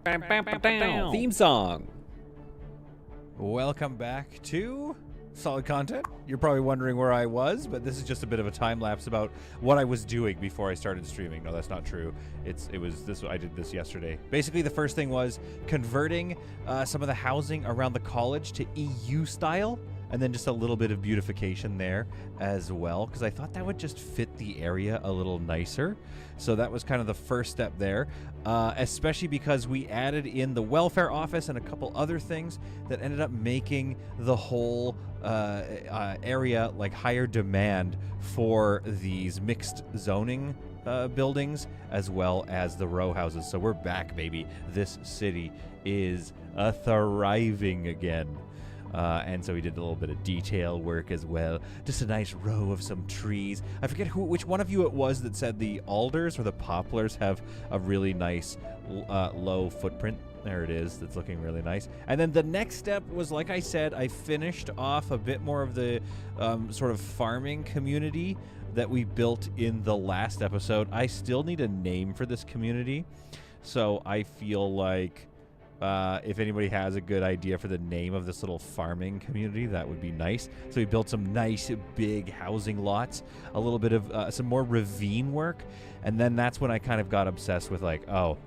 Theme song. Welcome back to Solid Content. You're probably wondering where I was, but this is just a bit of a time lapse about what I was doing before I started streaming. No, that's not true. It was this. I did this yesterday. Basically, the first thing was converting some of the housing around the college to EU style, and then just a little bit of beautification there as well, because I thought that would just fit the area a little nicer. So that was kind of the first step there, especially because we added in the welfare office and a couple other things that ended up making the whole area like higher demand for these mixed zoning buildings as well as the row houses. So we're back, baby. This city is thriving again. And so we did a little bit of detail work as well. Just a nice row of some trees. I forget which one of you it was that said the alders or the poplars have a really nice low footprint. There it is. That's looking really nice. And then the next step was, like I said, I finished off a bit more of the sort of farming community that we built in the last episode. I still need a name for this community. So I feel like if anybody has a good idea for the name of this little farming community, that would be nice. So we built some nice big housing lots, a little bit of some more ravine work, and then that's when I kind of got obsessed with like, oh,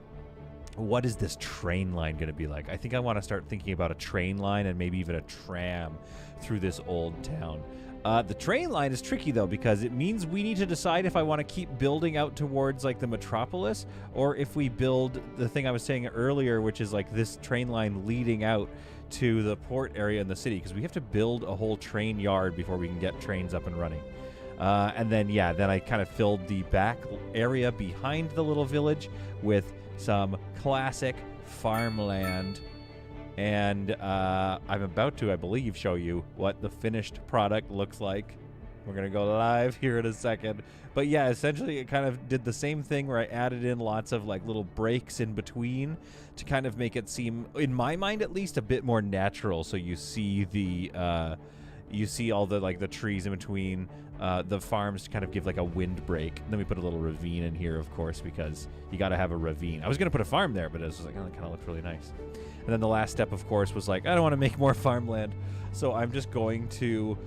what is this train line going to be like? I think I want to start thinking about a train line and maybe even a tram through this old town. The train line is tricky, though, because it means we need to decide if I want to keep building out towards, like, the metropolis, or if we build the thing I was saying earlier, which is, like, this train line leading out to the port area in the city, because we have to build a whole train yard before we can get trains up and running. And then, yeah, then I kind of filled the back area behind the little village with some classic farmland. And I'm about to, I believe, show you what the finished product looks like. We're going to go live here in a second. But yeah, essentially it kind of did the same thing where I added in lots of like little breaks in between to kind of make it seem, in my mind at least, a bit more natural. So you see the, you see all the like the trees in between the farms to kind of give like a windbreak. And then we put a little ravine in here, of course, because you got to have a ravine. I was going to put a farm there, but it was just like, oh, it kind of looks really nice. And then the last step, of course, was like, I don't want to make more farmland. So I'm just going to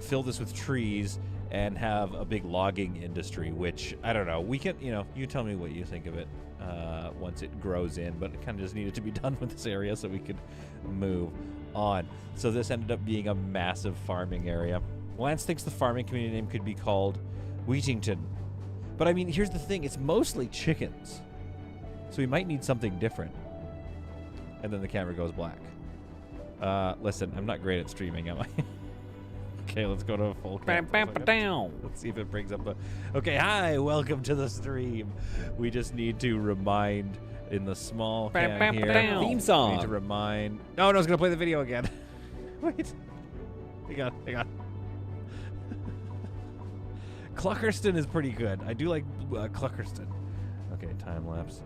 fill this with trees and have a big logging industry, which, I don't know. We can, you know, you tell me what you think of it once it grows in. But it kind of just needed to be done with this area so we could move on. So this ended up being a massive farming area. Lance thinks the farming community name could be called Wheatington. But, I mean, here's the thing. It's mostly chickens. So we might need something different. And then the camera goes black. Listen, I'm not great at streaming, am I? Okay, let's go to a full camera. Let's see if it brings up a... Okay, hi, welcome to the stream. We just need to remind in the small cam here. Theme song. We need to remind... No, I was going to play the video again. Wait. Hang on. Cluckerston is pretty good. I do like Cluckerston. Okay, time lapse.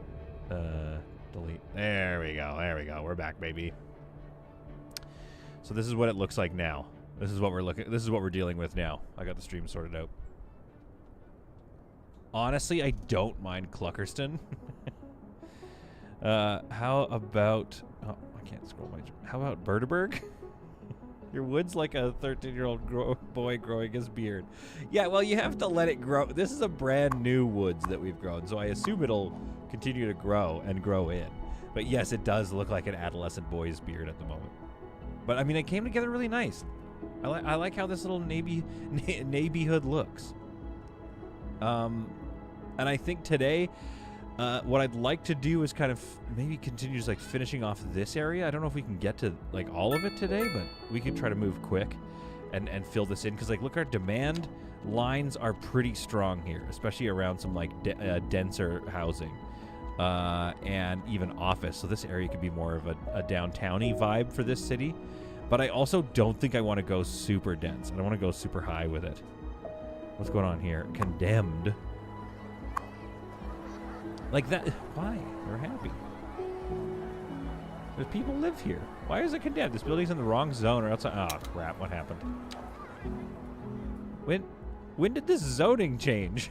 Delete. There we go. We're back, baby. So this is what it looks like now. This is what we're dealing with now. I got the stream sorted out. Honestly, I don't mind Cluckerston. How about... Oh, I can't scroll my... How about Berdeberg? Your wood's like a 13-year-old boy growing his beard. Yeah, well, you have to let it grow. This is a brand new woods that we've grown, so I assume it'll continue to grow and grow in. But yes, it does look like an adolescent boy's beard at the moment. But, I mean, it came together really nice. I like how this little neighborhood looks. And I think today... what I'd like to do is kind of maybe continue just like finishing off this area. I don't know if we can get to like all of it today, but we could try to move quick and fill this in. Because like, look, our demand lines are pretty strong here, especially around some like denser housing and even office. So this area could be more of a downtowny vibe for this city. But I also don't think I want to go super dense. I don't want to go super high with it. What's going on here? Condemned. Like that, why? They're happy. There's people live here. Why is it condemned? This building's in the wrong zone or outside. Oh, crap, what happened? When did this zoning change?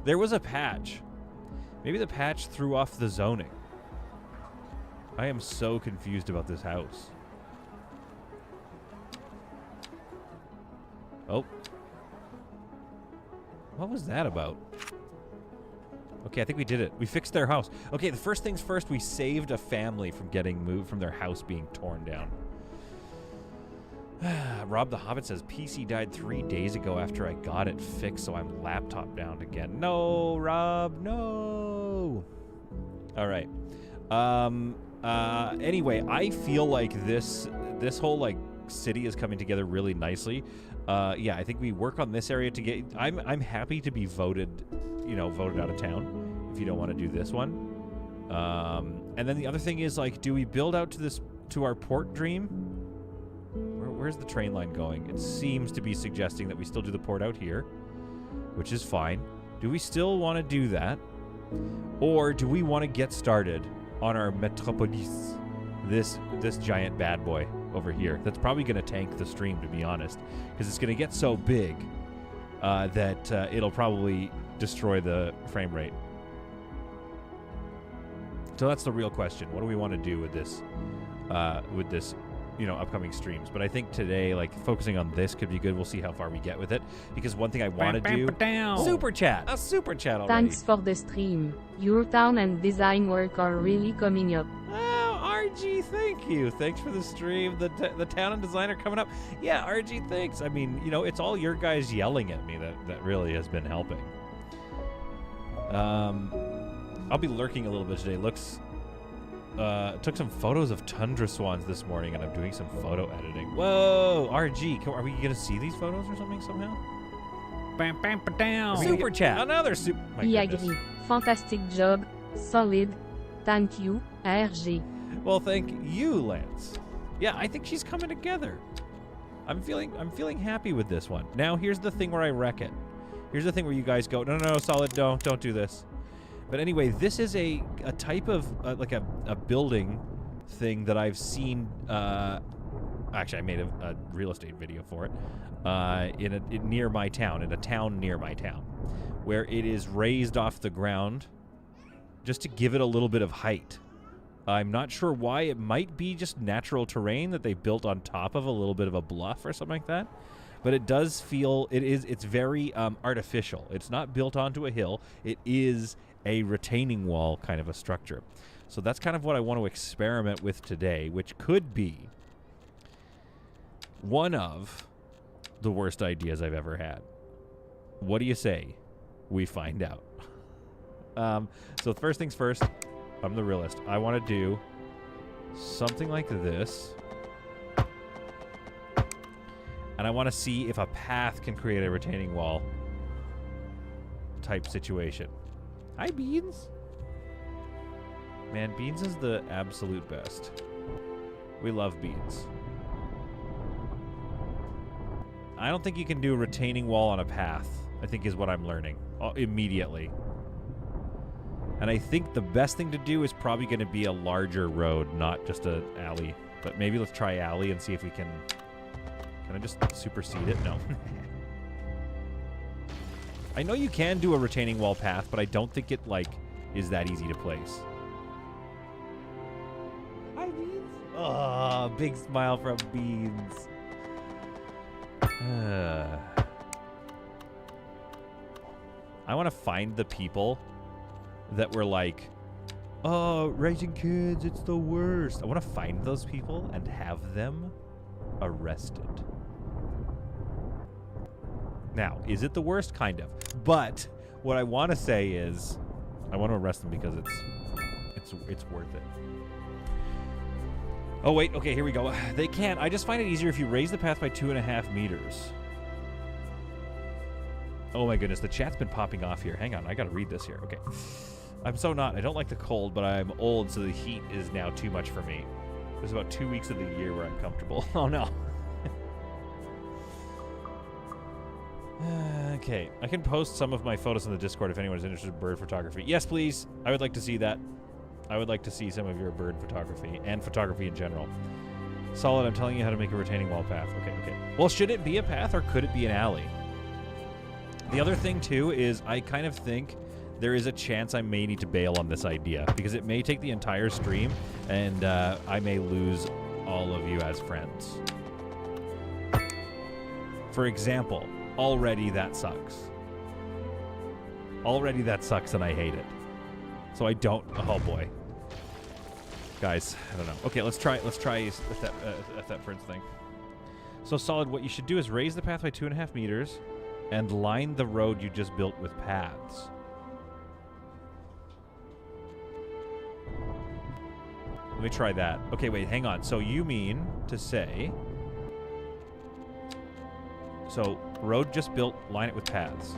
There was a patch Maybe the patch threw off the zoning. I am so confused about this house. Oh. What was that about? Okay, I think we did it. We fixed their house. Okay, the first things first, we saved a family from getting moved from their house being torn down. Rob the Hobbit says, PC died 3 days ago after I got it fixed, so I'm laptop down again. No, Rob, no. All right. Anyway, I feel like this whole like city is coming together really nicely. Yeah, I think we work on this area to get. I'm happy to be voted out of town if you don't want to do this one. And then the other thing is like, do we build out to our port dream? Where's the train line going? It seems to be suggesting that we still do the port out here, which is fine. Do we still want to do that? Or do we want to get started on our metropolis? This giant bad boy over here. That's probably going to tank the stream, to be honest, because it's going to get so big that it'll probably destroy the frame rate. So that's the real question. What do we want to do with this upcoming streams? But I think today, like, focusing on this could be good. We'll see how far we get with it, because one thing I want to do... Super chat! A super chat already! Thanks for the stream. Your town and design work are really coming up. Oh, RG, thank you. Thanks for the stream. The town and design are coming up. Yeah, RG, thanks. I mean, it's all your guys yelling at me that really has been helping. I'll be lurking a little bit today. Took some photos of tundra swans this morning, and I'm doing some photo editing. Whoa, RG, are we gonna see these photos or something somehow? Bam, bam, down. Super chat, another super. I agree. Fantastic job, solid. Thank you, RG. Well, thank you, Lance. Yeah, I think she's coming together. I'm feeling happy with this one. Now, here's the thing where I wreck it. Here's the thing where you guys go, no, solid, don't do this. But anyway, this is a type of like a building thing that I've seen. Actually, I made a real estate video for it near my town, in a town near my town, where it is raised off the ground just to give it a little bit of height. I'm not sure why. It might be just natural terrain that they built on top of a little bit of a bluff or something like that. But it does feel, it's very artificial. It's not built onto a hill. It is a retaining wall kind of a structure. So that's kind of what I want to experiment with today, which could be one of the worst ideas I've ever had. What do you say? We find out. So first things first, I'm the realist. I want to do something like this. And I want to see if a path can create a retaining wall type situation. Hi, Beans. Man, Beans is the absolute best. We love Beans. I don't think you can do a retaining wall on a path, I think is what I'm learning immediately. And I think the best thing to do is probably going to be a larger road, not just an alley. But maybe let's try alley and see if we can... Can I just supersede it? No. I know you can do a retaining wall path, but I don't think it, is that easy to place. Hi, Beans. Oh, big smile from Beans. I want to find the people that were like, oh, raising kids, it's the worst. I want to find those people and have them arrested. Now, is it the worst? Kind of. But what I want to say is I want to arrest them because it's worth it. Oh, wait. Okay, here we go. They can't. I just find it easier if you raise the path by 2.5 meters. Oh, my goodness. The chat's been popping off here. Hang on. I got to read this here. Okay. I don't like the cold, but I'm old, so the heat is now too much for me. There's about 2 weeks of the year where I'm comfortable. Oh, no. Okay. I can post some of my photos in the Discord if anyone is interested in bird photography. Yes, please. I would like to see that. I would like to see some of your bird photography and photography in general. Solid, I'm telling you how to make a retaining wall path. Okay. Well, should it be a path or could it be an alley? The other thing, too, is I kind of think there is a chance I may need to bail on this idea because it may take the entire stream and I may lose all of you as friends. For example, already that sucks. Already that sucks and I hate it. So I don't, oh boy. Guys, I don't know. Okay, let's try that first thing. So Solid, what you should do is raise the path by 2.5 meters and line the road you just built with paths. Let me try that. Okay, wait, hang on. So you mean to say... So, road just built, line it with paths.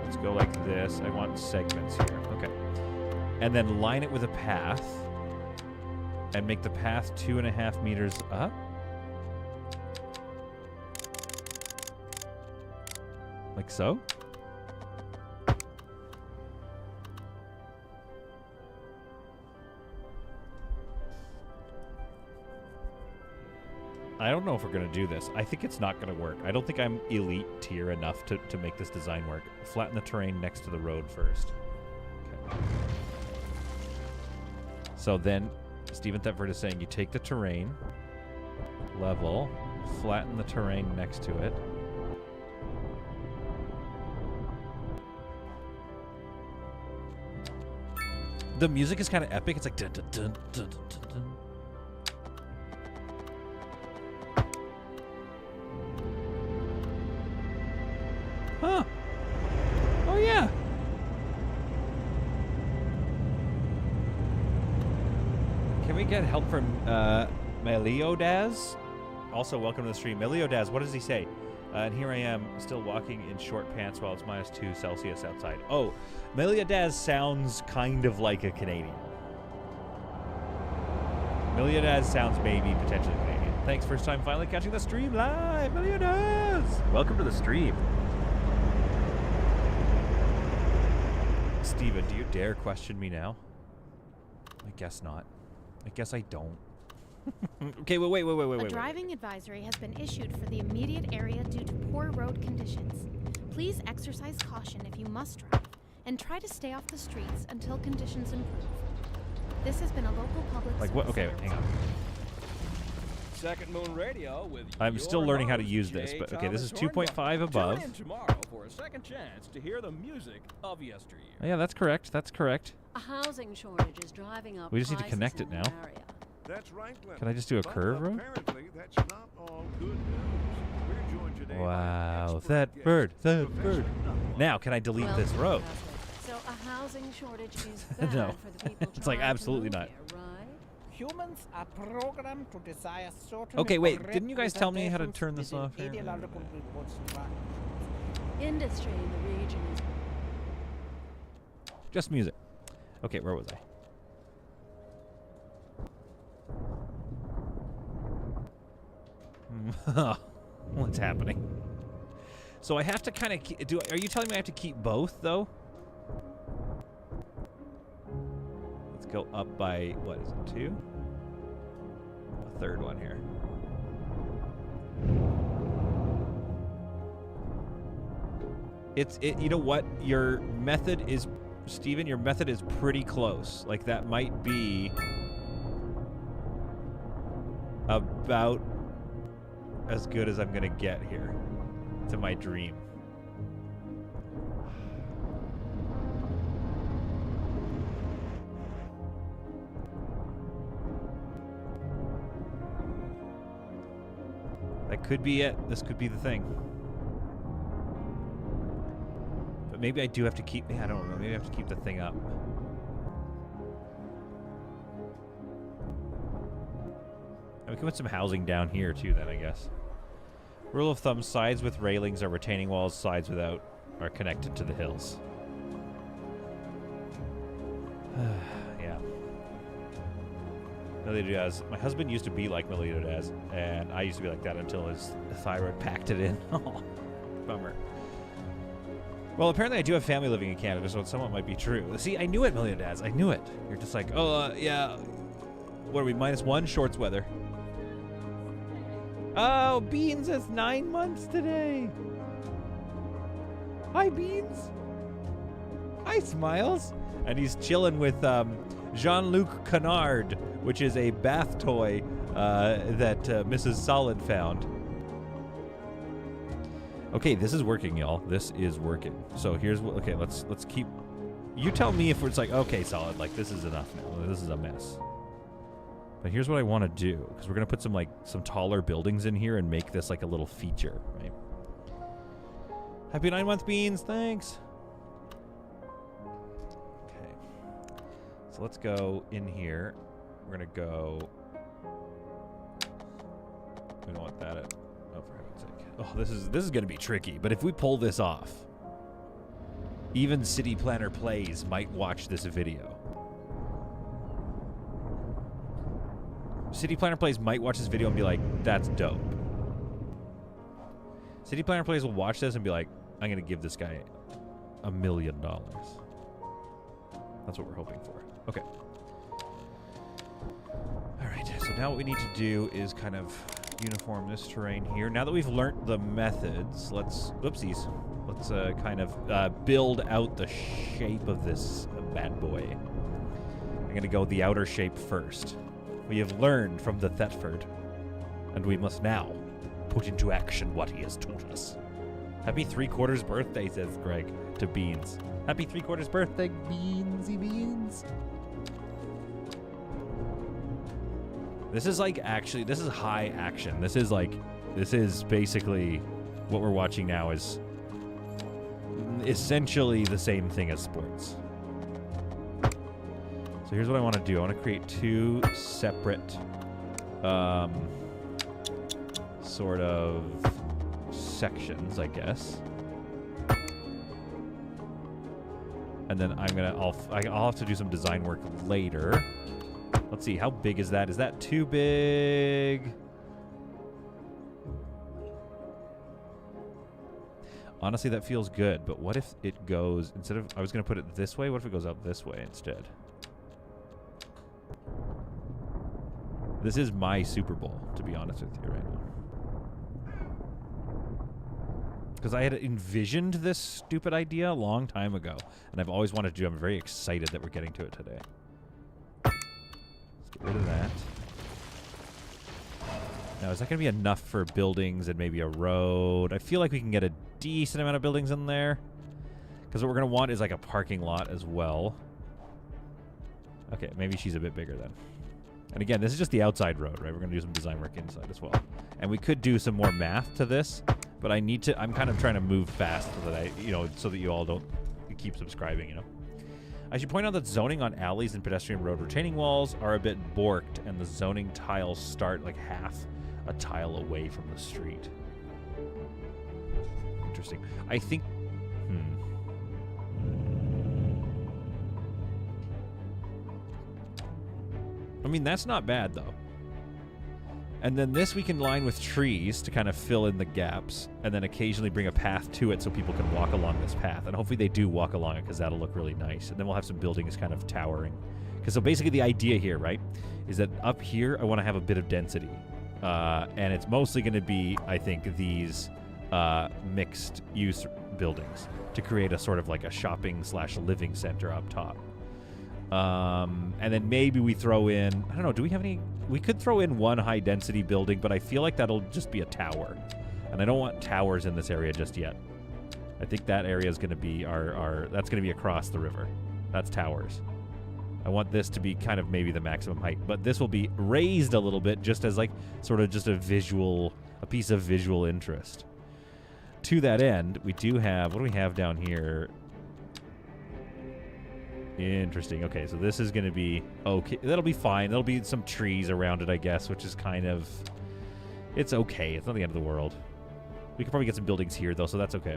Let's go like this. I want segments here. Okay. And then line it with a path. And make the path 2.5 meters up. Like so. I don't know if we're going to do this. I think it's not going to work. I don't think I'm elite tier enough to make this design work. Flatten the terrain next to the road first. Okay. So then, Stephen Thetford is saying you take the terrain, level, flatten the terrain next to it. The music is kind of epic. It's like dun, dun, dun, dun, dun, dun. Huh. Oh, yeah. Can we get help from Meliodaz? Also, welcome to the stream. Meliodaz, what does he say? And here I am, still walking in short pants while it's -2 Celsius outside. Oh, Meliodaz sounds kind of like a Canadian. Meliodaz sounds maybe potentially Canadian. Thanks, first time finally catching the stream live. Meliodaz! Welcome to the stream. Steven, do you dare question me now? I guess not. I guess I don't. Okay, wait. A driving advisory has been issued for the immediate area due to poor road conditions. Please exercise caution if you must drive, and try to stay off the streets until conditions improve. This has been a local public like what? service Okay, hang on. Second Moon Radio with I'm still learning how to host, use this, J. but okay, this is Thomas 2.5 Hornbuckle. above. Tune in tomorrow for a second chance to hear the music of yesteryear. Oh, yeah, that's correct. That's correct. A housing shortage is driving up. We just need to prices connect in it the now. area. That's right, Glenn. Can I just do a But curve road? apparently, that's not all good news. We're joined today by Wow, expert that guest, bird. Professor Now, can I delete this road? So a housing shortage is bad No. for the people It's like, trying to absolutely move not. here, right? Humans are programmed to desire certain Okay, wait, correct didn't you guys tell me how to representations turn this within off here? ideological reports and practices. Industry in the region is Just music. Okay, where was I? What's happening? So I have to kind of do. Are you telling me I have to keep both though? Let's go up by what is it? 2? A third one here. You know what? Your method is, Steven, your method is pretty close. Like that might be about as good as I'm gonna get here to my dream. That could be it. This could be the thing. But maybe I do have to keep... I don't know. Maybe I have to keep the thing up. And we can put some housing down here too then, I guess. Rule of thumb, sides with railings are retaining walls, sides without are connected to the hills. Yeah. Meliodaz. My husband used to be like Meliodaz, and I used to be like that until his thyroid packed it in. Oh, bummer. Well, apparently I do have family living in Canada, so it somewhat might be true. See, I knew it, Meliodaz. I knew it. You're just like, oh, yeah. What are we, -1? Shorts weather. Oh, Beans has 9 months today. Hi, Beans. Hi, Smiles. And he's chilling with Jean-Luc Canard, which is a bath toy that Mrs. Solid found. Okay, this is working, y'all. This is working. So here's what. Okay, let's keep. You tell me if it's like, okay, Solid, like this is enough now. This is a mess. But here's what I want to do, because we're gonna put some taller buildings in here and make this like a little feature, right? Happy 9-month Beans, thanks. Okay, so let's go in here. We're gonna go. We don't want that. Oh, for heaven's sake! Oh, this is gonna be tricky. But if we pull this off, even City Planner Plays might watch this video. City Planner Plays might watch this video and be like, "That's dope." City Planner Plays will watch this and be like, "I'm gonna give this guy $1 million." That's what we're hoping for. Okay. All right. So now what we need to do is kind of uniform this terrain here. Now that we've learnt the methods, let's kind of build out the shape of this bad boy. I'm going to go the outer shape first. We have learned from the Thetford, and we must now put into action what he has taught us. Happy 3/4 birthday, says Greg to Beans. Happy 3/4 birthday, Beansy Beans. This is like actually, this is high action. This is basically what we're watching now is essentially the same thing as sports. So here's what I want to do. I want to create 2 separate sort of sections, I guess. And then I'll have to do some design work later. Let's see, how big is that? Is that too big? Honestly, that feels good, but what if it goes, instead of, I was going to put it this way, what if it goes out this way instead? This is my Super Bowl, to be honest with you right now. Because I had envisioned this stupid idea a long time ago, and I've always wanted to do it. I'm very excited that we're getting to it today. Let's get rid of that. Now, is that going to be enough for buildings and maybe a road? I feel like we can get a decent amount of buildings in there. Because what we're going to want is like a parking lot as well. Okay, maybe she's a bit bigger then. And again, this is just the outside road, right? We're going to do some design work inside as well. And we could do some more math to this, but I'm kind of trying to move fast so that so that you all don't keep subscribing, I should point out that zoning on alleys and pedestrian road retaining walls are a bit borked, and the zoning tiles start like half a tile away from the street. Interesting. I think... I mean, that's not bad, though. And then this we can line with trees to kind of fill in the gaps, and then occasionally bring a path to it so people can walk along this path. And hopefully they do walk along it, because that'll look really nice. And then we'll have some buildings kind of towering. Because so basically the idea here, right, is that up here I want to have a bit of density. And it's mostly going to be, I think, these mixed-use buildings to create a sort of like a shopping/living center up top. And then maybe we throw in, I don't know, do we have any? We could throw in one high-density building, but I feel like that'll just be a tower. And I don't want towers in this area just yet. I think that area is going to be that's going to be across the river. That's towers. I want this to be kind of maybe the maximum height, but this will be raised a little bit just as like sort of just a piece of visual interest. To that end, we do have, what do we have down here? Interesting. Okay, so this is going to be okay. That'll be fine. There'll be some trees around it, I guess, which is kind of, it's okay. It's not the end of the world. We could probably get some buildings here, though, so that's okay.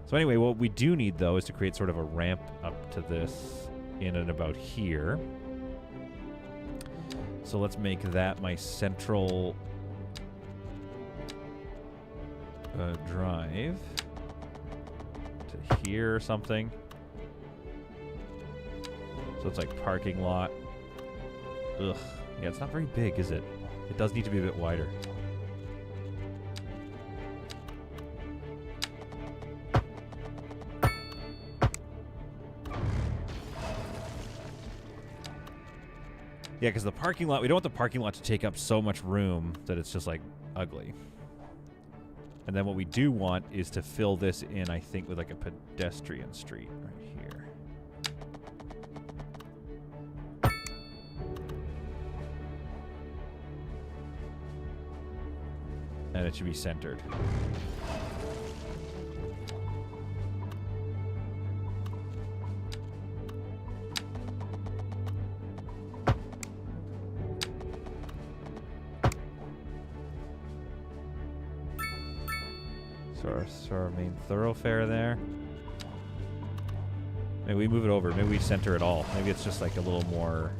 So anyway, what we do need, though, is to create sort of a ramp up to this in and about here. So let's make that my central drive to here or something. So it's like parking lot. Ugh. Yeah, it's not very big, is it? It does need to be a bit wider. Yeah, because the parking lot, we don't want the parking lot to take up so much room that it's just, like, ugly. And then what we do want is to fill this in, I think, with, like, a pedestrian street right here. And it should be centered. So our main thoroughfare there. Maybe we move it over. Maybe we center it all. Maybe it's just like a little more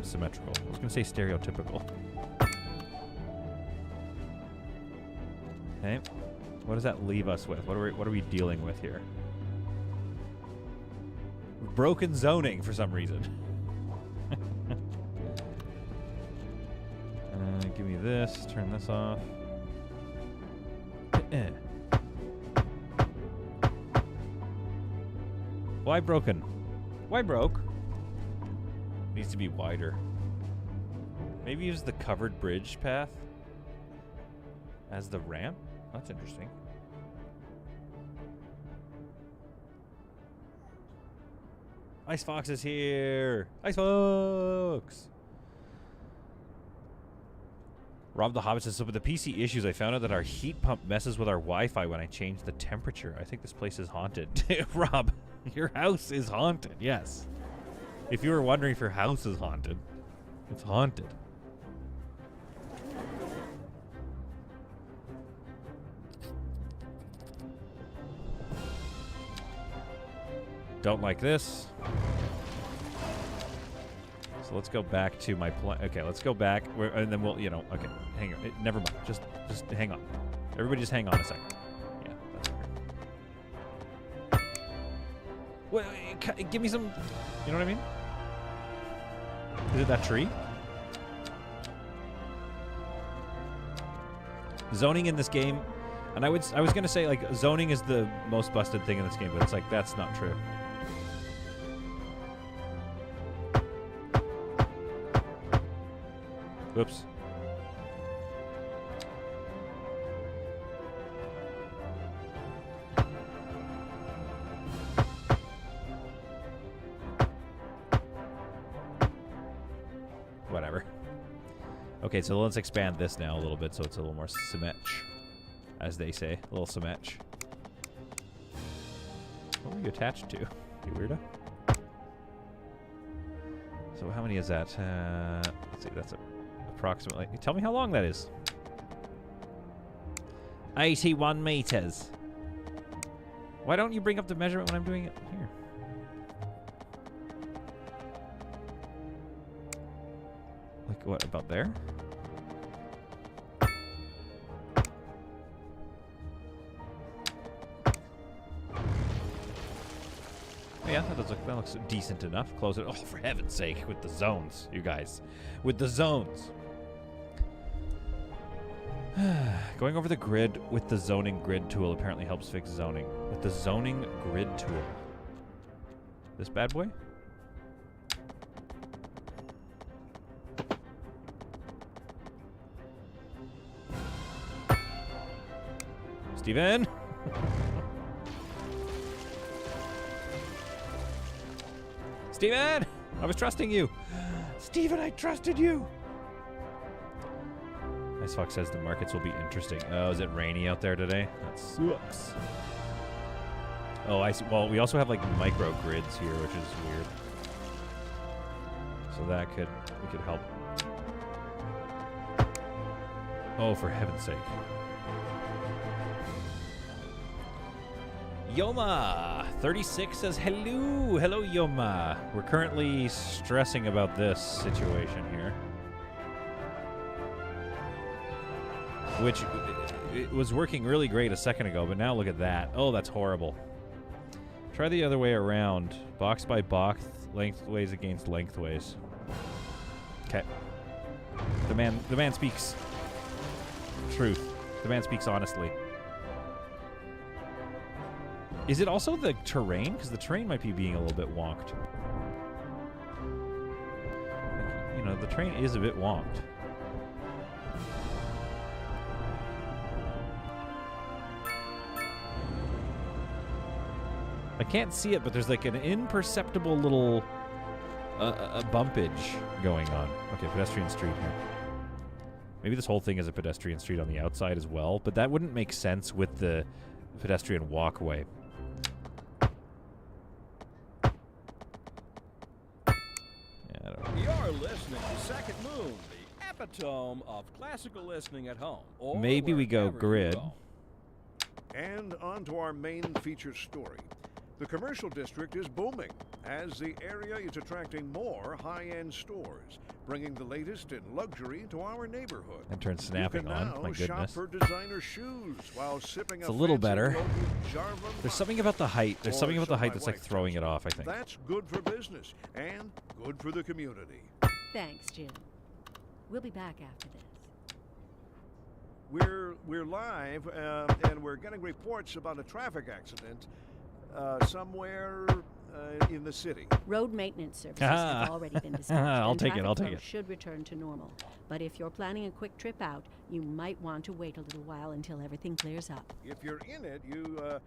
symmetrical. I was gonna say stereotypical. Okay. What does that leave us with? What are we dealing with here? Broken zoning for some reason. Give me this. Turn this off. Why broken? Why broke? Needs to be wider. Maybe use the covered bridge path as the ramp? That's interesting. Ice Fox is here! Ice Fox! Rob the Hobbit says, so with the PC issues, I found out that our heat pump messes with our Wi-Fi when I change the temperature. I think this place is haunted. Rob, your house is haunted, yes. If you were wondering if your house is haunted, it's haunted. Don't like this. So let's go back to my plan. Okay, let's go back, and then we'll, okay, hang on. Never mind. Just hang on. Everybody just hang on a second. Yeah, that's weird. Wait, give me some, you know what I mean? Is it that tree? Zoning in this game, and I was going to say, like, zoning is the most busted thing in this game, but it's like, that's not true. Oops. Whatever. Okay, so let's expand this now a little bit so it's a little more symmetch, as they say. A little symmetch. What were you attached to, you weirdo? So how many is that? Let's see, that's approximately. Tell me how long that is. 81 meters. Why don't you bring up the measurement when I'm doing it here? Like, what, about there? Oh yeah, that looks decent enough. Close it. Oh, for heaven's sake, with the zones, you guys. With the zones. Going over the grid with the zoning grid tool apparently helps fix zoning. With the zoning grid tool. This bad boy? Steven? Steven! I was trusting you. Steven, I trusted you. Ice Fox says the markets will be interesting. Oh, is it rainy out there today? That sucks. Oh, I see. Well, we also have like micro grids here, which is weird. So that we could help. Oh, for heaven's sake. Yoma 36 says hello. Hello, Yoma. We're currently stressing about this situation here. Which it was working really great a second ago, but now look at that. Oh, that's horrible. Try the other way around. Box by box, lengthways against lengthways. Okay. The man speaks truth. The man speaks honestly. Is it also the terrain? Because the terrain might be being a little bit wonked. The train is a bit wonked. I can't see it, but there's like an imperceptible little a bumpage going on. Okay, pedestrian street here. Maybe this whole thing is a pedestrian street on the outside as well, but that wouldn't make sense with the pedestrian walkway. Yeah, I don't know. You're listening to Second Moon, the epitome of classical listening at home. Or Maybe we go wherever you grid. go. And on to our main feature story. The commercial district is booming as the area is attracting more high-end stores, bringing the latest in luxury to our neighborhood. And turn snapping you can on. now My shop goodness. for designer shoes while sipping It's a little fancy better. local Jarvan There's wine. something about the height. There's something Or about the so height my that's like wife throwing it tells me. off, I think. That's good for business and good for the community. Thanks, Jim. We'll be back after this. We're live, and we're getting reports about a traffic accident somewhere in the city. Road maintenance services Ah. have already been dispatched. I'll and take it, traffic I'll take flow it. should return to normal. But if you're planning a quick trip out, you might want to wait a little while until everything clears up. If you're in it, you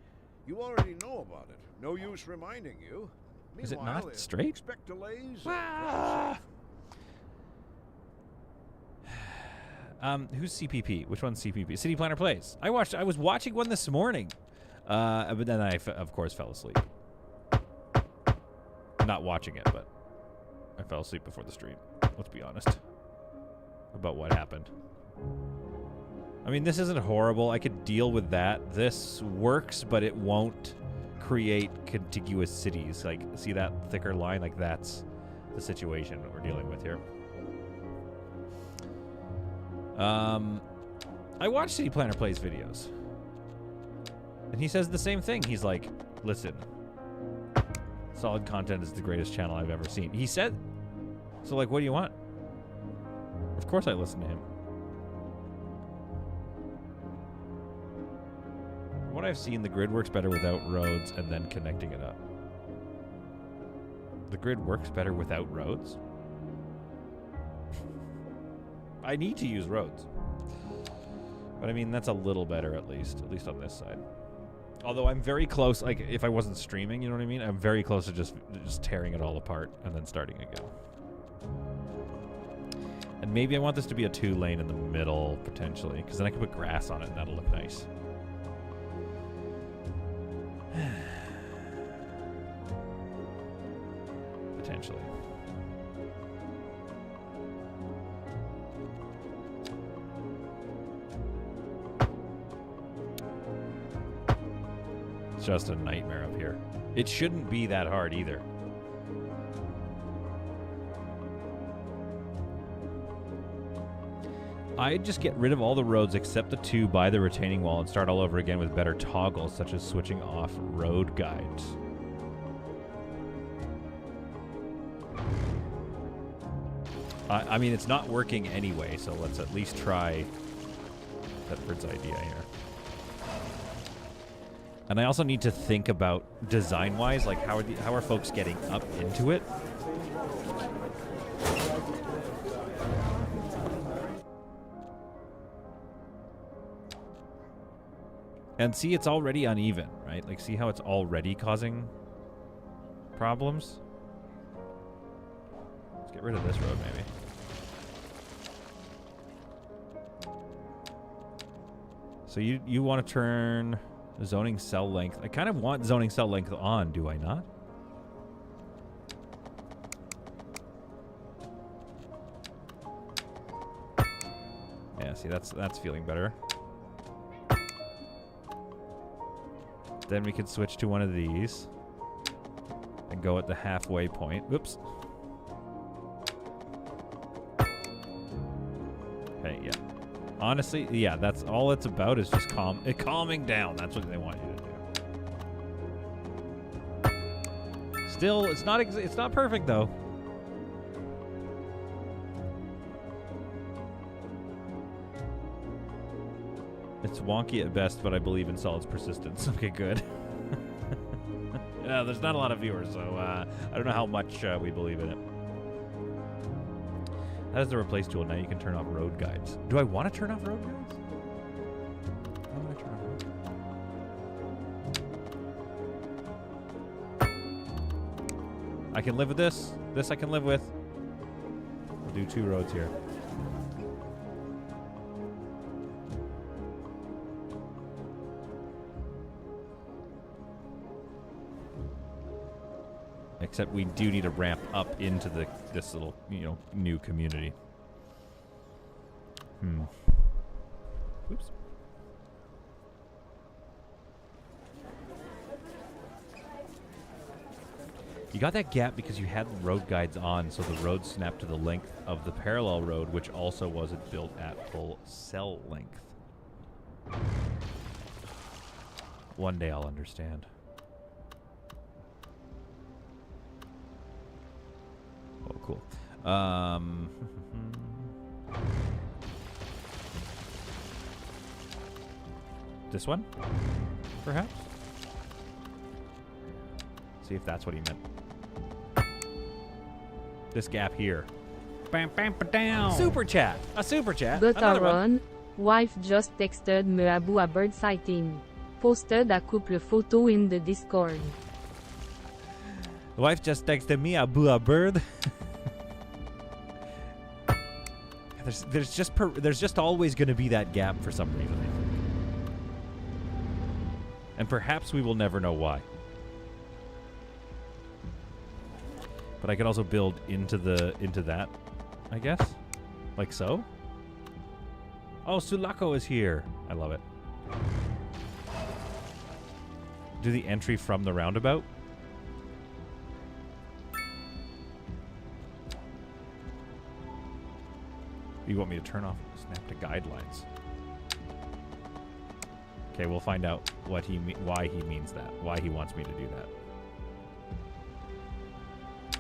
already know about it. No use reminding you. Is it Meanwhile, not if straight? you expect delays. Who's CPP? Which one's CPP? City Planner Plays. I was watching one this morning, but then I, of course, fell asleep. Not watching it, but I fell asleep before the stream. Let's be honest about what happened. I mean, this isn't horrible. I could deal with that. This works, but it won't create contiguous cities. Like, see that thicker line? Like, that's the situation that we're dealing with here. I watch City Planner Plays videos, and he says the same thing. He's like, listen, solid content is the greatest channel I've ever seen. He said, so like, what do you want? Of course I listen to him. From what I've seen, the grid works better without roads and then connecting it up. The grid works better without roads? I need to use roads. But I mean, that's a little better at least on this side. Although I'm very close, like if I wasn't streaming, you know what I mean? I'm very close to just tearing it all apart and then starting again. And maybe I want this to be a 2-lane in the middle, potentially, because then I can put grass on it and that'll look nice. Potentially. It's just a nightmare up here. It shouldn't be that hard either. I'd just get rid of all the roads except the 2 by the retaining wall and start all over again with better toggles, such as switching off road guides. I mean, it's not working anyway, so let's at least try Thetford's idea here. And I also need to think about design-wise, like how are folks getting up into it? And see, it's already uneven, right? Like, see how it's already causing problems? Let's get rid of this road, maybe. So you want to turn zoning cell length. I kind of want zoning cell length on, do I not? Yeah, see, that's feeling better. Then we could switch to one of these and go at the halfway point. Whoops. Okay, yeah. Honestly, yeah, that's all it's about is just calming down. That's what they want you to do. Still, it's not perfect though. It's wonky at best, but I believe in Solid's persistence. Okay, good. Yeah, there's not a lot of viewers, so I don't know how much we believe in it. That is the replace tool. Now you can turn off road guides. Do I want to turn off road guides? How do I turn off road guides? I can live with this. This I can live with. We'll do 2 roads here. Except we do need to ramp up into this little, new community. Oops. You got that gap because you had road guides on, so the road snapped to the length of the parallel road, which also wasn't built at full cell length. One day I'll understand. Oh, cool. This one? Perhaps? See if that's what he meant. This gap here. Bam, bam, down. Super chat! A super chat! Another one. Gotaron, wife just texted me Abu a bird sighting. Posted a couple photo in the Discord. The wife just texted me Abu a bird. There's just always going to be that gap for some reason, I think. And perhaps we will never know why. But I could also build into that, I guess. Like so. Oh, Sulaco is here. I love it. Do the entry from the roundabout. You want me to turn off snap to guidelines? Okay, we'll find out why he means that. Why he wants me to do that.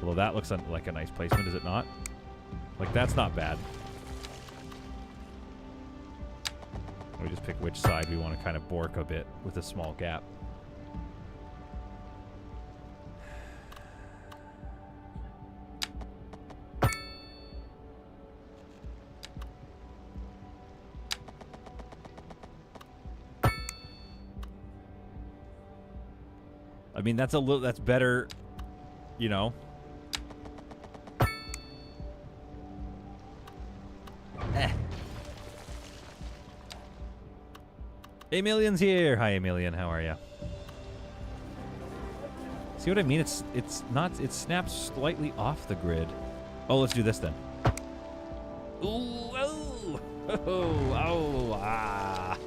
Although that looks like a nice placement, is it not? Like, that's not bad. We just pick which side we want to kind of bork a bit with a small gap. I mean, that's better, you know. Emilian's here. Hi, Emilian. How are you? See what I mean? It snaps slightly off the grid. Oh, let's do this then. Ooh,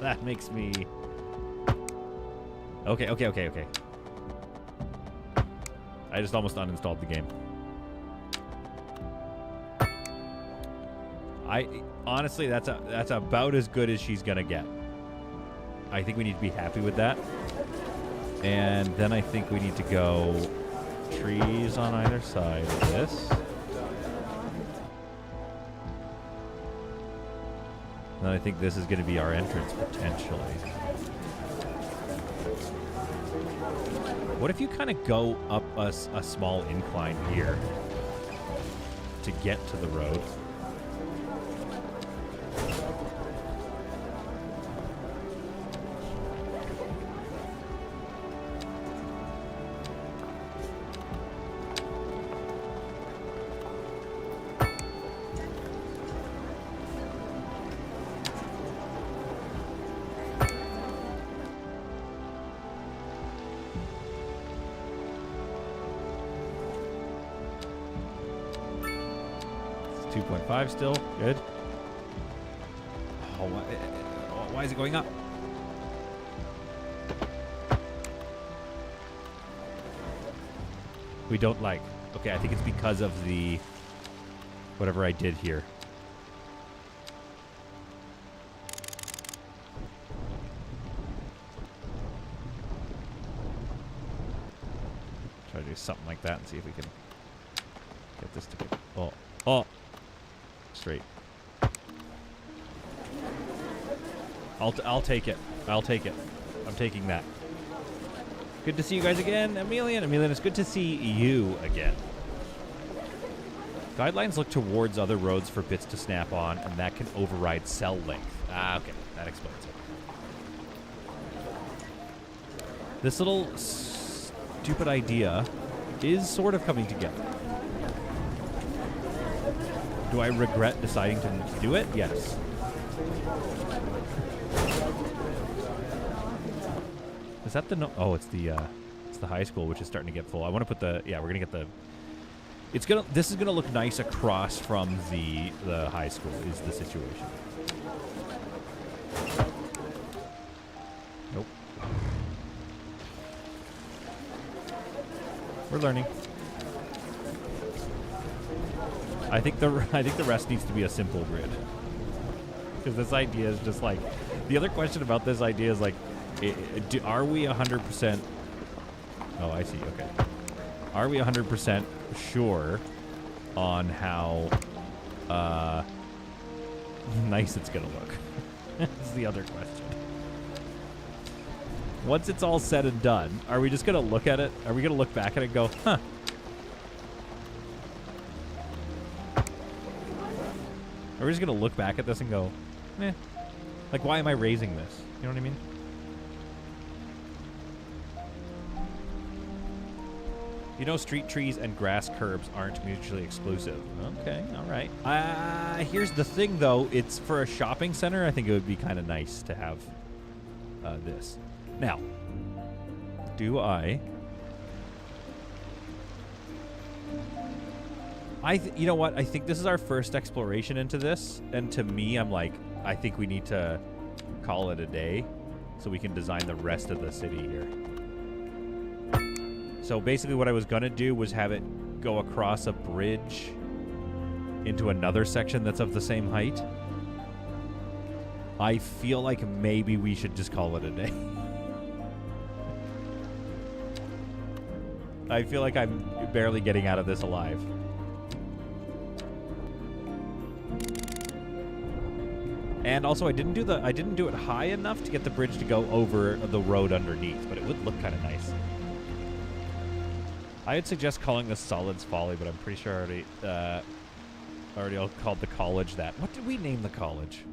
that makes me. Okay. I just almost uninstalled the game. Honestly, that's about as good as she's gonna get. I think we need to be happy with that. And then I think we need to go trees on either side of this. And I think this is going to be our entrance, potentially. What if you kind of go up a small incline here to get to the road? Still good. Oh, why is it going up? We don't like. Okay, I think it's because of the whatever I did here. Try to do something like that and see if we can get this to be. Oh. Straight. I'll take it. I'm taking that. Good to see you guys again, Emilian. Emilian, it's good to see you again. Guidelines look towards other roads for bits to snap on, and that can override cell length. Ah, okay. That explains it. This little stupid idea is sort of coming together. Do I regret deciding to do it? Yes. Is that the no? Oh, it's the high school, which is starting to get full. I want to put the we're gonna get the. This is gonna look nice across from the high school. Is the situation? Nope. We're learning. I think the rest needs to be a simple grid. Because this idea is just like the other question about this idea is like, are we 100%? Oh, I see. Okay. Are we 100% sure on how nice it's gonna look? That's the other question. Once it's all said and done, are we just gonna look at it? Are we gonna look back at it and go, huh? Are we just gonna look back at this and go, eh? Like, why am I raising this? You know what I mean? You know, street trees and grass curbs aren't mutually exclusive. Okay, all right. Here's the thing, though. It's for a shopping center. I think it would be kind of nice to have this. Now, do I... you know what? I think this is our first exploration into this. And to me, I'm like, I think we need to call it a day so we can design the rest of the city here. So basically what I was going to do was have it go across a bridge into another section that's of the same height. I feel like maybe we should just call it a day. I feel like I'm barely getting out of this alive. And also I didn't do it high enough to get the bridge to go over the road underneath, but it would look kind of nice. I would suggest calling this Solids Folly, but I'm pretty sure I already called the college that. What did we name the college?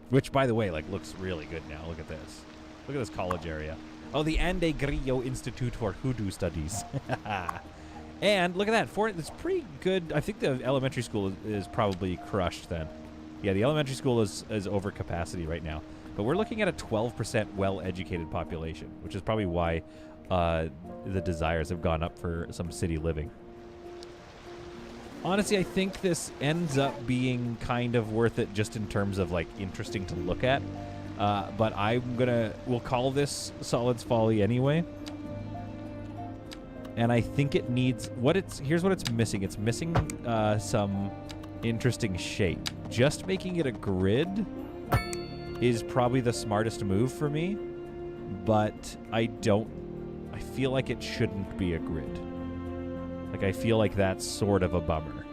Which, by the way, like looks really good now. Look at this. Look at this college area. Oh, the Ande Grillo Institute for Hoodoo Studies. And look at that. It's pretty good. I think the elementary school is probably crushed then. Yeah, the elementary school is over capacity right now. But we're looking at a 12% well-educated population, which is probably why the desires have gone up for some city living. Honestly, I think this ends up being kind of worth it just in terms of like interesting to look at. But we'll call this Solids Folly anyway. And I think it needs here's what it's missing. It's missing some interesting shape. Just making it a grid is probably the smartest move for me, but I feel like it shouldn't be a grid. Like, I feel like that's sort of a bummer.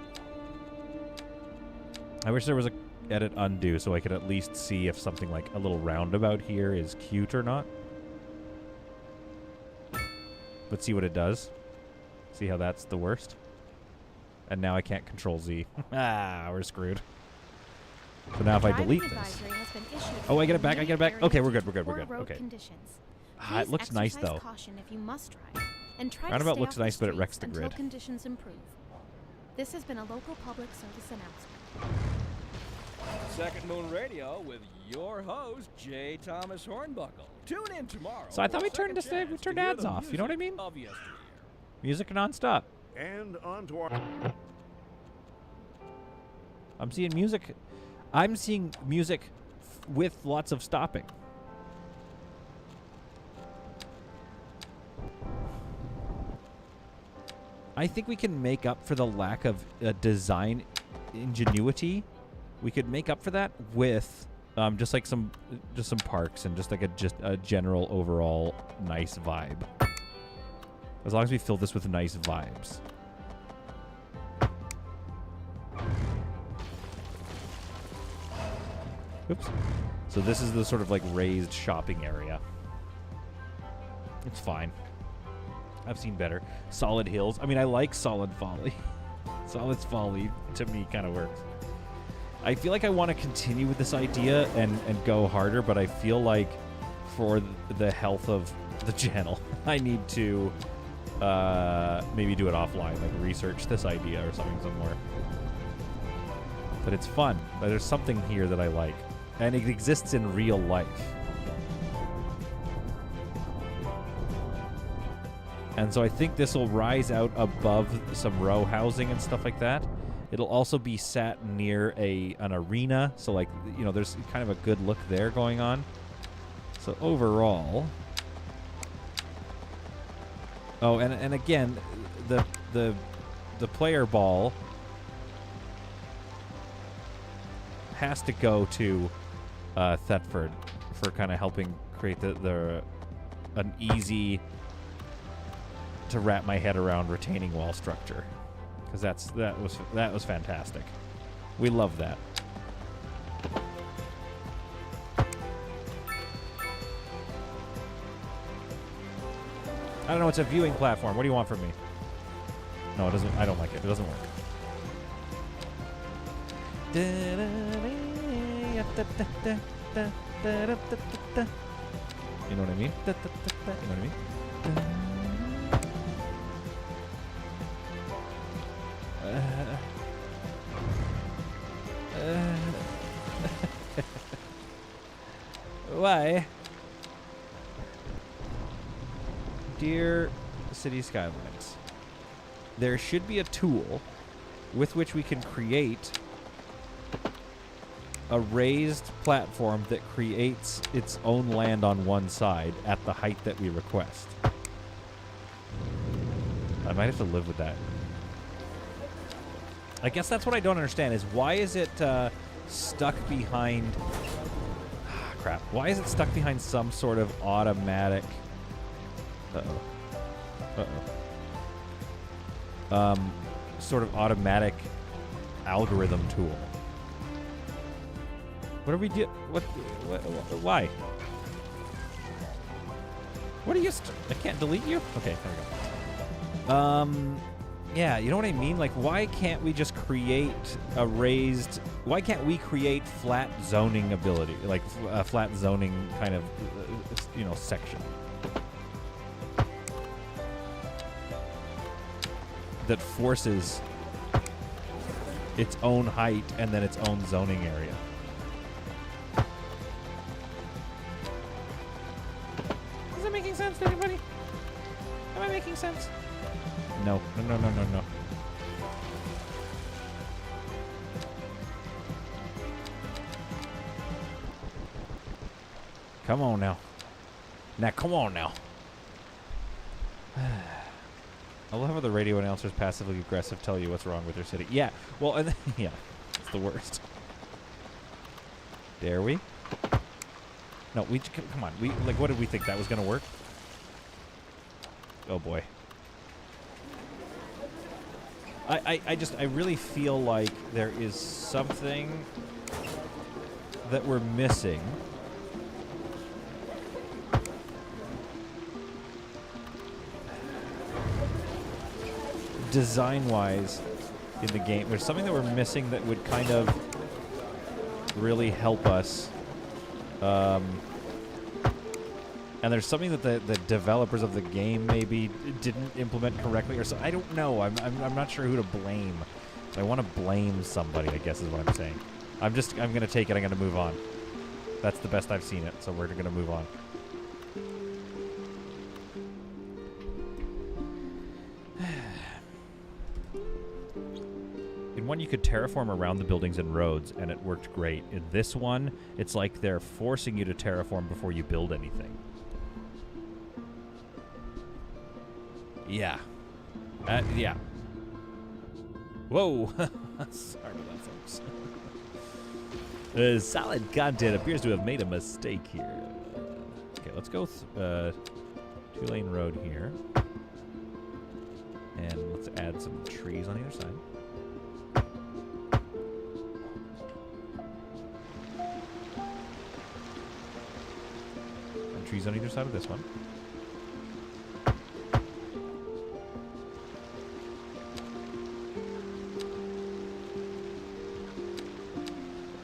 I wish there was a edit undo so I could at least see if something like a little roundabout here is cute or not. But see what it does. See how that's the worst? And now I can't control Z. We're screwed. So now if I delete this... Oh, I get it back, Okay, we're good. Okay. It looks nice, though. Roundabout looks nice, but it wrecks the grid. Conditions improve. This has been a local public service announcement. Second Moon Radio with your host, J. Thomas Hornbuckle. Tune in tomorrow. So I thought we turned ads off. You know what I mean? Music nonstop. And on to our... I'm seeing music. I'm seeing music with lots of stopping. I think we can make up for the lack of design ingenuity. We could make up for that with just some parks and just like a general overall nice vibe. As long as we fill this with nice vibes. Oops. So this is the sort of like raised shopping area. It's fine. I've seen better. Solid hills. I mean, I like Solid Folly. Solid folly to me kind of works. I feel like I want to continue with this idea and go harder, but I feel like for the health of the channel, I need to maybe do it offline, like research this idea or something somewhere. But it's fun. But there's something here that I like. And it exists in real life. And so I think this will rise out above some row housing and stuff like that. It'll also be sat near an arena. So, like, you know, there's kind of a good look there going on. So overall... Oh, and again, the player ball has to go to Thetford for kind of helping create an easy to wrap my head around retaining wall structure, because that was fantastic. We love that. I don't know. It's a viewing platform. What do you want from me? No, it doesn't. I don't like it. It doesn't work. You know what I mean? You know what I mean? Why? Dear City Skylines, there should be a tool with which we can create a raised platform that creates its own land on one side at the height that we request. I might have to live with that. I guess that's what I don't understand is why is it stuck behind... crap. Why is it stuck behind some sort of automatic... sort of automatic algorithm tool. What are we do? What? Why? What are you? I can't delete you. Okay, there we go. Yeah, you know what I mean? Like, why can't we just create a raised? Why can't we create flat zoning ability, like a flat zoning kind of, you know, section that forces its own height and then its own zoning area? Is that making sense to anybody? Am I making sense? No. No. Come on now. Now, come on now. I love how the radio announcers passively aggressive tell you what's wrong with their city. Yeah, well, and yeah, it's the worst. Dare we? No, we come on. We like, what did we think that was gonna work? Oh boy. I really feel like there is something that we're missing. Design-wise in the game. There's something that we're missing that would kind of really help us. And there's something that the developers of the game maybe didn't implement correctly, or so. I don't know. I'm not sure who to blame. I want to blame somebody, I guess is what I'm saying. I'm going to take it. I'm going to move on. That's the best I've seen it, so we're going to move on. In one, you could terraform around the buildings and roads, and it worked great. In this one, it's like they're forcing you to terraform before you build anything. Yeah. Yeah. Whoa. Sorry about that, folks. Solid content appears to have made a mistake here. Okay, let's go two-lane road here. And let's add some trees on either side. And trees on either side of this one.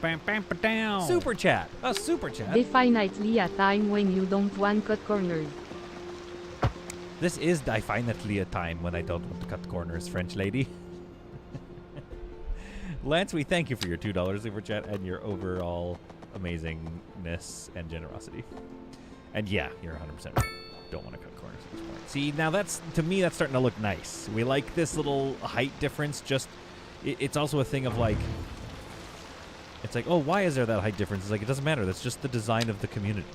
Bam, bam, ba, down. Super chat. A super chat. Definitely a time when you don't want cut corners. This is definitely a time when I don't want to cut corners, French lady. Lance, we thank you for your $2 super chat and your overall amazingness and generosity. And yeah, you're 100% right. Don't want to cut corners at this point. See, now that's, to me, that's starting to look nice. We like this little height difference. Just, it's also a thing of like, it's like, oh, why is there that height difference? It's like, it doesn't matter. That's just the design of the community.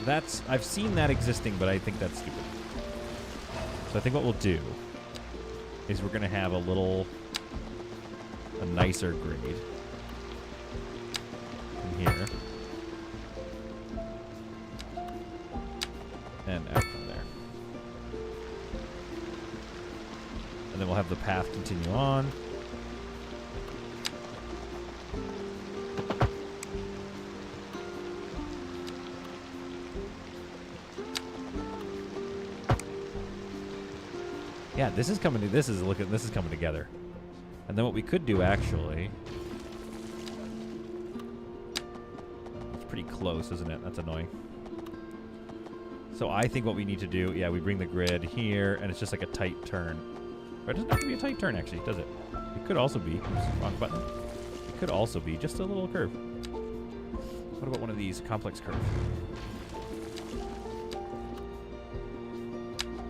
That's, I've seen that existing, but I think that's stupid. So I think what we'll do is we're going to have a nicer grade in here. And out from there. And then we'll have the path continue on. Yeah, this is coming together. And then what we could do actually, it's pretty close, isn't it? That's annoying. So I think what we need to do, yeah, we bring the grid here, and it's just like a tight turn. Or it doesn't have to be a tight turn, actually, does it? It could also be, oops, wrong button. It could also be just a little curve. What about one of these complex curves?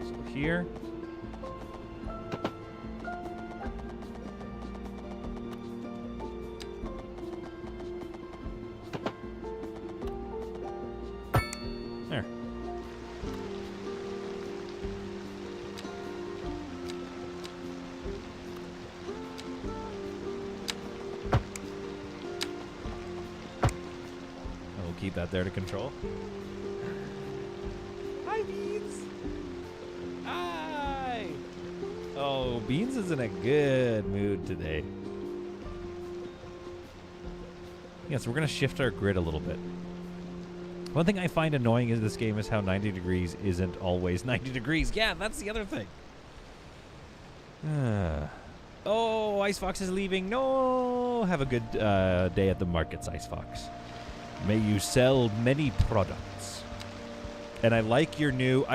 So here. There. We'll keep that there to control. Hi, Beans. Hi. Oh, Beans is in a good mood today. Yeah, so we're going to shift our grid a little bit. One thing I find annoying in this game is how 90 degrees isn't always 90 degrees. Yeah, that's the other thing. Oh, Ice Fox is leaving. No. Have a good day at the markets, Ice Fox. May you sell many products. And I like your new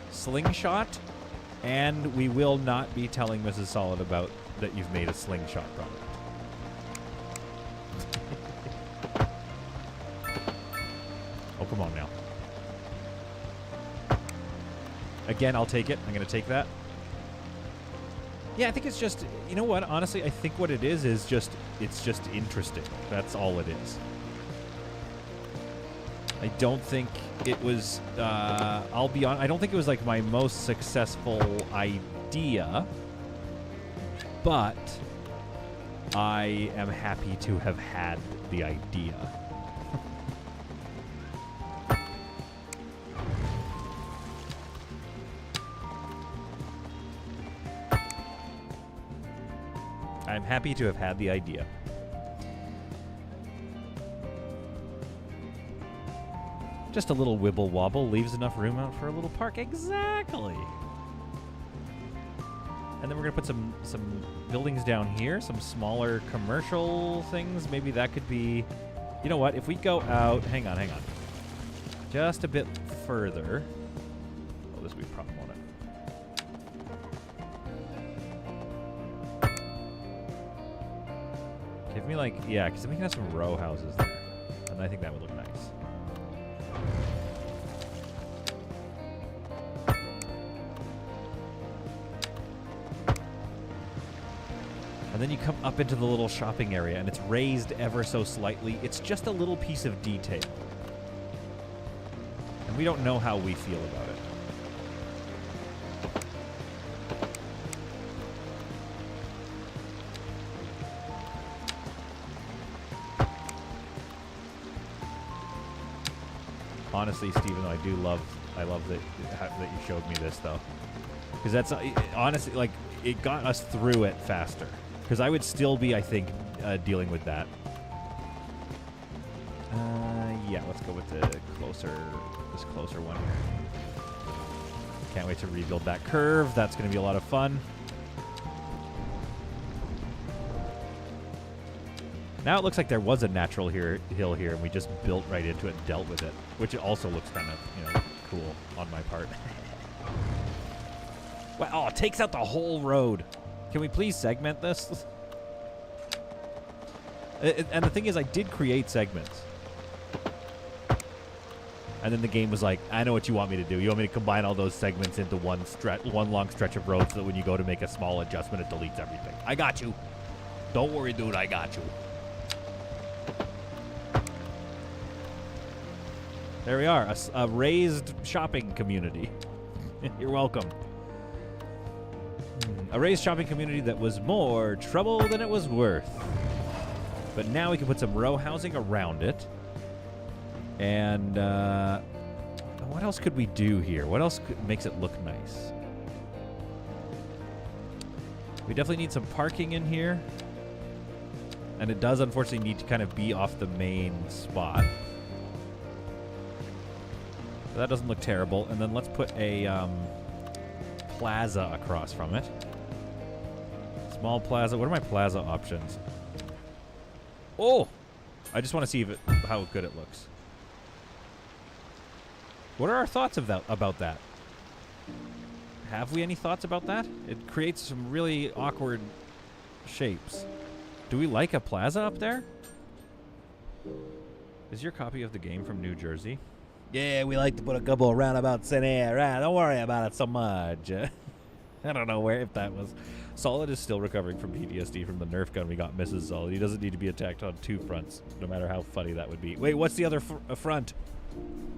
slingshot. And we will not be telling Mrs. Solid about that you've made a slingshot product. Oh, come on now. Again, I'll take it. I'm going to take that. Yeah, I think it's just, you know what? Honestly, I think what it is just, it's just interesting. That's all it is. I don't think it was, I'll be honest, I don't think it was like my most successful idea, but I am happy to have had the idea. I'm happy to have had the idea. Just a little wibble wobble leaves enough room out for a little park. Exactly. And then we're gonna put some buildings down here, some smaller commercial things. Maybe that could be, you know what? If we go out, hang on, just a bit further. Oh, this will be a problem, won't it? Give me like, yeah, because then we can have some row houses there, and I think that would look nice. And then you come up into the little shopping area, and it's raised ever so slightly. It's just a little piece of detail. And we don't know how we feel about it. Honestly, Stephen, I love that you showed me this, though. Because that's, honestly, like, it got us through it faster. Because I would still be, I think, dealing with that. Yeah, let's go with this closer one here. Can't wait to rebuild that curve. That's going to be a lot of fun. Now it looks like there was a natural hill here, and we just built right into it and dealt with it, which also looks kind of, cool on my part. Wow, oh, it takes out the whole road. Can we please segment this? And the thing is, I did create segments. And then the game was like, I know what you want me to do. You want me to combine all those segments into one long stretch of road so that when you go to make a small adjustment, it deletes everything. I got you. Don't worry, dude. I got you. There we are. A raised shopping community. You're welcome. A raised shopping community that was more trouble than it was worth. But now we can put some row housing around it. And what else could we do here? What else makes it look nice? We definitely need some parking in here. And it does unfortunately need to kind of be off the main spot. So that doesn't look terrible. And then let's put a plaza across from it. Small plaza. What are my plaza options? Oh! I just want to see how good it looks. What are our thoughts about that? Have we any thoughts about that? It creates some really awkward shapes. Do we like a plaza up there? Is your copy of the game from New Jersey? Yeah, we like to put a couple of roundabouts in here. Right, don't worry about it so much. I don't know if that was... Solid is still recovering from PTSD from the Nerf gun we got Mrs. Solid. He doesn't need to be attacked on two fronts, no matter how funny that would be. Wait, what's the other front?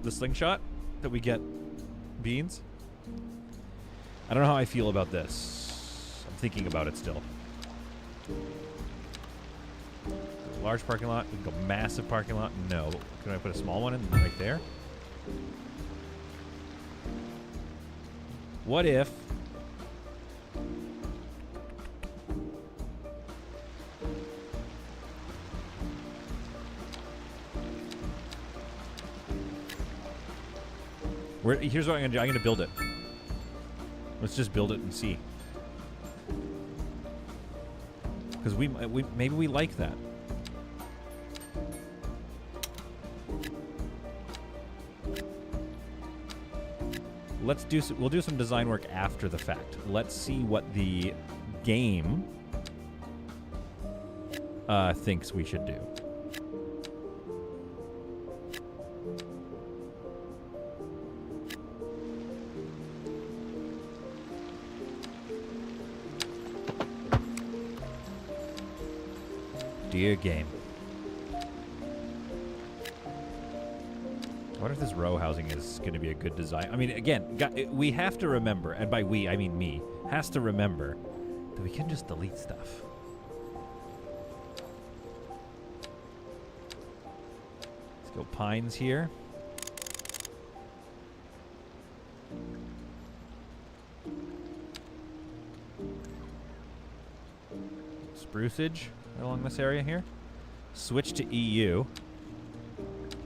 The slingshot that we get beans? I don't know how I feel about this. I'm thinking about it still. Large parking lot. We can go massive parking lot. No. Can I put a small one in right there? What if... Here's what I'm going to do. I'm going to build it. Let's just build it and see. Because maybe we like that. We'll do some design work after the fact. Let's see what the game thinks we should do. Dear game. I wonder if this row housing is going to be a good design. I mean, again, we have to remember, and by we, I mean me, has to remember that we can just delete stuff. Let's go pines here. Spruceage along this area here. Switch to EU.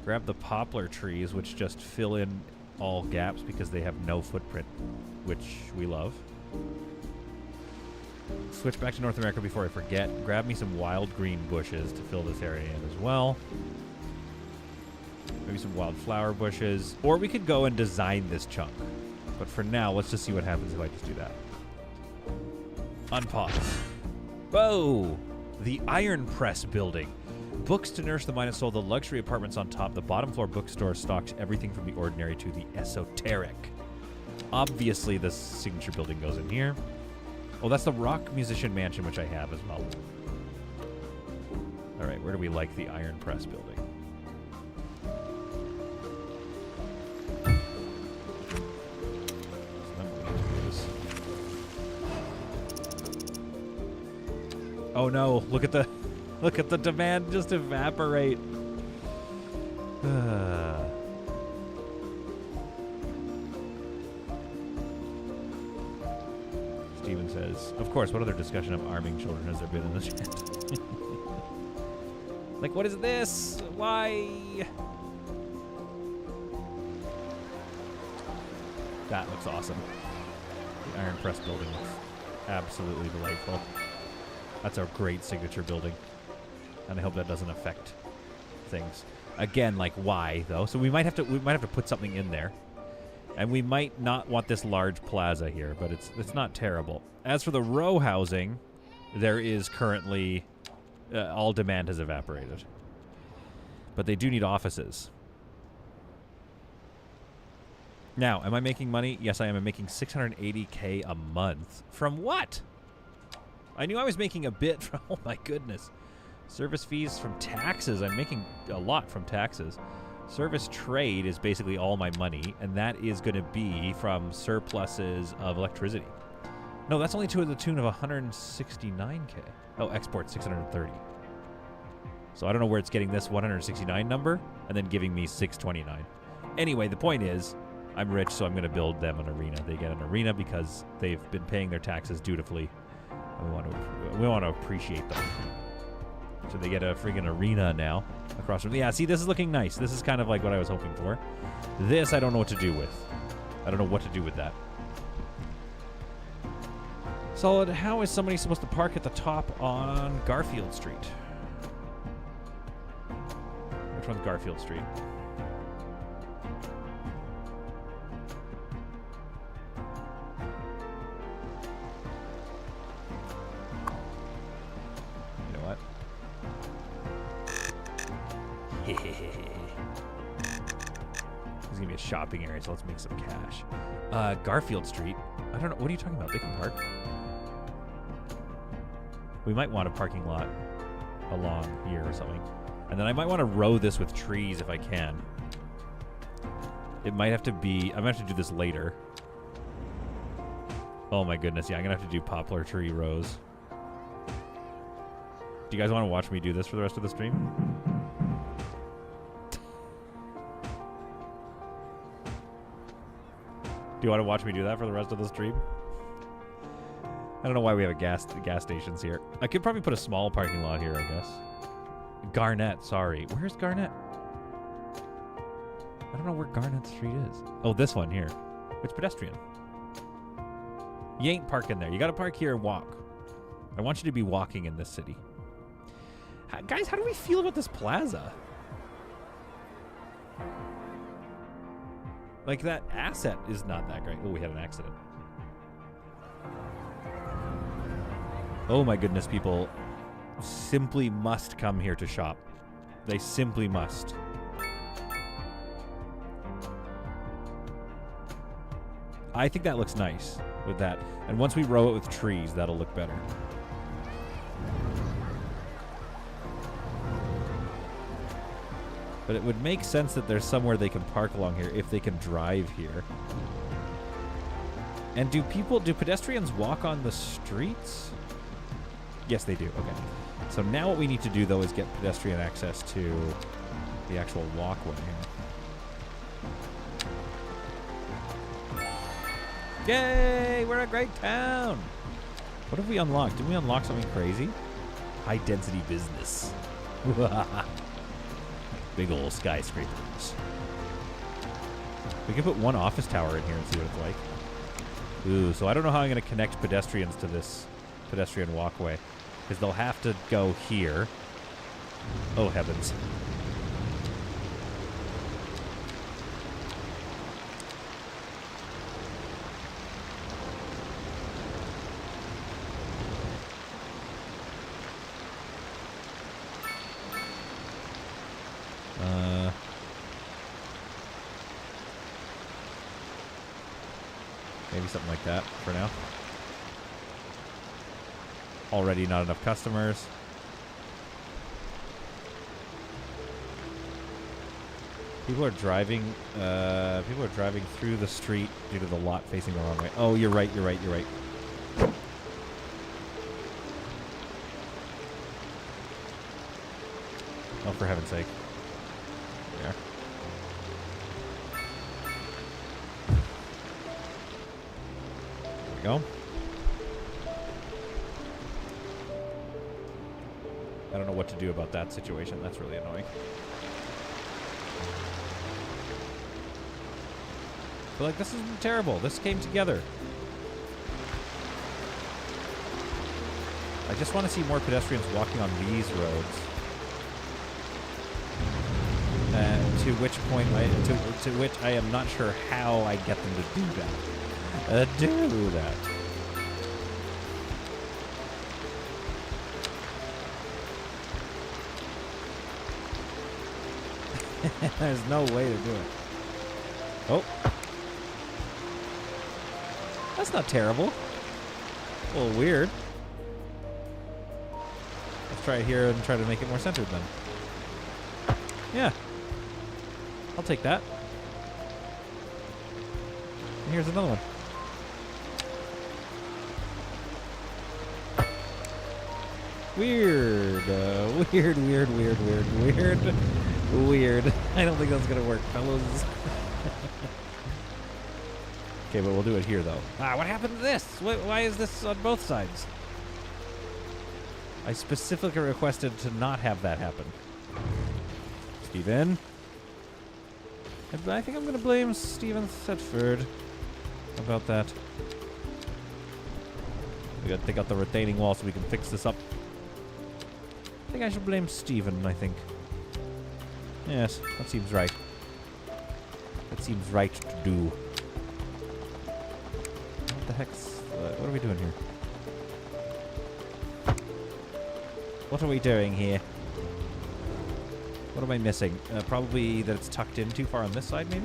Grab the poplar trees, which just fill in all gaps because they have no footprint, which we love. Switch back to North America before I forget. Grab me some wild green bushes to fill this area in as well. Maybe some wildflower bushes. Or we could go and design this chunk. But for now, let's just see what happens if I just do that. Unpause. Whoa! The Iron Press building. Books to nourish the mind and soul. The luxury apartments on top. The bottom floor bookstore stocks everything from the ordinary to the esoteric. Obviously, the signature building goes in here. Oh, that's the rock musician mansion, which I have as well. All right, where do we like the Iron Press building? Oh no, look at the demand just evaporate. Steven says, of course, what other discussion of arming children has there been in this chat? Like, what is this? Why? That looks awesome. The Iron Press building looks absolutely delightful. That's a great signature building. And I hope that doesn't affect things. Again, like why though? So we might have to put something in there. And we might not want this large plaza here, but it's not terrible. As for the row housing, there is currently all demand has evaporated. But they do need offices. Now, am I making money? Yes, I am. I'm making $680K a month. From what? I knew I was making a bit from, oh my goodness. Service fees from taxes. I'm making a lot from taxes. Service trade is basically all my money, and that is going to be from surpluses of electricity. No, that's only to the tune of 169K. Oh, export 630. So I don't know where it's getting this 169 number and then giving me 629. Anyway, the point is, I'm rich, so I'm going to build them an arena. They get an arena because they've been paying their taxes dutifully. And we want to appreciate them. So they get a freaking arena now across from. Yeah, see, this is looking nice. This is kind of like what I was hoping for. This I don't know what to do with. I don't know what to do with that. Solid, how is somebody supposed to park at the top on Garfield Street? Which one's Garfield Street? You know what? There's gonna be a shopping area, so let's make some cash. Garfield Street. I don't know. What are you talking about? They can park. We might want a parking lot along here or something. And then I might want to row this with trees if I can. It might have to be... I'm going to have to do this later. Oh my goodness. Yeah, I'm going to have to do poplar tree rows. Do you guys want to watch me do this for the rest of the stream? Do you want to watch me do that for the rest of the stream? I don't know why we have gas stations here. I could probably put a small parking lot here, I guess. Garnett, sorry. Where's Garnett? I don't know where Garnett Street is. Oh, this one here. It's pedestrian. You ain't parking there. You got to park here and walk. I want you to be walking in this city. Guys, how do we feel about this plaza? Like, that asset is not that great. Oh, we had an accident. Oh my goodness, people simply must come here to shop. They simply must. I think that looks nice with that. And once we row it with trees, that'll look better. But it would make sense that there's somewhere they can park along here if they can drive here. And do pedestrians walk on the streets? Yes, they do. Okay. So now what we need to do, though, is get pedestrian access to the actual walkway here. Yay! We're a great town! What have we unlocked? Did we unlock something crazy? High-density business. Big old skyscrapers. We can put one office tower in here and see what it's like. Ooh, so I don't know how I'm going to connect pedestrians to this pedestrian walkway. Because they'll have to go here. Oh, heavens. Maybe something like that for now. Already not enough customers. People are driving through the street due to the lot facing the wrong way. Oh, you're right. Oh, for heaven's sake. There. There we go. I don't know what to do about that situation. That's really annoying. But like, this isn't terrible. This came together. I just want to see more pedestrians walking on these roads. To which point, to which I am not sure how I get them to do that. Do that. There's no way to do it. Oh. That's not terrible. A little weird. Let's try it here and try to make it more centered then. Yeah. I'll take that. And here's another one. Weird. Weird. I don't think that's gonna work, fellas. Okay, but we'll do it here, though. What happened to this? Why is this on both sides? I specifically requested to not have that happen. Steven? I think I'm going to blame Steven Thetford about that. We got to take out the retaining wall so we can fix this up. I think I should blame Steven, I think. Yes, that seems right. That seems right to do. What the heck's... what are we doing here? What are we doing here? What am I missing? Probably that it's tucked in too far on this side, maybe?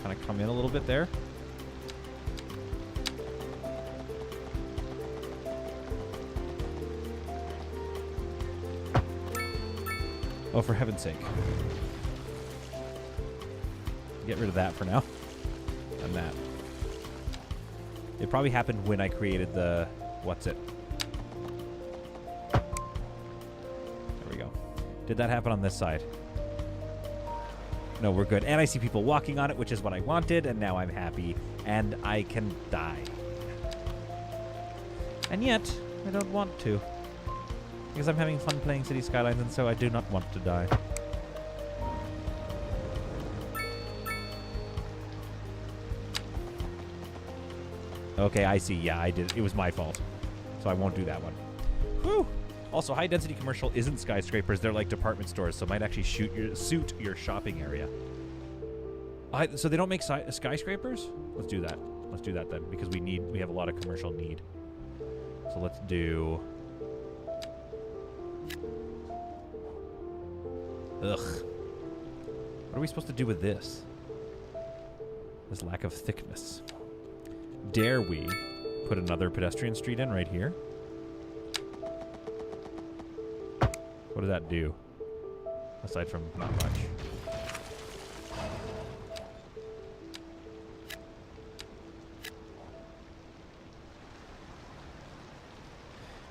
Kind of come in a little bit there. Oh, for heaven's sake. Get rid of that for now. And that. It probably happened when I created the... What's it? There we go. Did that happen on this side? No, we're good. And I see people walking on it, which is what I wanted, and now I'm happy. And I can die. And yet, I don't want to. Because I'm having fun playing City Skylines, and so I do not want to die. Okay, I see. Yeah, I did. It was my fault. So I won't do that one. Whew! Also, high-density commercial isn't skyscrapers. They're like department stores, so it might actually suit your shopping area. So they don't make skyscrapers? Let's do that. Let's do that then, because we have a lot of commercial need. So let's do... Ugh. What are we supposed to do with this? This lack of thickness. Dare we put another pedestrian street in right here? What does that do? Aside from not much.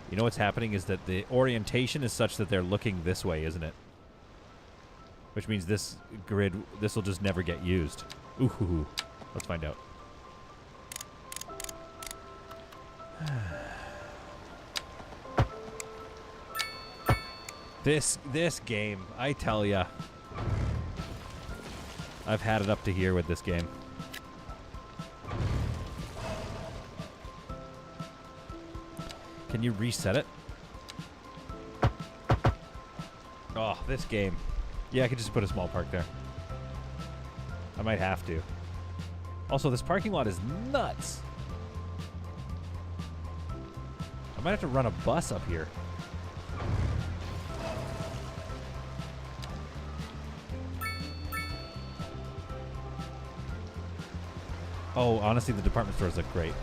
You know what's happening is that the orientation is such that they're looking this way, isn't it? Which means this grid, this will just never get used. Ooh, let's find out. This game, I tell ya. I've had it up to here with this game. Can you reset it? Oh, this game. Yeah, I could just put a small park there. I might have to. Also, this parking lot is nuts. I might have to run a bus up here. Oh, honestly, the department stores look great.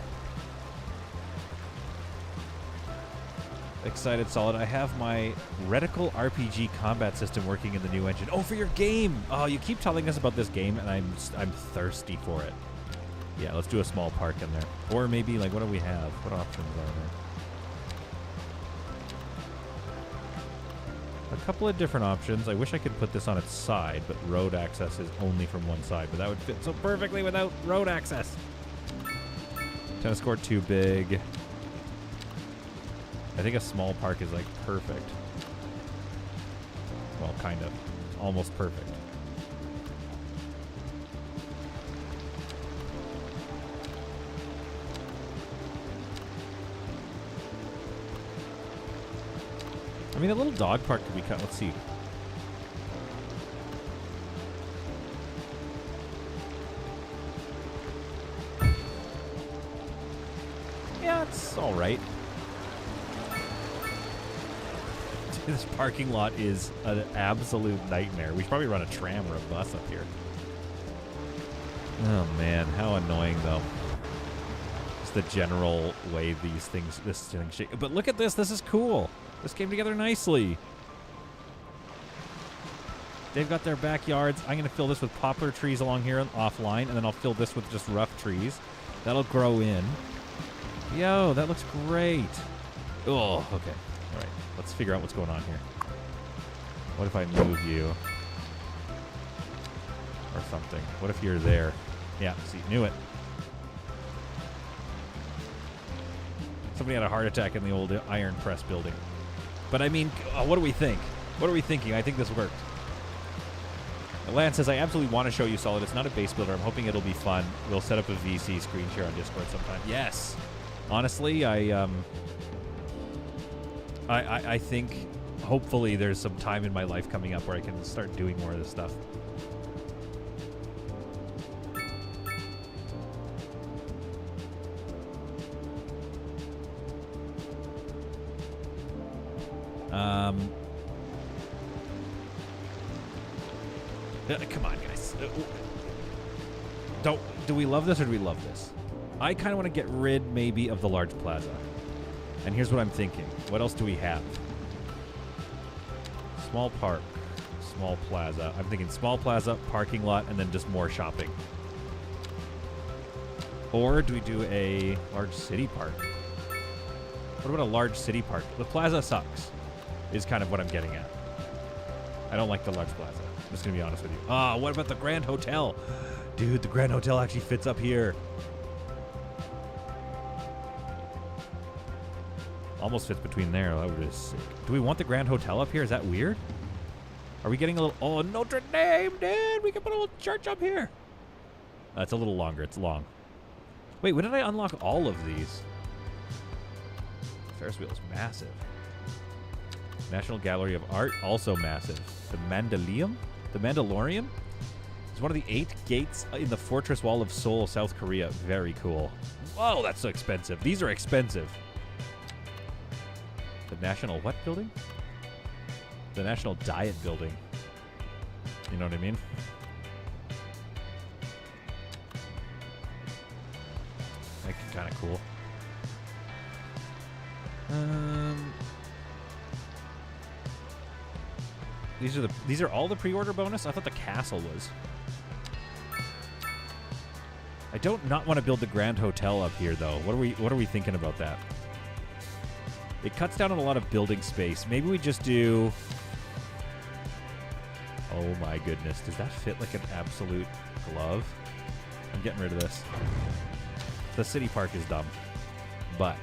Excited, solid. I have my reticle RPG combat system working in the new engine. Oh, for your game! Oh, you keep telling us about this game, and I'm thirsty for it. Yeah, let's do a small park in there. Or maybe, like, what do we have? What options are there? A couple of different options. I wish I could put this on its side, but road access is only from one side. But that would fit so perfectly without road access. Tennis court too big. I think a small park is like perfect. Well, kind of. Almost perfect. I mean, a little dog park could be cut. Let's see. Yeah, it's all right. This parking lot is an absolute nightmare. We should probably run a tram or a bus up here. Oh man, how annoying though. It's the general way this thing shake. But look at this. This is cool. This came together nicely. They've got their backyards. I'm going to fill this with poplar trees along here offline, and then I'll fill this with just rough trees. That'll grow in. Yo, that looks great. Oh, okay. All right. Let's figure out what's going on here. What if I move you? Or something. What if you're there? Yeah, see, knew it. Somebody had a heart attack in the old iron press building. But I mean, what do we think? What are we thinking? I think this worked. Lance says, I absolutely want to show you Solid. It's not a base builder. I'm hoping it'll be fun. We'll set up a VC screen share on Discord sometime. Yes. Honestly, I think hopefully there's some time in my life coming up where I can start doing more of this stuff. Come on, guys. Do we love this or do we love this? I kind of want to get rid maybe of the large plaza. And here's what I'm thinking. What else do we have? Small park, small plaza. I'm thinking small plaza, parking lot, and then just more shopping. Or do we do a large city park? What about a large city park? The plaza sucks, is kind of what I'm getting at. I don't like the large plaza. I'm just going to be honest with you. Ah, what about the Grand Hotel? Dude, the Grand Hotel actually fits up here. Almost fits between there. That would be sick. Do we want the Grand Hotel up here? Is that weird? Are we getting a little... Oh, Notre Dame, dude! We can put a little church up here. It's a little longer. It's long. Wait, when did I unlock all of these? Ferris wheel is massive. National Gallery of Art, also massive. The Mandalorium? The Mandalorian? It's one of the 8 gates in the Fortress Wall of Seoul, South Korea. Very cool. Whoa, that's so expensive. These are expensive. The National what building? The National Diet Building. You know what I mean? That's kind of cool. These are all the pre-order bonus? I thought the castle was. I don't not want to build the Grand Hotel up here though. What are we thinking about that? It cuts down on a lot of building space. Maybe we just do... Oh my goodness. Does that fit like an absolute glove? I'm getting rid of this. The city park is dumb. But...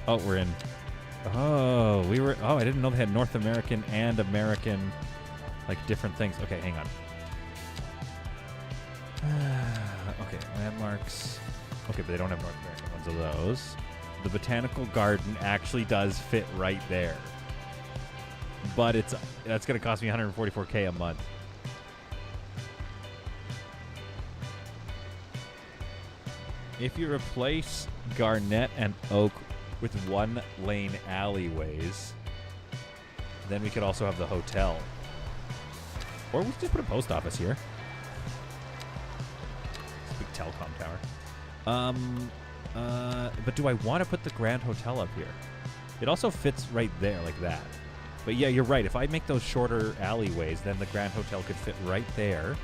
Oh, we're in. Oh, we were... Oh, I didn't know they had North American and American, like, different things. Okay, hang on. Okay, landmarks. Okay, but they don't have North American ones of those. The Botanical Garden actually does fit right there. But that's going to cost me $144K a month. If you replace Garnet and Oak with 1-lane alleyways, then we could also have the hotel. Or we could just put a post office here. It's a big telecom tower. But do I want to put the Grand Hotel up here? It also fits right there like that. But yeah, you're right. If I make those shorter alleyways, then the Grand Hotel could fit right there.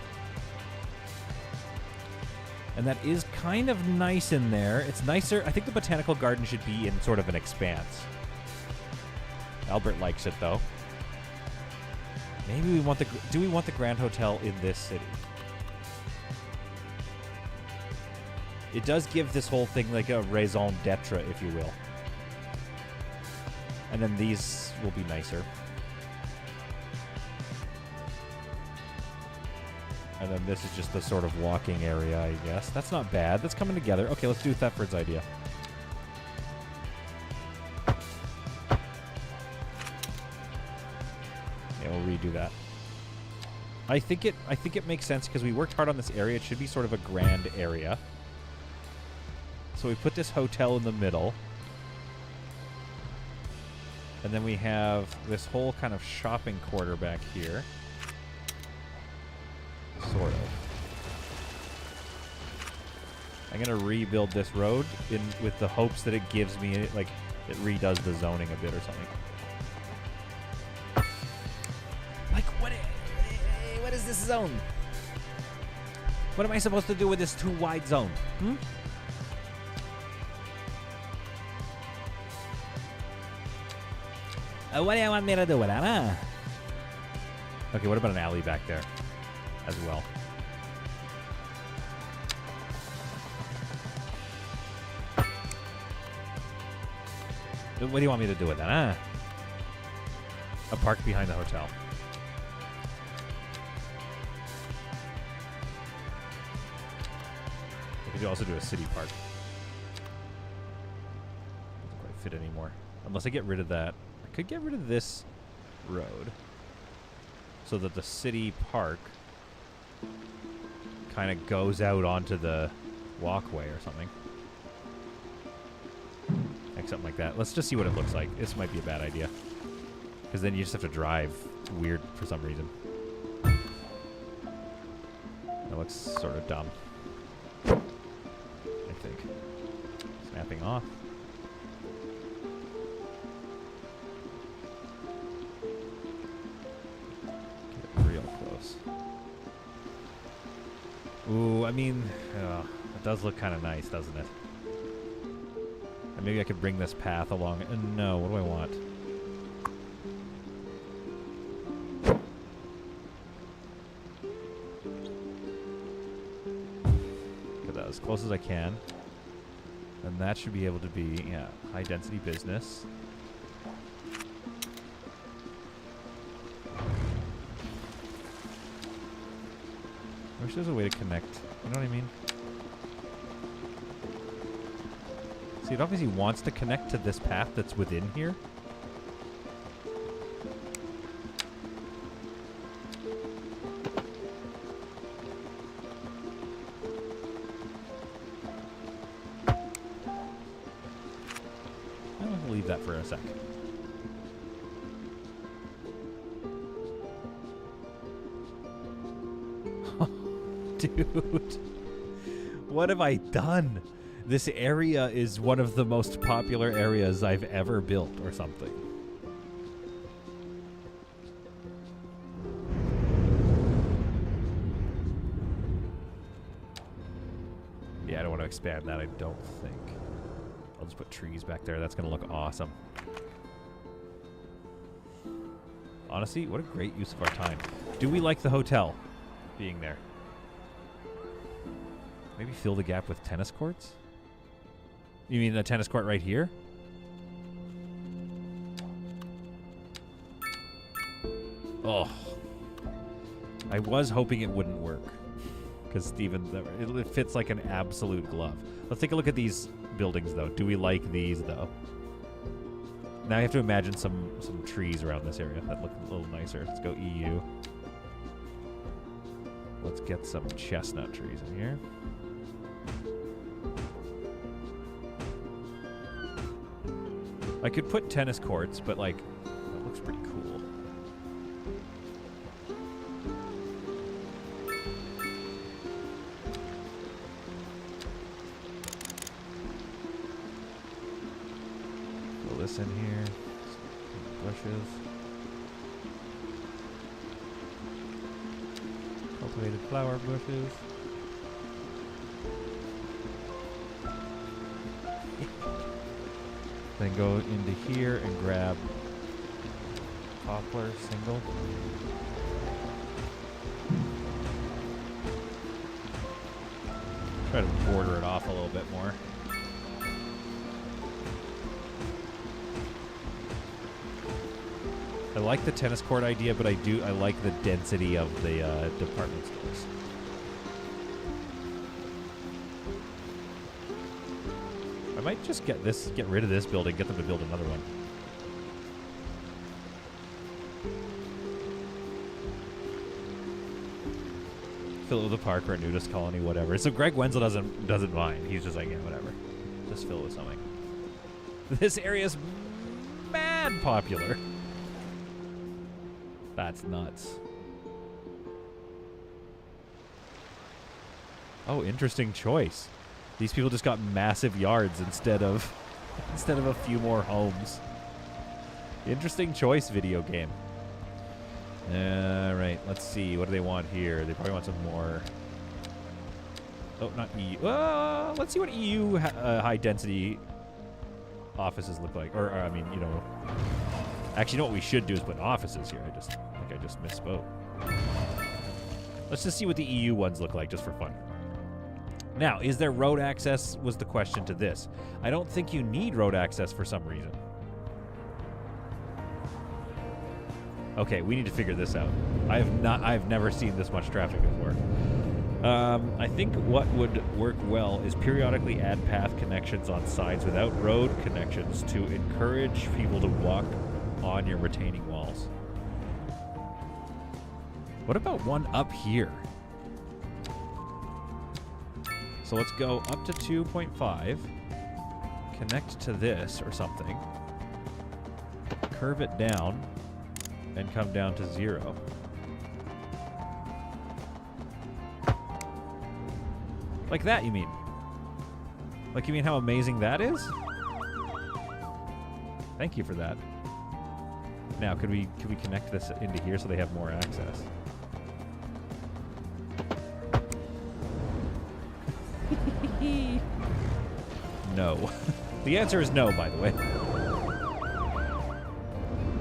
And that is kind of nice in there. It's nicer. I think the Botanical Garden should be in sort of an expanse. Albert likes it, though. Maybe we want the... Do we want the Grand Hotel in this city? It does give this whole thing like a raison d'etre, if you will. And then these will be nicer. And then this is just the sort of walking area, I guess. That's not bad. That's coming together. Okay, let's do Thetford's idea. Yeah, we'll redo that. I think it makes sense because we worked hard on this area. It should be sort of a grand area. So we put this hotel in the middle. And then we have this whole kind of shopping quarter back here. Sort of. I'm gonna rebuild this road with the hopes that it gives me it redoes the zoning a bit or something. Like what is this zone? What am I supposed to do with this too wide zone? What do you want me to do with that, huh? Okay, what about an alley back there as well? What do you want me to do with that, huh? A park behind the hotel. We could also do a city park. Doesn't quite fit anymore. Unless I get rid of that. I could get rid of this road so that the city park kind of goes out onto the walkway or something. Like something like that. Let's just see what it looks like. This might be a bad idea. Because then you just have to drive weird for some reason. That looks sort of dumb. I think. Snapping off. Get real close. Ooh, I mean, it does look kind of nice, doesn't it? And maybe I could bring this path along. No, what do I want? Get that as close as I can. And that should be able to be, yeah, high density business. I wish there was a way to connect. You know what I mean? See, it obviously wants to connect to this path that's within here. I'm going to leave that for a sec. Dude, what have I done? This area is one of the most popular areas I've ever built or something. Yeah, I don't want to expand that, I don't think. I'll just put trees back there. That's going to look awesome. Honestly, what a great use of our time. Do we like the hotel being there? Maybe fill the gap with tennis courts? You mean a tennis court right here? Oh. I was hoping it wouldn't work. Because Steven, it fits like an absolute glove. Let's take a look at these buildings, though. Do we like these, though? Now I have to imagine some trees around this area that look a little nicer. Let's go EU. Let's get some chestnut trees in here. I could put tennis courts, but like, that looks pretty cool. Fill this in here. Some bushes. Cultivated flower bushes. Then go into here and grab poplar single. Try to border it off a little bit more. I like the tennis court idea, but I like the density of the department stores. I might just get rid of this building, get them to build another one. Fill it with a park or a nudist colony, whatever. So Greg Wenzel doesn't mind. He's just like, yeah, whatever. Just fill it with something. This area's mad popular. That's nuts. Oh, interesting choice. These people just got massive yards instead of a few more homes. Interesting choice, video game. Right, let's see. What do they want here? They probably want some more. Oh, not EU. Let's see what EU high density offices look like. Or I mean, you know. Actually, you know what we should do is put offices here. I think I just misspoke. Let's just see what the EU ones look like, just for fun. Now, is there road access was the question to this. I don't think you need road access for some reason. Okay, we need to figure this out. I've never seen this much traffic before. I think what would work well is periodically add path connections on sides without road connections to encourage people to walk on your retaining walls. What about one up here? So let's go up to 2.5, connect to this or something, curve it down, and come down to 0. Like that, you mean? Like, you mean how amazing that is? Thank you for that. Now, could we connect this into here so they have more access? No. The answer is no, by the way.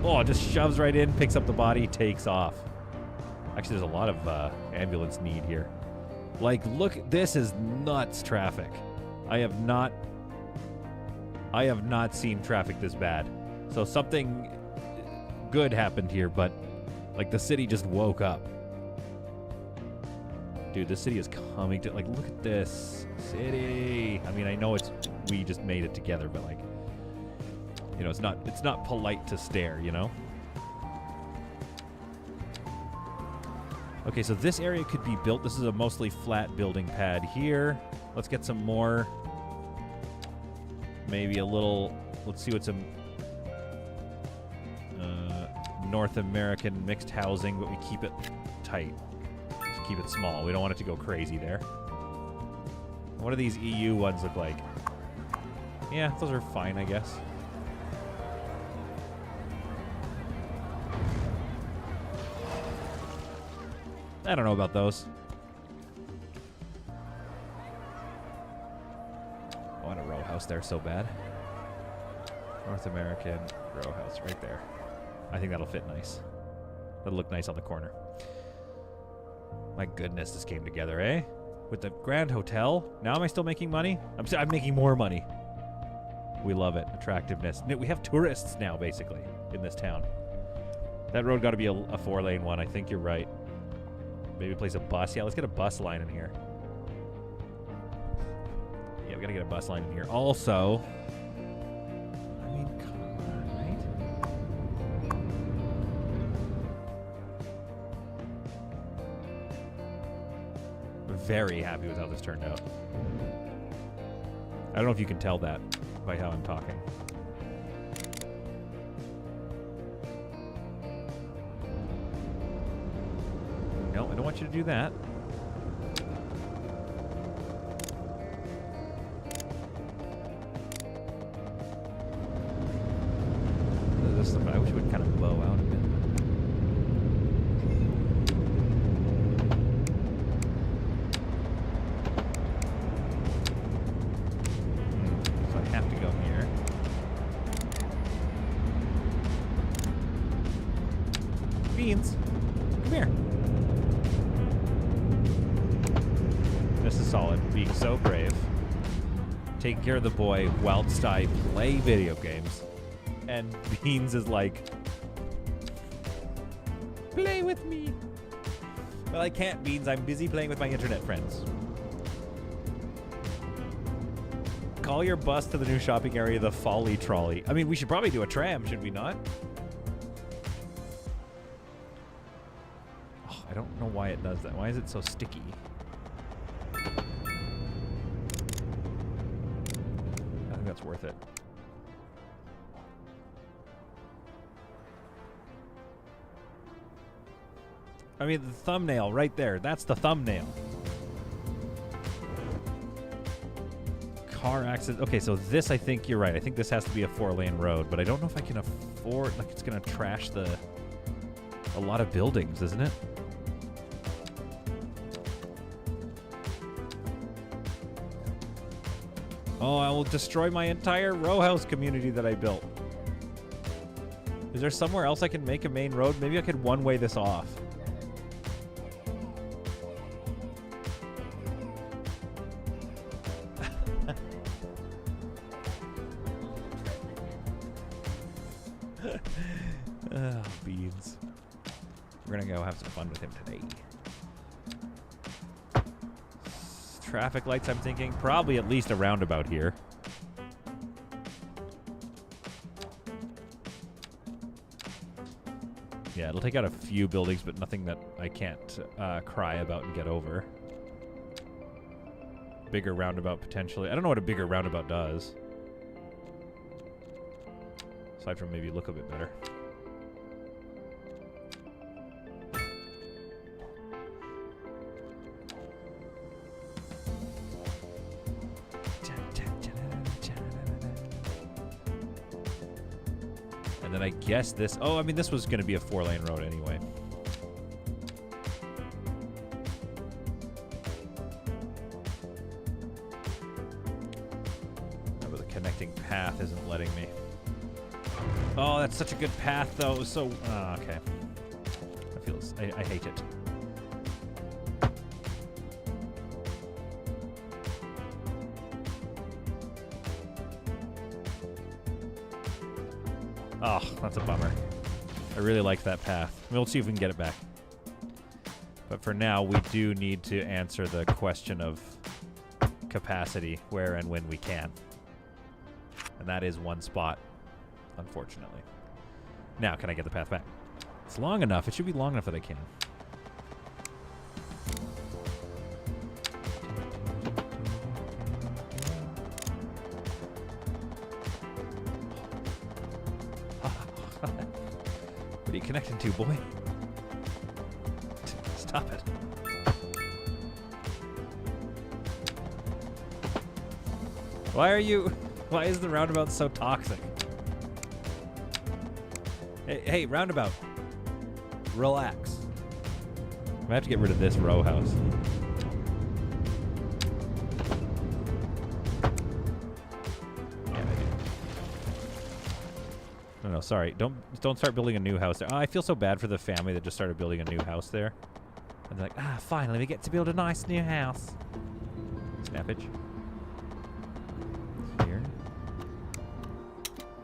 Oh, it just shoves right in, picks up the body, takes off. Actually, there's a lot of ambulance need here. Like, look, this is nuts traffic. I have not seen traffic this bad. So something good happened here, but like the city just woke up. Dude, this city is coming to, like, look at this city. I mean, I know we just made it together, but like, you know, it's not polite to stare, you know? Okay, so this area could be built. This is a mostly flat building pad here. Let's get some more, maybe a little, let's see what's a North American mixed housing, but we keep it tight. Just keep it small. We don't want it to go crazy there. What do these EU ones look like? Yeah, those are fine, I guess. I don't know about those. I want a row house there so bad. North American row house right there. I think that'll fit nice. That'll look nice on the corner. My goodness, this came together, eh? With the Grand Hotel. Now am I still making money? I'm making more money. We love it. Attractiveness. We have tourists now, basically, in this town. That road got to be a 4-lane one. I think you're right. Maybe place a bus. Yeah, let's get a bus line in here. Yeah, we got to get a bus line in here. Also, I mean, come on, right? Very happy with how this turned out. I don't know if you can tell that by how I'm talking. No, I don't want you to do that. This stuff, I wish it would kind of bow out a bit. So I have to go here. Beans, come here. This is solid. Being so brave. Taking care of the boy whilst I play video games. And Beans is like, play with me. Well, I can't, Beans. I'm busy playing with my internet friends. Call your bus to the new shopping area the Folly Trolley. I mean, we should probably do a tram, should we not? Oh, I don't know why it does that. Why is it so sticky? I think that's worth it. I mean, the thumbnail right there. That's the thumbnail. Car accident. Okay, so this, I think you're right. I think this has to be a 4-lane road, but I don't know if I can afford, like, it's going to trash a lot of buildings, isn't it? Oh, I will destroy my entire row house community that I built. Is there somewhere else I can make a main road? Maybe I could one-way this off. Oh, Beans. We're gonna go have some fun with him today. Traffic lights, I'm thinking. Probably at least a roundabout here. Yeah, it'll take out a few buildings, but nothing that I can't cry about and get over. Bigger roundabout, potentially. I don't know what a bigger roundabout does. Aside from maybe look a bit better. And then I guess this... Oh, I mean, this was going to be a 4-lane road anyway. Oh, but the connecting path isn't letting me. Oh, that's such a good path, though. It was so... Oh, okay. I hate it. Oh, that's a bummer. I really like that path. We'll see if we can get it back. But for now, we do need to answer the question of capacity, where and when we can. And that is one spot, unfortunately. Now, can I get the path back? It's long enough. It should be long enough that I can. What are you connecting to, boy? Stop it. Why is the roundabout so toxic? Hey, roundabout. Relax. I have to get rid of this row house. Yeah, I do. No, sorry. Don't start building a new house there. Oh, I feel so bad for the family that just started building a new house there. And they're like, finally we get to build a nice new house. Snappage. Here.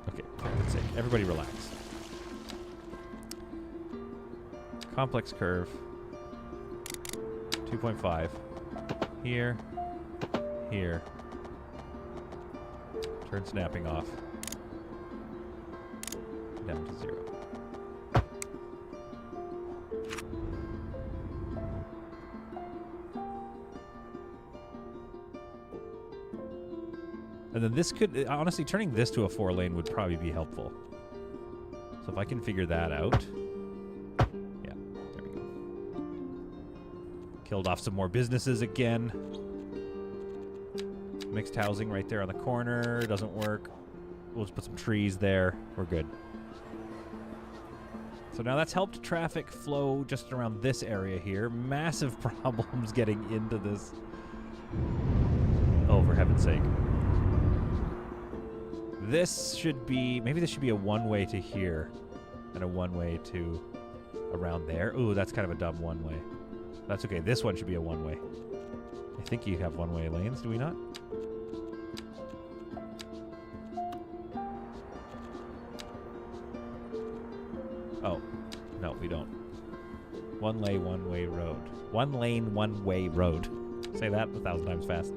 Okay, for goodness sake. Everybody relax. Complex curve. 2.5. Here. Here. Turn snapping off. Down to 0. And then this could, honestly, turning this to a 4-lane would probably be helpful. So if I can figure that out. Yeah, there we go. Killed off some more businesses again. Mixed housing right there on the corner. Doesn't work. We'll just put some trees there. We're good. So now that's helped traffic flow just around this area here. Massive problems getting into this. Oh, for heaven's sake. This should be, maybe this should be a one-way to here and a one-way to around there. Ooh, that's kind of a dumb one-way. That's okay. This one should be a one-way. I think you have one-way lanes, do we not? Oh, no, we don't. One lane, one-way road. One lane, one-way road. Say that 1,000 times fast.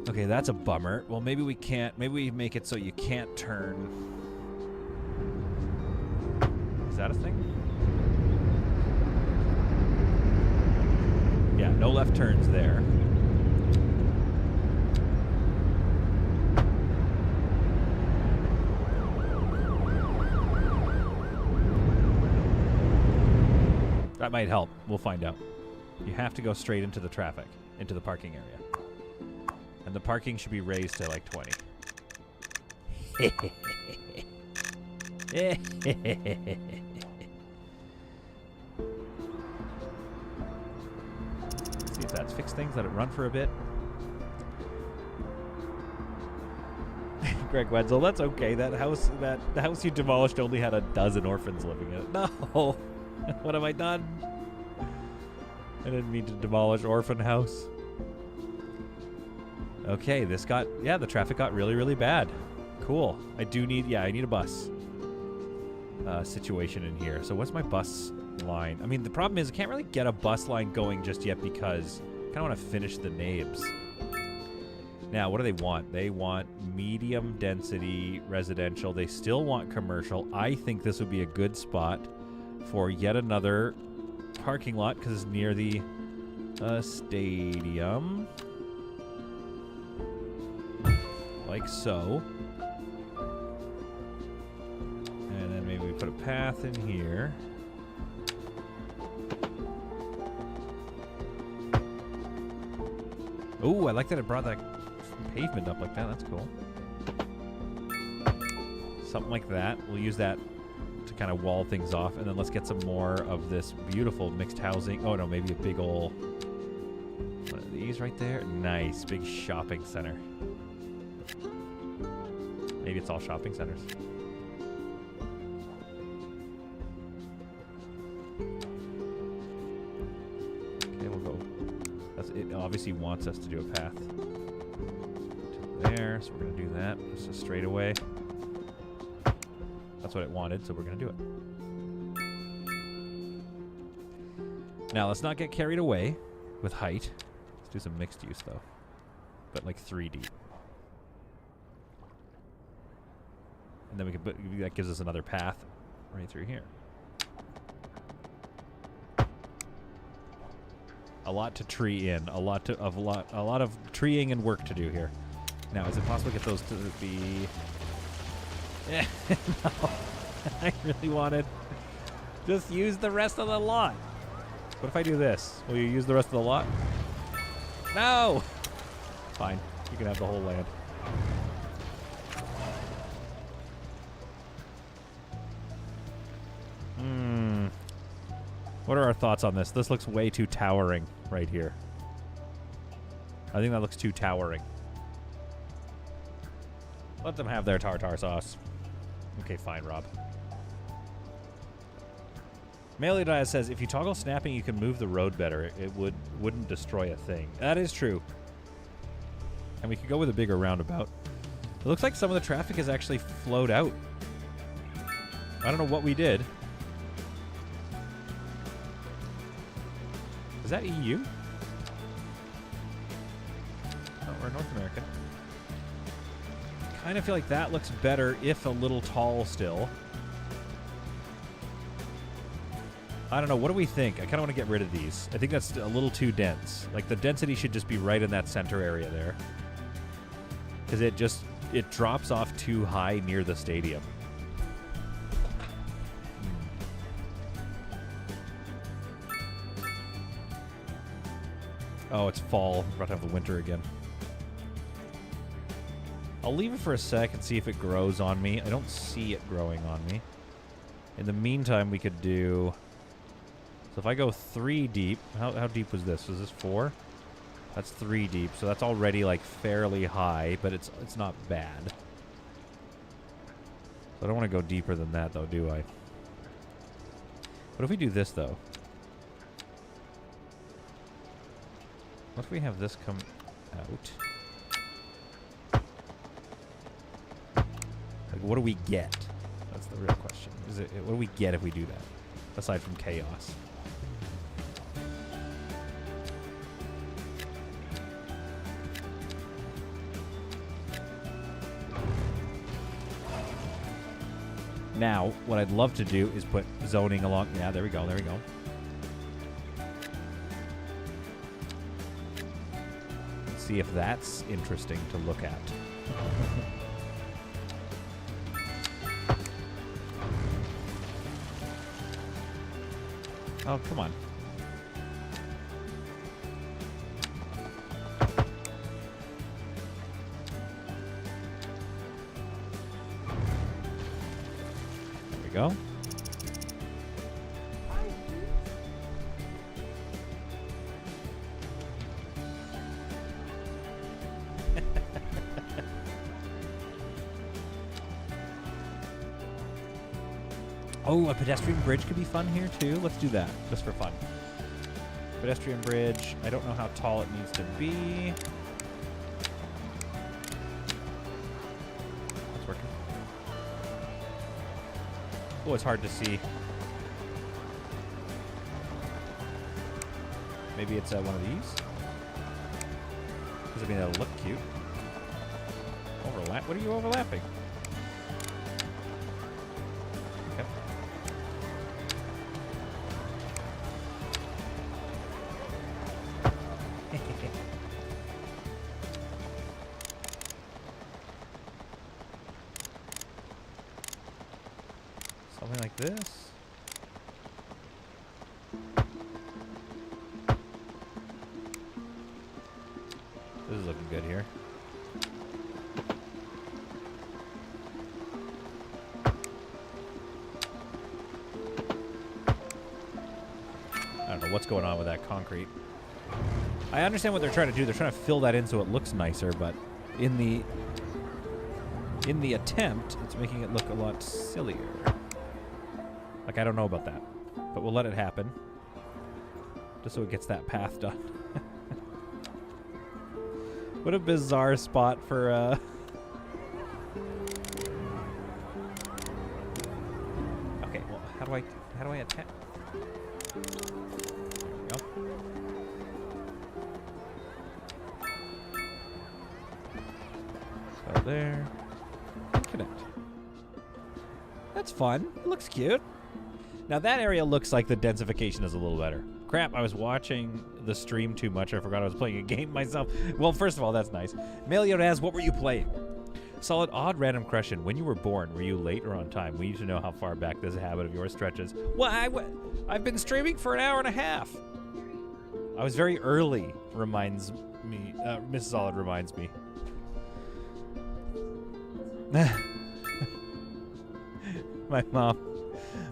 Okay, that's a bummer. Well, maybe we can't. Maybe we make it so you can't turn. Is that a thing? Yeah, no left turns there. That might help. We'll find out. You have to go straight into the traffic, into the parking area. And the parking should be raised to like 20. See if that's fixed things. Let it run for a bit. Greg Wenzel, that's okay. That the house you demolished only had a dozen orphans living in it. No. What have I done? I didn't mean to demolish orphan house. Okay, this got, yeah, the traffic got really, really bad. Cool. I need a bus situation in here. So what's my bus line? I mean, the problem is I can't really get a bus line going just yet because I kind of want to finish the names. Now, what do they want? They want medium density residential. They still want commercial. I think this would be a good spot for yet another parking lot because it's near the stadium. Like so. And then maybe we put a path in here. Oh, I like that it brought that pavement up like that. That's cool. Something like that. We'll use that to kind of wall things off. And then let's get some more of this beautiful mixed housing. Oh, no, maybe a big old one of these right there. Nice. Big shopping center. Maybe it's all shopping centers. Okay, we'll go. It obviously wants us to do a path to there, so we're going to do that. Just a straightaway. That's what it wanted, so we're going to do it. Now, let's not get carried away with height. Let's do some mixed use, though. But like 3 deep. And then we can put, that gives us another path right through here. A lot to tree in, a lot of treeing and work to do here. Now, is it possible to get those to be? Yeah, no. I really wanted just use the rest of the lot. What if I do this? Will you use the rest of the lot? No. Fine, you can have the whole land. What are our thoughts on this? This looks way too towering right here. I think that looks too towering. Let them have their tartar sauce. Okay, fine, Rob. Meliodias says, if you toggle snapping, you can move the road better. It wouldn't destroy a thing. That is true. And we could go with a bigger roundabout. It looks like some of the traffic has actually flowed out. I don't know what we did. Is that EU? Oh, we're North America. Kind of feel like that looks better, if a little tall still. I don't know. What do we think? I kind of want to get rid of these. I think that's a little too dense. Like, the density should just be right in that center area there. Because it drops off too high near the stadium. Oh, it's fall. We're about to have the winter again. I'll leave it for a sec and see if it grows on me. I don't see it growing on me. In the meantime, we could do... So if I go 3 deep... How deep was this? Was this 4? That's 3 deep. So that's already, like, fairly high, but it's not bad. So I don't want to go deeper than that, though, do I? What if we do this, though? What if we have this come out? Like, what do we get? That's the real question. What do we get if we do that? Aside from chaos. Now, what I'd love to do is put zoning along. Yeah, there we go. There we go. Let's see if that's interesting to look at. Oh, come on. There we go. Oh, a pedestrian bridge could be fun here too. Let's do that, just for fun. Pedestrian bridge. I don't know how tall it needs to be. That's working. Oh, it's hard to see. Maybe it's one of these? Because I mean, that'll look cute. Overlap? What are you overlapping? Something like this. This is looking good here. I don't know what's going on with that concrete. I understand what they're trying to do. They're trying to fill that in so it looks nicer, but in the attempt, it's making it look a lot sillier. Like, I don't know about that, but we'll let it happen. Just so it gets that path done. What a bizarre spot for, Okay, well, how do I attempt? There we go. So there. Connect. That's fun. It looks cute. Now that area looks like the densification is a little better. Crap, I was watching the stream too much. I forgot I was playing a game myself. Well, first of all, that's nice. Melio asks, what were you playing? Solid odd random question. When you were born, were you late or on time? We need to know how far back this habit of yours stretches. Well, I've been streaming for an hour and a half. I was very early, reminds me. Mrs. Solid reminds me.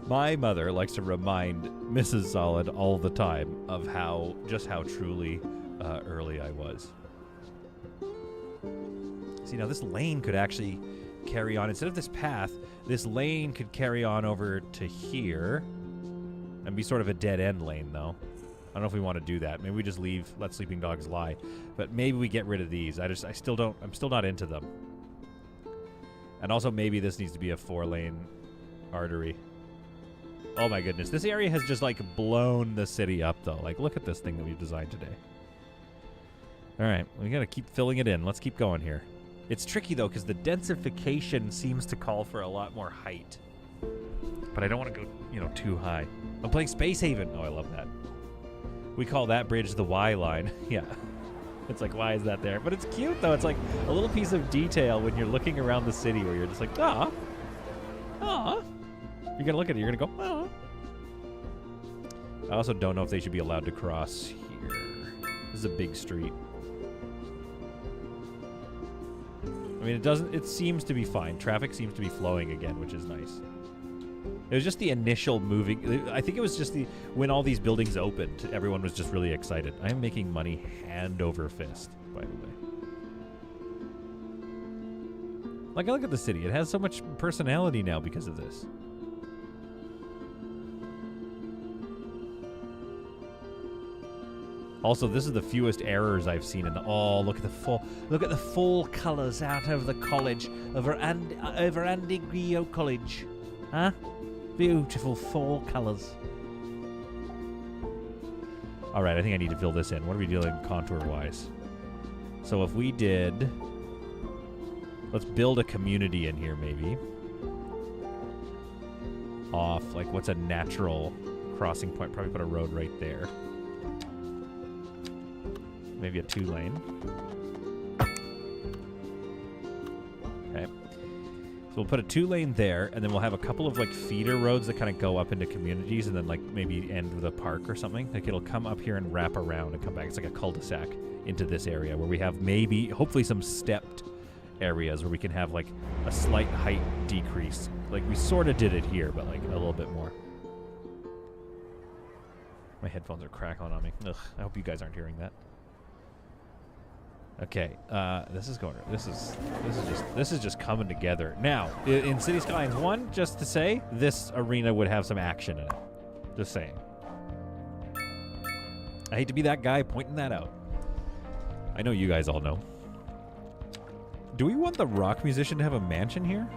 My mother likes to remind Mrs. Solid all the time of just how truly early I was. See, now this lane could actually carry on. Instead of this path, this lane could carry on over to here and be sort of a dead-end lane, though. I don't know if we want to do that. Maybe we just let sleeping dogs lie. But maybe we get rid of these. I'm still not into them. And also maybe this needs to be a 4-lane artery. Oh my goodness. This area has just like blown the city up though. Like look at this thing that we've designed today. All right, we got to keep filling it in. Let's keep going here. It's tricky though because the densification seems to call for a lot more height. But I don't want to go, too high. I'm playing Space Haven. Oh, I love that. We call that bridge the Y line. Yeah. It's like, why is that there? But it's cute though. It's like a little piece of detail when you're looking around the city where you're just like, ah. You're going to look at it. You're going to go, ah. I also don't know if they should be allowed to cross here. This is a big street. I mean, it seems to be fine. Traffic seems to be flowing again, which is nice. It was just the initial moving. I think it was just when all these buildings opened, everyone was just really excited. I am making money hand over fist, by the way. Like, I look at the city. It has so much personality now because of this. Also, this is the fewest errors I've seen in the. Oh, look at the full colours out of the college over Andy Griot College, huh? Beautiful fall colours. All right, I think I need to fill this in. What are we doing contour-wise? So if we did, let's build a community in here, maybe. Off, like, what's a natural crossing point? Probably put a road right there. Maybe a 2-lane. Okay. So we'll put a 2-lane there, and then we'll have a couple of, like, feeder roads that kind of go up into communities and then, like, maybe end with a park or something. Like, it'll come up here and wrap around and come back. It's like a cul-de-sac into this area where we have maybe, hopefully, some stepped areas where we can have, like, a slight height decrease. Like, we sort of did it here, but, like, a little bit more. My headphones are crackling on me. Ugh, I hope you guys aren't hearing that. Okay, this is just coming together. Now, in City Skylines 1, just to say, this arena would have some action in it. Just saying. I hate to be that guy pointing that out. I know you guys all know. Do we want the rock musician to have a mansion here?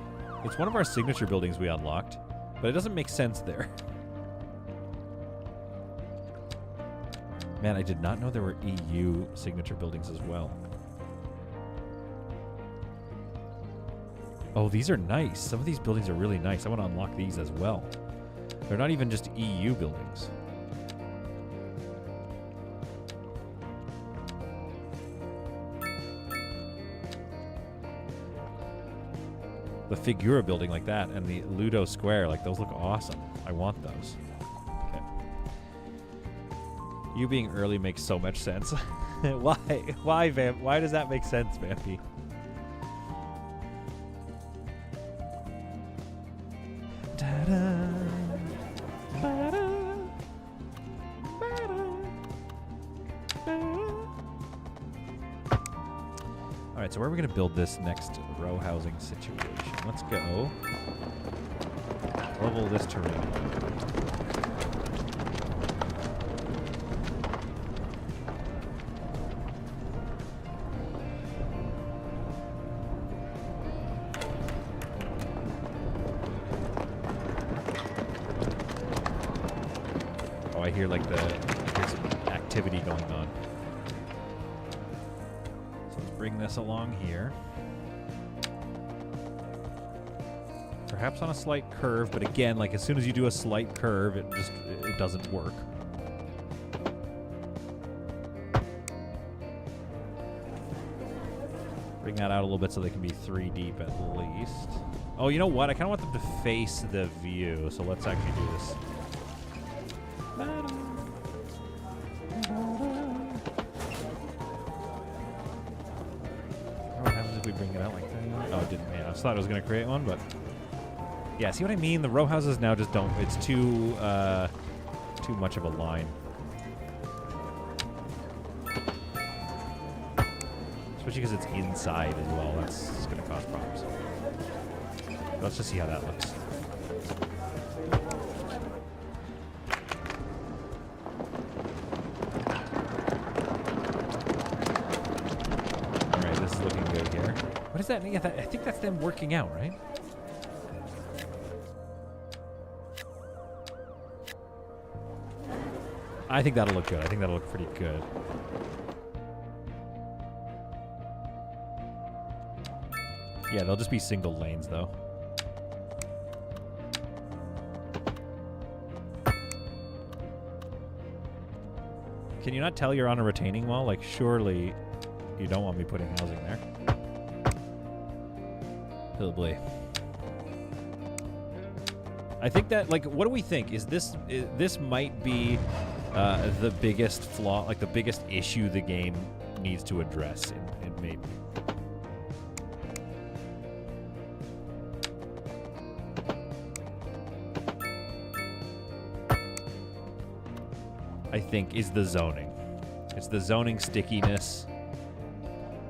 It's one of our signature buildings we unlocked, but it doesn't make sense there. Man, I did not know there were EU signature buildings as well. Oh, these are nice. Some of these buildings are really nice. I want to unlock these as well. They're not even just EU buildings. The Figura building like that and the Ludo Square, like those look awesome. I want those. Okay. You being early makes so much sense. Why? Why, Vamp? Why does that make sense, Vampy? Alright, so where are we going to build this next row housing situation? Let's go level this terrain. Oh, I hear like there's some activity going on. Bring this along here. Perhaps on a slight curve, but again, like as soon as you do a slight curve, it doesn't work. Bring that out a little bit so they can be 3 deep at least. Oh, you know what? I kind of want them to face the view, so let's actually do this. Bring it out like that. Oh, it didn't. Yeah, I just thought it was going to create one, but yeah, see what I mean? The row houses now just don't. It's too much of a line. Especially because it's inside as well. That's going to cause problems. Let's just see how that looks. What does that mean? I think that's them working out, right? I think that'll look good. I think that'll look pretty good. Yeah, they'll just be single lanes, though. Can you not tell you're on a retaining wall? Like, surely you don't want me putting housing there. Probably. I think that, like, what do we think? This might be the biggest flaw, like the biggest issue the game needs to address in maybe. I think is the zoning. It's the zoning stickiness.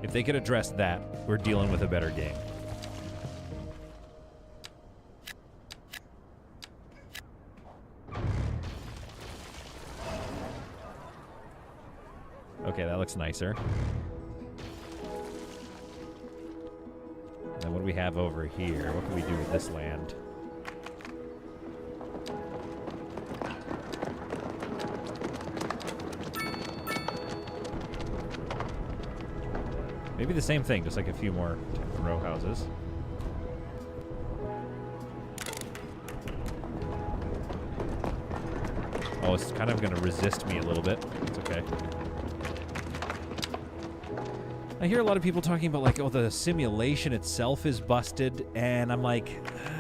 If they could address that, we're dealing with a better game. looks nicer. And then what do we have over here? What can we do with this land? Maybe the same thing, just like a few more row houses. Oh, it's kind of going to resist me a little bit. It's okay. I hear a lot of people talking about, like, oh, the simulation itself is busted, and I'm like,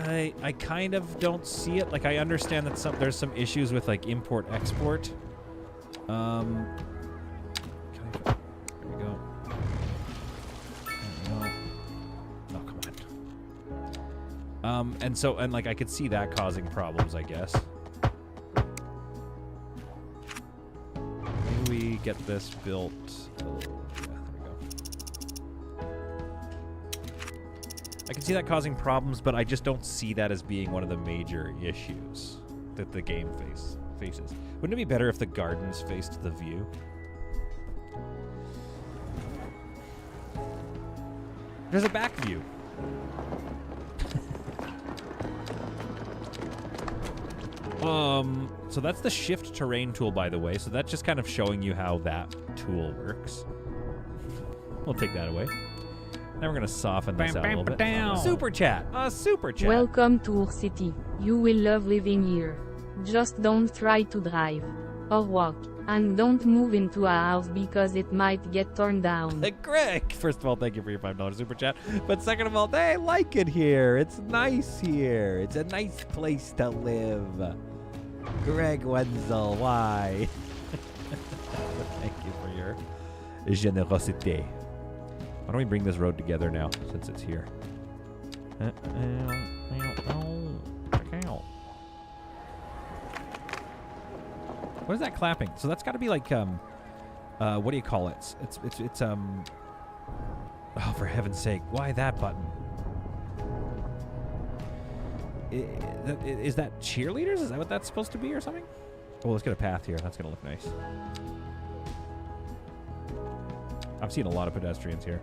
I kind of don't see it. Like, I understand that there's some issues with, like, import-export. There we go. Oh, come on. And like, I could see that causing problems, I guess. Maybe we get this built. I can see that causing problems, but I just don't see that as being one of the major issues that the game faces. Wouldn't it be better if the gardens faced the view? There's a back view. So that's the shift terrain tool, by the way. So that's just kind of showing you how that tool works. We'll take that away. Now we're going to soften this out a little bit. Super chat. Super chat. Welcome to our city. You will love living here. Just don't try to drive or walk. And don't move into a house because it might get torn down. Greg, first of all, thank you for your $5 super chat. But second of all, I like it here. It's nice here. It's a nice place to live. Greg Wenzel, why? Thank you for your generosity. Why don't we bring this road together now, since it's here? What is that clapping? So that's got to be like, what do you call it? It's oh, for heaven's sake, why that button? Is that cheerleaders? Is that what that's supposed to be or something? Oh, let's get a path here. That's going to look nice. I've seen a lot of pedestrians here.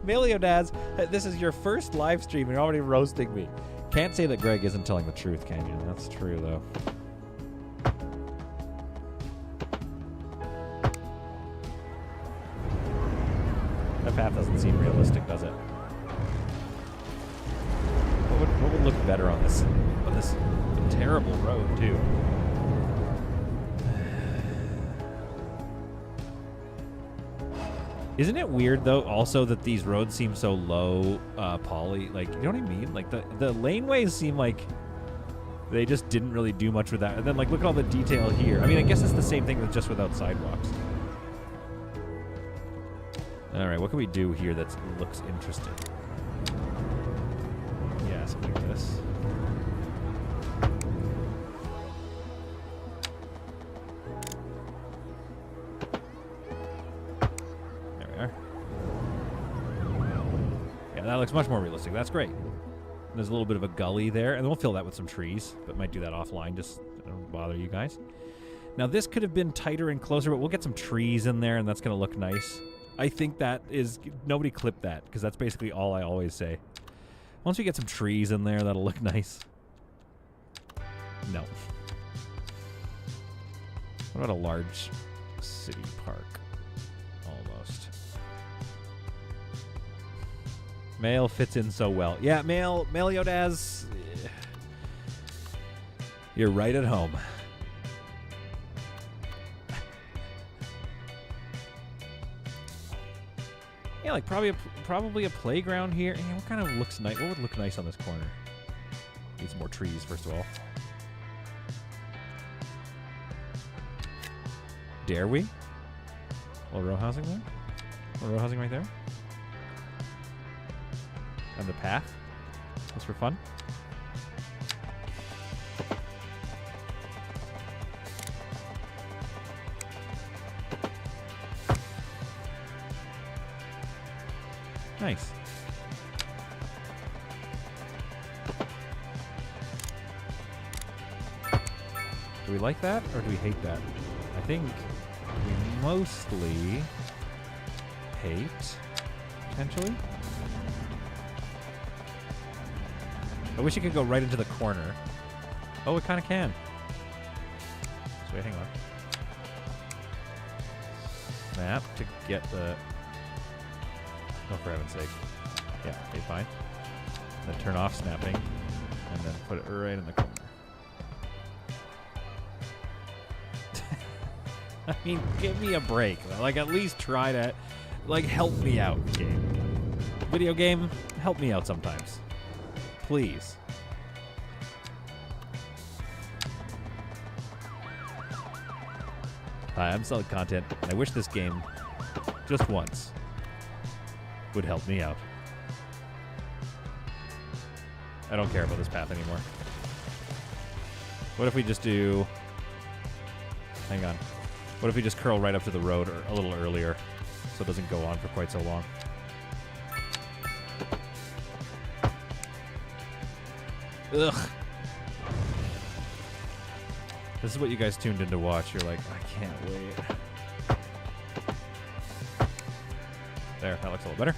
Meliodaz, this is your first live stream and you're already roasting me. Can't say that Greg isn't telling the truth, can you? That's true, though. That path doesn't seem realistic, does it? What would look better on this terrible road, too? Isn't it weird, though, also that these roads seem so low poly? Like, you know what I mean? Like, the laneways seem like they just didn't really do much with that. And then, like, look at all the detail here. I mean, I guess it's the same thing, but just without sidewalks. All right, what can we do here that looks interesting? Yeah, something like this. That looks much more realistic. That's great. There's a little bit of a gully there, and we'll fill that with some trees, but might do that offline just to don't bother you guys. Now, this could have been tighter and closer, but we'll get some trees in there, and that's going to look nice. I think that is... Nobody clip that, because that's basically all I always say. Once we get some trees in there, that'll look nice. No. What about a large city park? Almost. Mail fits in so well. Yeah, Meliodaz, you're right at home. Yeah, like probably a playground here. Yeah, what kind of looks nice? What would look nice on this corner? Need some more trees, first of all. Dare we? A little row housing there? A little row housing right there? And the path? Just for fun? Nice. Do we like that or do we hate that? I think we mostly hate, potentially. I wish it could go right into the corner. Oh, it kind of can. So wait, hang on. Snap to get the... Oh, for heaven's sake. Yeah, okay, fine. Then turn off snapping, and then put it right in the corner. I mean, give me a break. Like, at least try to, like, help me out, game. Video game, help me out sometimes. Please. Hi, I'm selling content, and I wish this game, just once, would help me out. I don't care about this path anymore. What if we just do... Hang on. What if we just curl right up to the road or a little earlier so it doesn't go on for quite so long? Ugh. This is what you guys tuned in to watch. You're like, I can't wait. There, that looks a little better.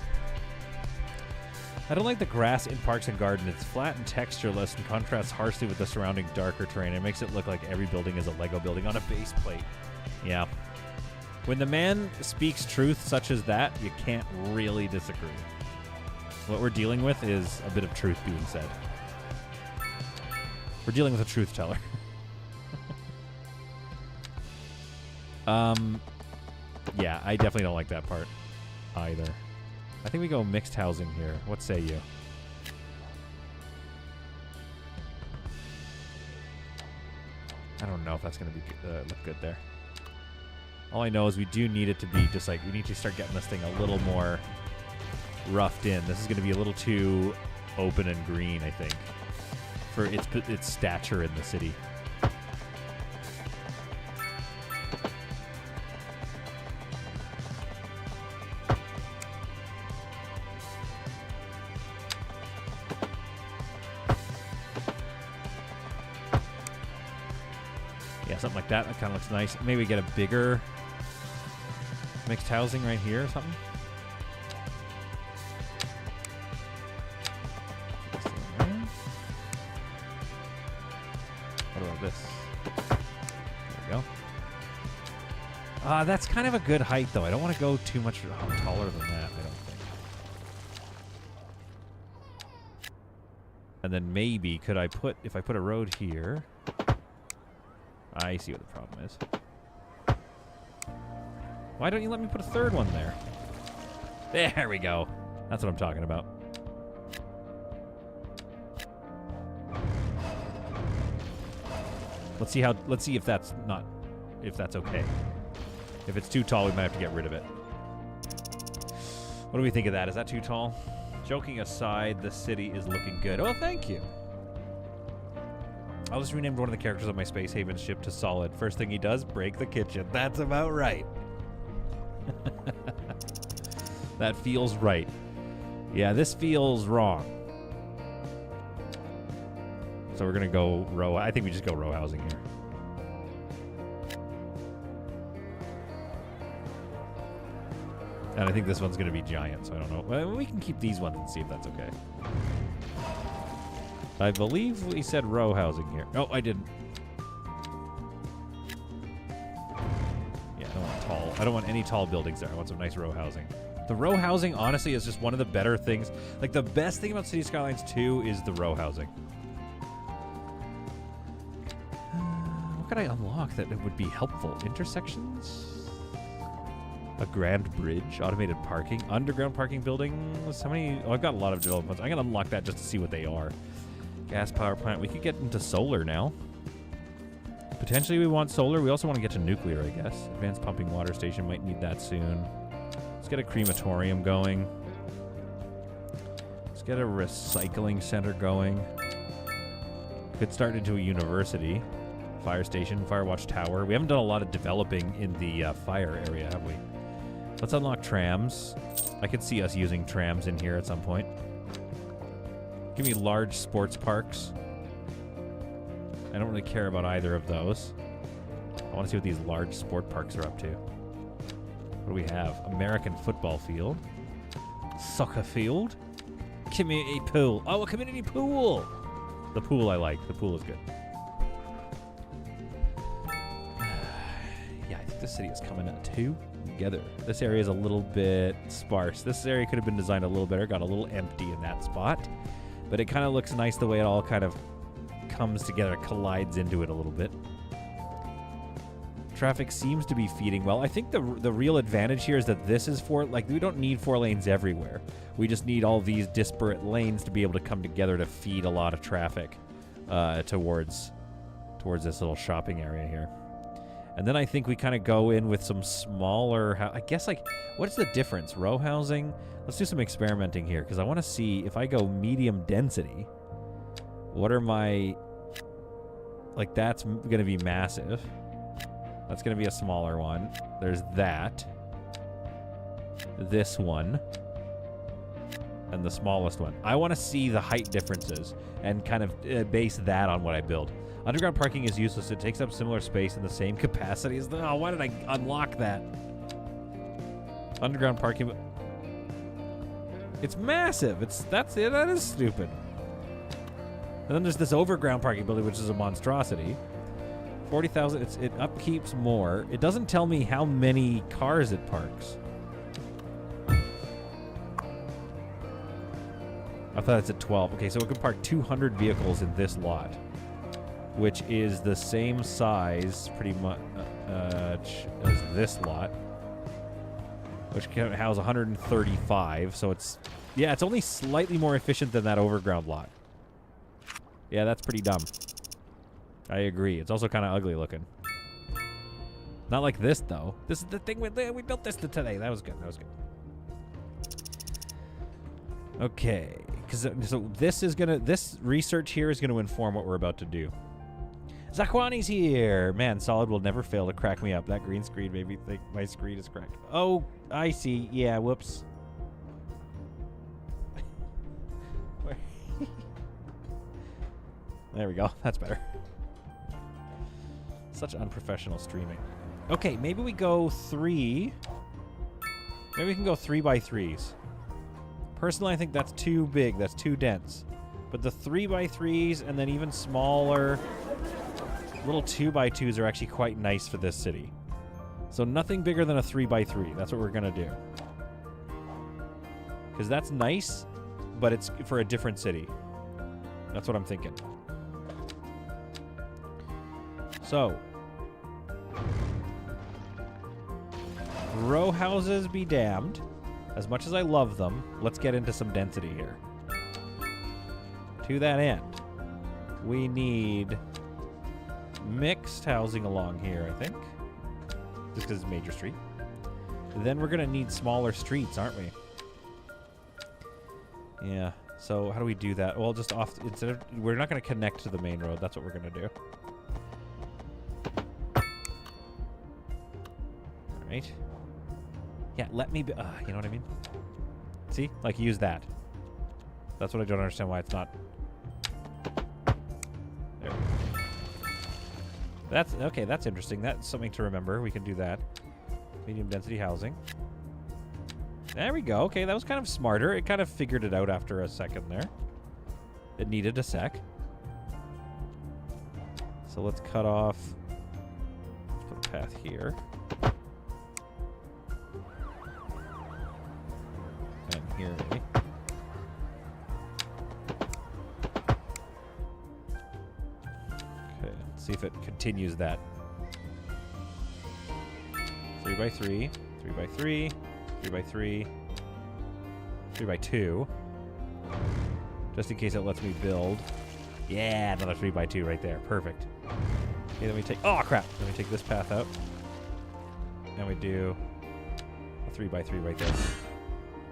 I don't like the grass in Parks and Garden. It's flat and textureless and contrasts harshly with the surrounding darker terrain. It makes it look like every building is a Lego building on a base plate. Yeah. When the man speaks truth such as that, you can't really disagree. What we're dealing with is a bit of truth being said. We're dealing with a truth teller. Yeah, I definitely don't like that part either. I think we go mixed housing here. What say you? I don't know if that's going to be look good there. All I know is we do need it to be just like, we need to start getting this thing a little more roughed in. This is going to be a little too open and green, I think, for its stature in the city. Something like that. That kind of looks nice. Maybe get a bigger mixed housing right here or something. What about this? There we go. That's kind of a good height, though. I don't want to go too much taller than that, I don't think. And then maybe could I put, if I put a road here... I see what the problem is. Why don't you let me put a third one there? There we go. That's what I'm talking about. Let's see if that's okay. If it's too tall, we might have to get rid of it. What do we think of that? Is that too tall? Joking aside, the city is looking good. Oh, thank you. I'll just rename one of the characters on my Space Haven ship to Solid. First thing he does, break the kitchen. That's about right. That feels right. Yeah, this feels wrong. So we're going to go row. I think we just go row housing here. And I think this one's going to be giant, so I don't know. Well, we can keep these ones and see if that's okay. I believe we said row housing here. No, I didn't. Yeah, I don't want tall. I don't want any tall buildings there. I want some nice row housing. The row housing, honestly, is just one of the better things. Like, the best thing about City Skylines 2 is the row housing. What could I unlock that would be helpful? Intersections? A grand bridge, automated parking, underground parking buildings. How many? Oh, I've got a lot of developments. I'm going to unlock that just to see what they are. Gas power plant. We could get into solar now. Potentially we want solar. We also want to get to nuclear, I guess. Advanced pumping water station. Might need that soon. Let's get a crematorium going. Let's get a recycling center going. Could start into a university. Fire station, fire watch tower. We haven't done a lot of developing in the fire area, have we? Let's unlock trams. I could see us using trams in here at some point. Give me large sports parks. I don't really care about either of those. I want to see what these large sport parks are up to. What do we have? American football field. Soccer field. Community pool. Oh, a community pool! The pool I like. The pool is good. Yeah, I think this city is coming together. This area is a little bit sparse. This area could have been designed a little better. Got a little empty in that spot. But it kind of looks nice the way it all kind of comes together, collides into it a little bit. Traffic seems to be feeding well. I think the real advantage here is that this is we don't need 4 lanes everywhere. We just need all these disparate lanes to be able to come together to feed a lot of traffic towards this little shopping area here. And then I think we kind of go in with some smaller, I guess, like, what's the difference? Row housing? Let's do some experimenting here, because I want to see if I go medium density, what are my, like, that's going to be massive. That's going to be a smaller one. There's that. This one. And the smallest one. I want to see the height differences and kind of base that on what I build. Underground parking is useless. It takes up similar space in the same capacity as the... Oh, why did I unlock that? Underground parking... It's massive. That is stupid. And then there's this overground parking building, which is a monstrosity. 40,000. It upkeeps more. It doesn't tell me how many cars it parks. I thought it's at 12. Okay, so it can park 200 vehicles in this lot, which is the same size, pretty much, as this lot, which can house 135. So it's only slightly more efficient than that overground lot. Yeah, that's pretty dumb. I agree. It's also kind of ugly looking. Not like this, though. This is the thing we built this today. That was good. That was good. Okay. So this research here is gonna inform what we're about to do. Zakwani's here. Man, Solid will never fail to crack me up. That green screen made me think my screen is cracked. Oh, I see. Yeah, whoops. There we go. That's better. Such unprofessional streaming. Okay, maybe we go 3. Maybe we can go 3x3s. Personally, I think that's too big. That's too dense. But the 3x3s and then even smaller little 2x2s are actually quite nice for this city. So nothing bigger than a 3x3. That's what we're going to do. Because that's nice, but it's for a different city. That's what I'm thinking. So, row houses be damned. As much as I love them, let's get into some density here. To that end, we need mixed housing along here, I think. Just because it's major street. Then we're going to need smaller streets, aren't we? Yeah. So how do we do that? Well, just off... we're not going to connect to the main road. That's what we're going to do. Right? Yeah, let me be... you know what I mean? See? Like, use that. That's what I don't understand why it's not... There. That's... Okay, that's interesting. That's something to remember. We can do that. Medium density housing. There we go. Okay, that was kind of smarter. It kind of figured it out after a second there. It needed a sec. So let's cut off... Let's put a path here. Here, maybe. Okay, let's see if it continues that. 3x3, 3x3, 3x3, 3x2. Just in case it lets me build. Yeah, another 3x2 right there. Perfect. Okay, then we take... Oh, crap! Then we take this path out. And we do a 3x3 right there.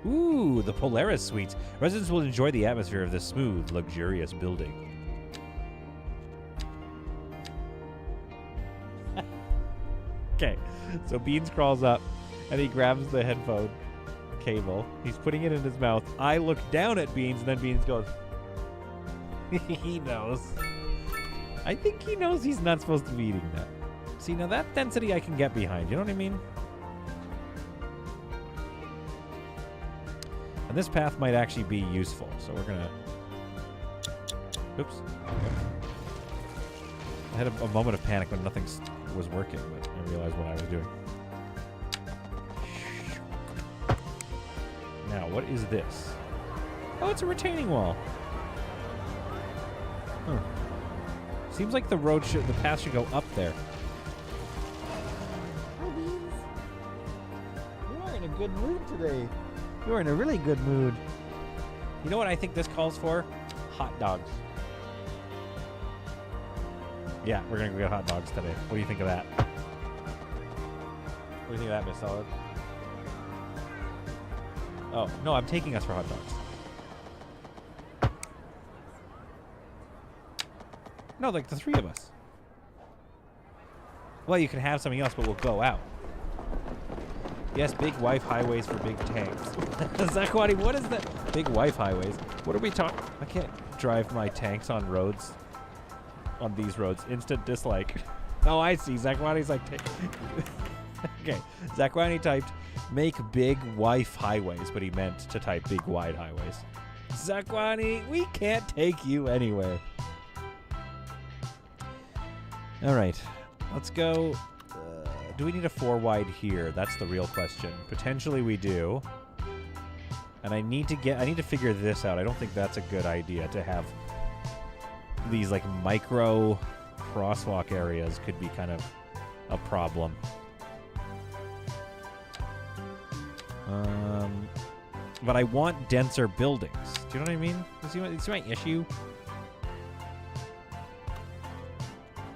Ooh, the Polaris Suites. Residents will enjoy the atmosphere of this smooth, luxurious building. Okay, so Beans crawls up, and he grabs the headphone cable. He's putting it in his mouth. I look down at Beans, and then Beans goes... He knows. I think he knows he's not supposed to be eating that. See, now that density I can get behind. You know what I mean? And this path might actually be useful. So we're going to... Oops. I had a moment of panic when nothing was working, but I realized what I was doing. Now, what is this? Oh, it's a retaining wall. Huh. Seems like the path should go up there. Hi, Beans. You are in a good mood today. You are in a really good mood. You know what I think this calls for? Hot dogs. Yeah, we're going to go get hot dogs today. What do you think of that? What do you think of that, Miss Solid? Oh, no, I'm taking us for hot dogs. No, like the three of us. Well, you can have something else, but we'll go out. Yes, big wife highways for big tanks. Zakwani, what is that? Big wife highways? What are we talking? I can't drive my tanks on roads. On these roads. Instant dislike. Oh, I see. Zakwani's like... Okay. Zakwani typed, make big wife highways, but he meant to type big wide highways. Zakwani, we can't take you anywhere. All right. Let's go... do we need a 4 wide here? That's the real question. Potentially we do. And I need to figure this out. I don't think that's a good idea to have these like micro crosswalk areas could be kind of a problem. But I want denser buildings. Do you know what I mean? You see my issue?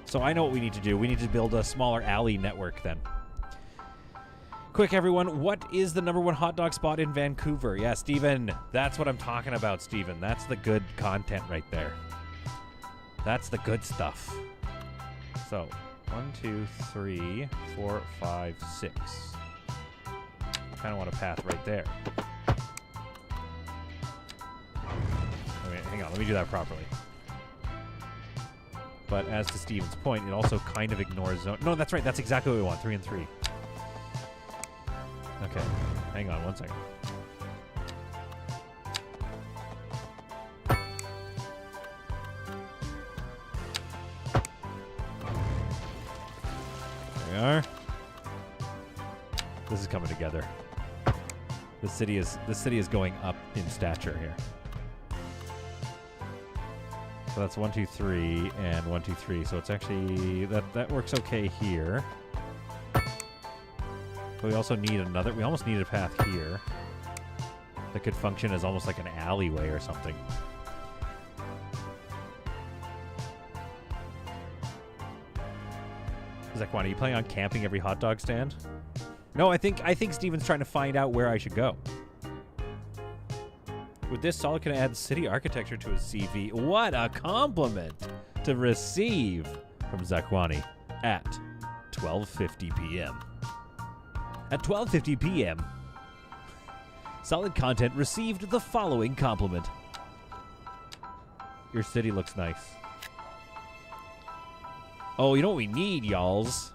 So I know what we need to do. We need to build a smaller alley network then. Quick, everyone. What is the #1 hot dog spot in Vancouver? Yeah, Steven. That's what I'm talking about, Steven. That's the good content right there. That's the good stuff. So, 1, 2, 3, 4, 5, 6. Kind of want a path right there. Wait, hang on. Let me do that properly. But as to Steven's point, it also kind of ignores zone. No, that's right. That's exactly what we want. 3 and 3. Okay. Hang on 1 second. There we are. This is coming together. This city is going up in stature here. So that's 1, 2, 3, and 1, 2, 3. So it's actually that works okay here. But we also need another. We almost need a path here that could function as almost like an alleyway or something. Zakwani, are you planning on camping every hot dog stand? No, I think Steven's trying to find out where I should go. With this, Solid can add city architecture to his CV. What a compliment to receive from Zakwani at 12:50 p.m. At 12:50 p.m., Solid Content received the following compliment. Your city looks nice. Oh, you know what we need, y'alls?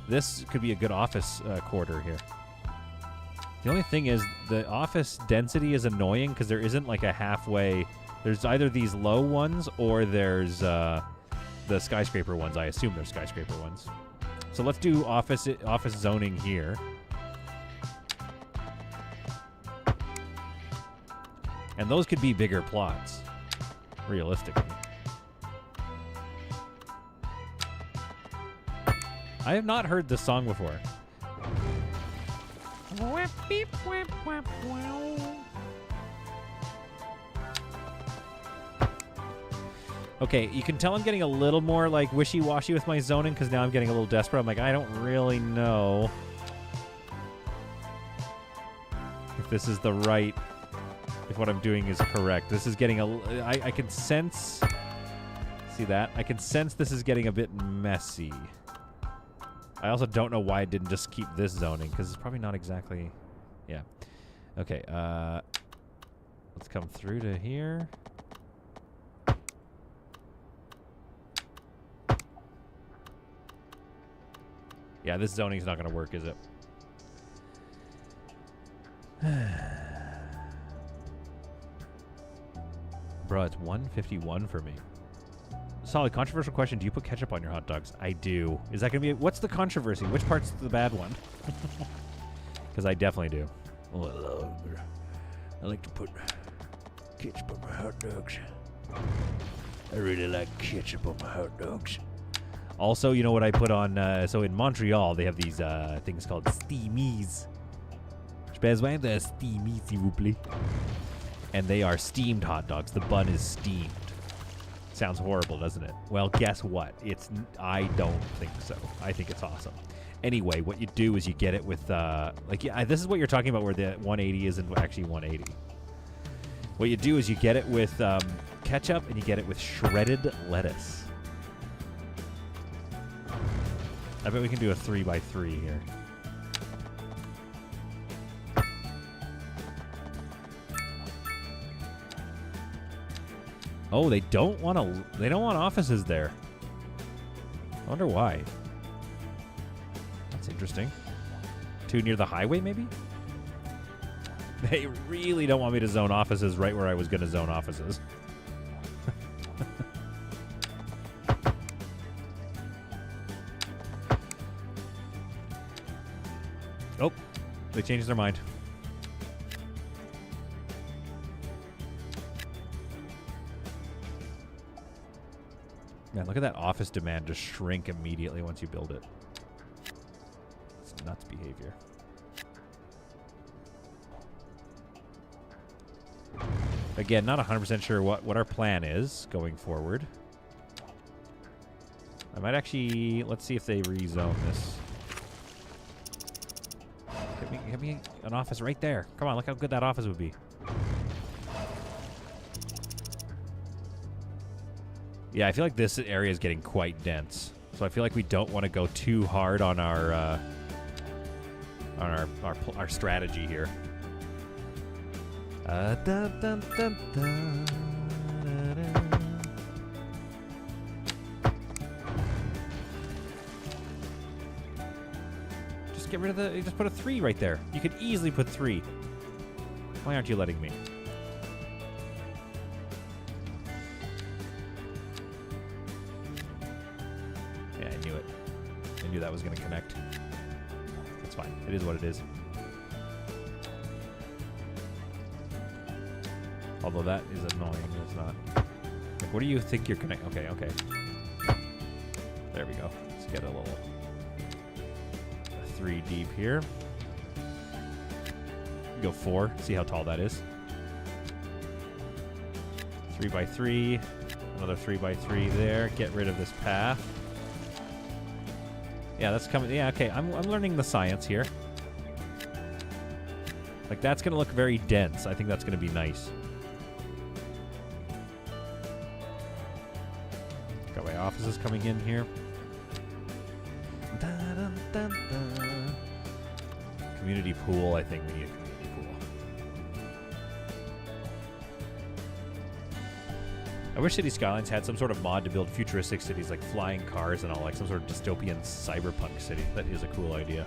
This could be a good office quarter here. The only thing is the office density is annoying because there isn't like a halfway. There's either these low ones or there's the skyscraper ones. I assume they're skyscraper ones. So let's do office zoning here. And those could be bigger plots, realistically. I have not heard this song before. Okay, you can tell I'm getting a little more like wishy-washy with my zoning because now I'm getting a little desperate. I'm like, I don't really know if this is the right, if what I'm doing is correct. This is getting I can sense, see that? I can sense this is getting a bit messy. I also don't know why I didn't just keep this zoning, because it's probably not exactly... Yeah. Okay, let's come through to here. Yeah, this zoning's not going to work, is it? Bro, it's 151 for me. Solid. Controversial question. Do you put ketchup on your hot dogs? I do. Is that going to be... What's the controversy? Which part's the bad one? Because I definitely do. I like to put ketchup on my hot dogs. I really like ketchup on my hot dogs. Also, you know what I put on... so in Montreal, they have these things called steamies. Je besoin de steamies, s'il vous plaît. And they are steamed hot dogs. The bun is steamed. Sounds horrible, doesn't it? Well, guess what? I don't think so. I think it's awesome. Anyway, what you do is you get it with, this is what you're talking about where the 180 isn't actually 180. What you do is you get it with ketchup and you get it with shredded lettuce. I bet we can do a 3x3 here. Oh, they don't want offices there. I wonder why. That's interesting. Too near the highway, maybe? They really don't want me to zone offices right where I was going to zone offices. Oh, they changed their mind. Man, look at that office demand just shrink immediately once you build it. It's nuts behavior. Again, not 100% sure what our plan is going forward. I might actually... Let's see if they rezone this. Get me an office right there. Come on, look how good that office would be. Yeah, I feel like this area is getting quite dense. So I feel like we don't want to go too hard on our strategy here. Just get rid of just put a 3 right there. You could easily put 3. Why aren't you letting me? Yeah, I knew it. I knew that was going to connect. That's fine. It is what it is. Although that is annoying. It's not. Like, what do you think you're connecting? Okay, okay. There we go. Let's get a little 3 deep here. Go 4. See how tall that is. 3x3. Another 3x3 there. Get rid of this path. Yeah, that's coming. Yeah, okay. I'm learning the science here. Like, that's going to look very dense. I think that's going to be nice. Got my offices coming in here. Dun, dun, dun. Community pool. I think we need a community pool. I wish City Skylines had some sort of mod to build futuristic cities like flying cars and all, like some sort of dystopian cyberpunk city. That is a cool idea.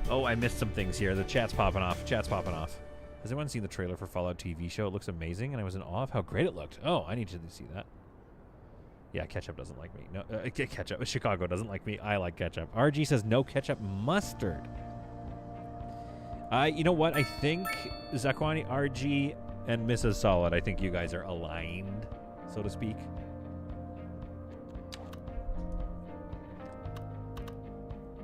Oh, I missed some things here. The chat's popping off. Chat's popping off. Has anyone seen the trailer for Fallout TV show? It looks amazing, and I was in awe of how great it looked. Oh, I need to see that. Yeah, ketchup doesn't like me. No, ketchup. Chicago doesn't like me. I like ketchup. RG says no ketchup, mustard. You know what? I think Zakwani, RG, and Mrs. Solid, I think you guys are aligned, so to speak.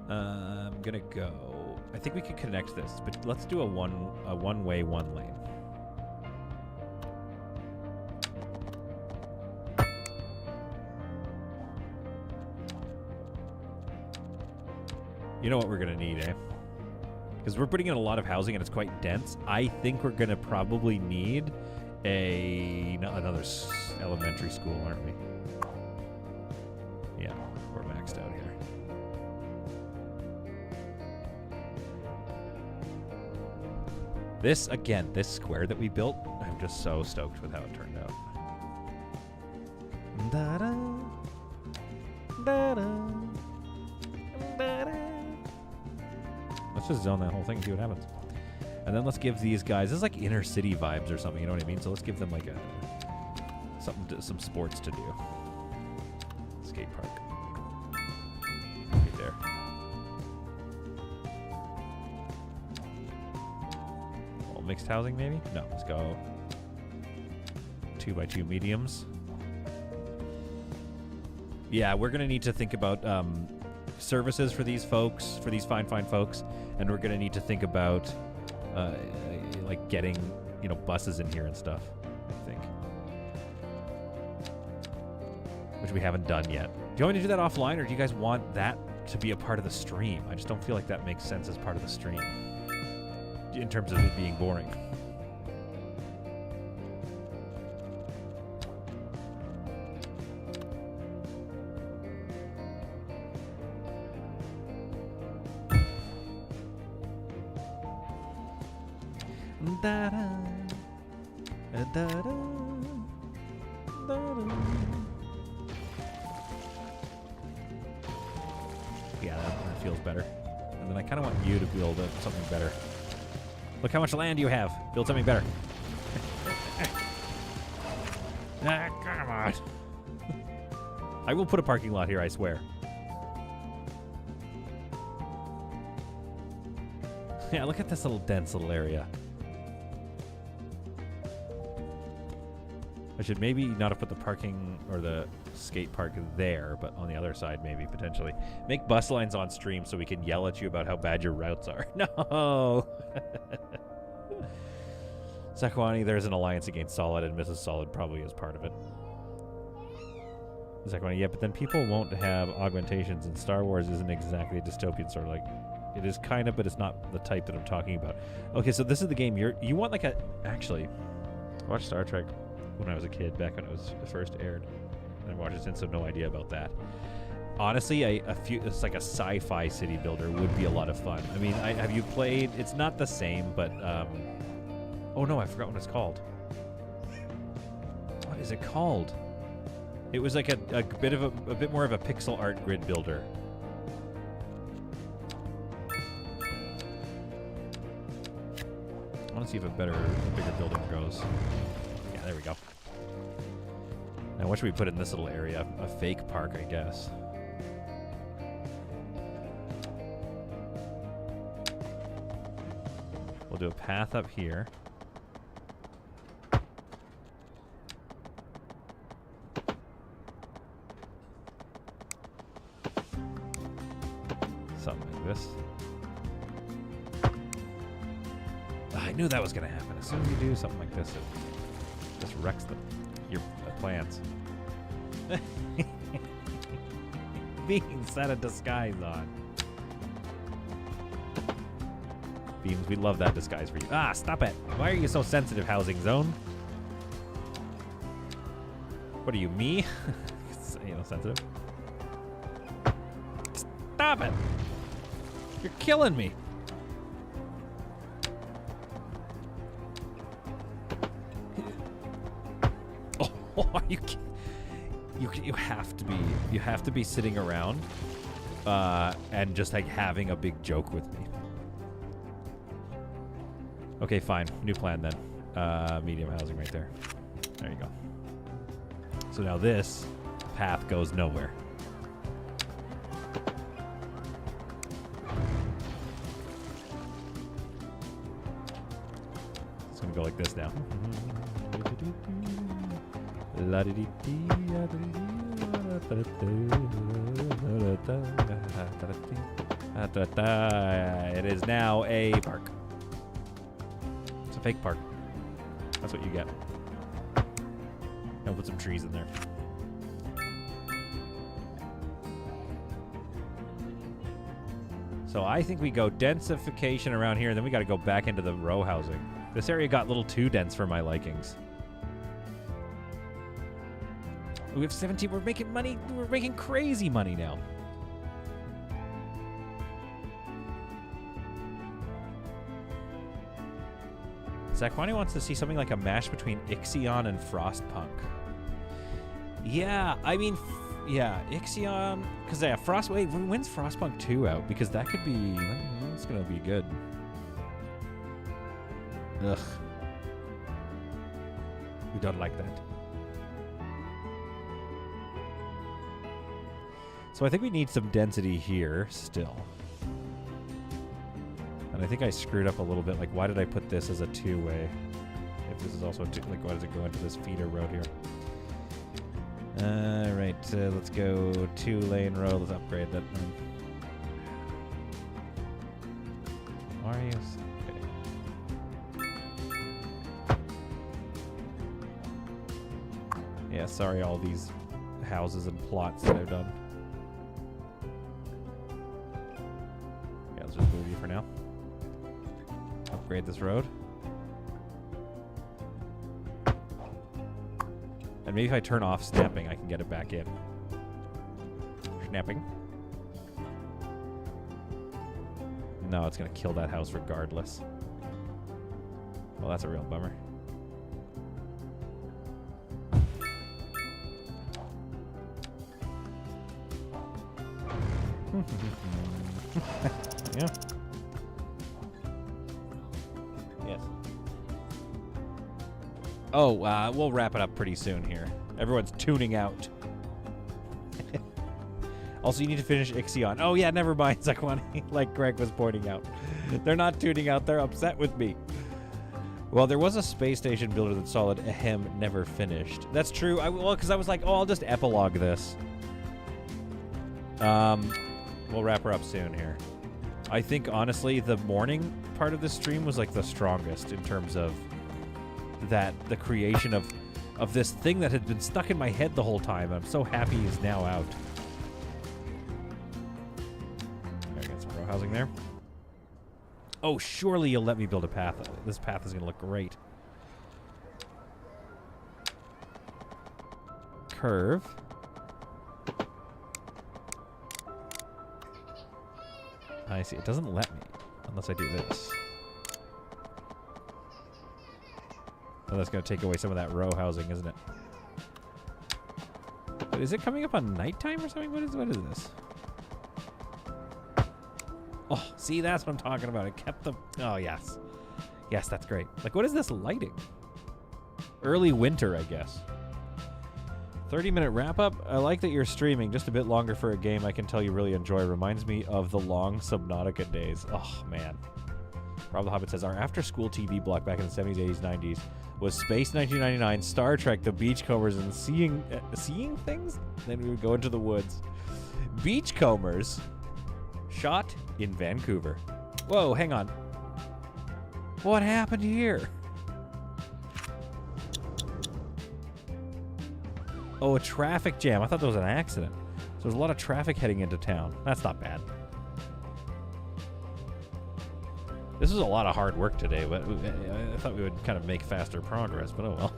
I'm gonna go. I think we could connect this, but let's do a one-way, one lane. You know what we're gonna need, eh? Because we're putting in a lot of housing and it's quite dense. I think we're gonna probably need another elementary school, aren't we? Yeah, we're maxed out here. This, again, this square that we built, I'm just so stoked with how it turned out. Da-da, da-da, Let's just zone that whole thing and see what happens. And then let's give these guys, this is like inner city vibes or something, you know what I mean? So let's give them like some sports to do. Skate park. Right there. Well, mixed housing maybe? No, let's go 2x2 mediums. Yeah, we're gonna need to think about services for these folks, for these fine folks, and we're gonna need to think about like getting, you know, buses in here and stuff, I think. Which we haven't done yet. Do you want me to do that offline, or do you guys want that to be a part of the stream? I just don't feel like that makes sense as part of the stream in terms of it being boring. Yeah, that feels better. And then I kind of want you to build something better. Look how much land you have. Build something better. Come on. I will put a parking lot here, I swear. Yeah, look at this little dense little area. I should maybe not have put the parking or the skate park there, but on the other side maybe, potentially. Make bus lines on stream so we can yell at you about how bad your routes are. No! Zakwani, there's an alliance against Solid, and Mrs. Solid probably is part of it. Zakwani, yeah, but then people won't have augmentations, and Star Wars isn't exactly a dystopian sort of like... It is kind of, but it's not the type that I'm talking about. Okay, so this is the game you want like a... Actually, I watched Star Trek when I was a kid, back when it was first aired. And I've watched it since, so no idea about that. Honestly, it's like a sci-fi city builder would be a lot of fun. I mean, have you played... It's not the same, but... oh no, I forgot what it's called. What is it called? It was like a bit more of a pixel art grid builder. I want to see if a bigger building goes. Yeah, there we go. Now, what should we put in this little area? A fake park, I guess. We'll do a path up here. Something like this. I knew that was going to happen. As soon as you do something like this, it just wrecks your plans. Beans, set a disguise on. Beams, we love that disguise for you. Ah, stop it. Why are you so sensitive, housing zone? What are you, me? Sensitive. Stop it. You're killing me. Oh, are you kidding? You have to be sitting around and just like having a big joke with me. Okay, fine. New plan then. Medium housing right there. There you go. So now this path goes nowhere. It's gonna go like this now. It is now a park. It's a fake park. That's what you get. I'll put some trees in there. So I think we go densification around here, and then we got to go back into the row housing. This area got a little too dense for my likings. We have 17. We're making money. We're making crazy money now. Zakwani wants to see something like a mash between Ixion and Frostpunk. Yeah, I mean, Yeah, Ixion, because wait, when's Frostpunk 2 out? Because that could be, that's gonna be good. Ugh. We don't like that. So I think we need some density here still. And I think I screwed up a little bit. Like, why did I put this as a two-way? If this is also like, why does it go into this feeder road here? Right, let's go 2-lane road. Let's upgrade that then. Why are you? Okay. Yeah, sorry, all these houses and plots that I've done. Yeah, let's just move you for now. Upgrade this road. And maybe if I turn off snapping, I can get it back in. Snapping. No, it's going to kill that house regardless. Well, that's a real bummer. Yeah. Yes. Oh, we'll wrap it up pretty soon here. Everyone's tuning out. Also, you need to finish Ixion. Oh, yeah, never mind, Zakwani, like Greg was pointing out. They're not tuning out. They're upset with me. Well, there was a space station builder that solid ahem never finished. That's true. Well, because I was like, oh, I'll just epilogue this. We'll wrap her up soon here. I think, honestly, the morning part of the stream was like the strongest in terms of the creation of this thing that had been stuck in my head the whole time. I'm so happy he's now out. I got some row housing there. Oh, surely you'll let me build a path. This path is going to look great. Curve. I see. It doesn't let me unless I do this. Oh, that's going to take away some of that row housing, isn't it? But is it coming up on nighttime or something? What is this? Oh, see, that's what I'm talking about. It kept the... Oh, yes. Yes, that's great. Like, what is this lighting? Early winter, I guess. 30-minute wrap-up. I like that you're streaming just a bit longer for a game I can tell you really enjoy. Reminds me of the long Subnautica days. Oh, man. Rob the Hobbit says, our after-school TV block back in the 70s, 80s, 90s was Space 1999, Star Trek, The Beachcombers, and seeing things? Then we would go into the woods. Beachcombers? Shot in Vancouver. Whoa, hang on. What happened here? Oh, a traffic jam. I thought that was an accident. So there's a lot of traffic heading into town. That's not bad. This was a lot of hard work today, but I thought we would kind of make faster progress, but oh well.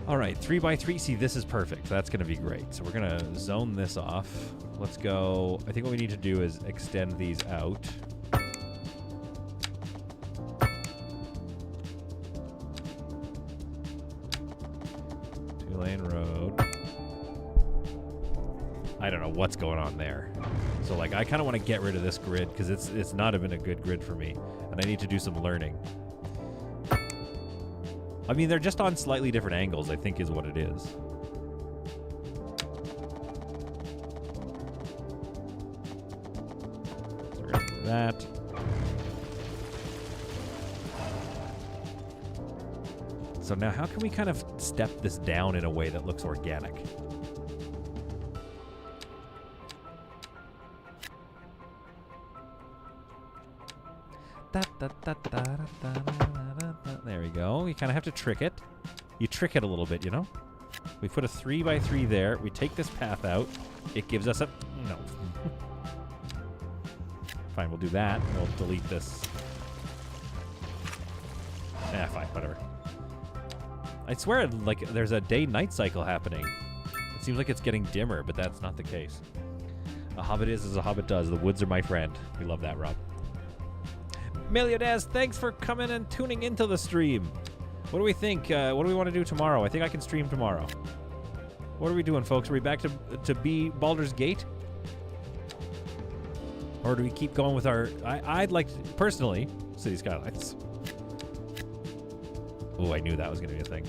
All right, 3x3. See, this is perfect. That's going to be great. So we're going to zone this off. Let's go. I think what we need to do is extend these out. Two-lane road. I don't know what's going on there. So, like, I kind of want to get rid of this grid because it's not been a good grid for me, and I need to do some learning. I mean, they're just on slightly different angles, I think is what it is. So we're going to do that. So now how can we kind of step this down in a way that looks organic? There we go. You kind of have to trick it. You trick it a little bit, you know? We put a 3x3 there. We take this path out. It gives us a... No. Fine, we'll do that. We'll delete this. Fine, whatever. I swear, like, there's a day-night cycle happening. It seems like it's getting dimmer, but that's not the case. A hobbit is as a hobbit does. The woods are my friend. We love that, Rob. Meliodas, thanks for coming and tuning into the stream. What do we think? What do we want to do tomorrow? I think I can stream tomorrow. What are we doing, folks? Are we back to B Baldur's Gate? Or do we keep going with our... I'd like, personally, City Skylines. Oh, I knew that was going to be a thing.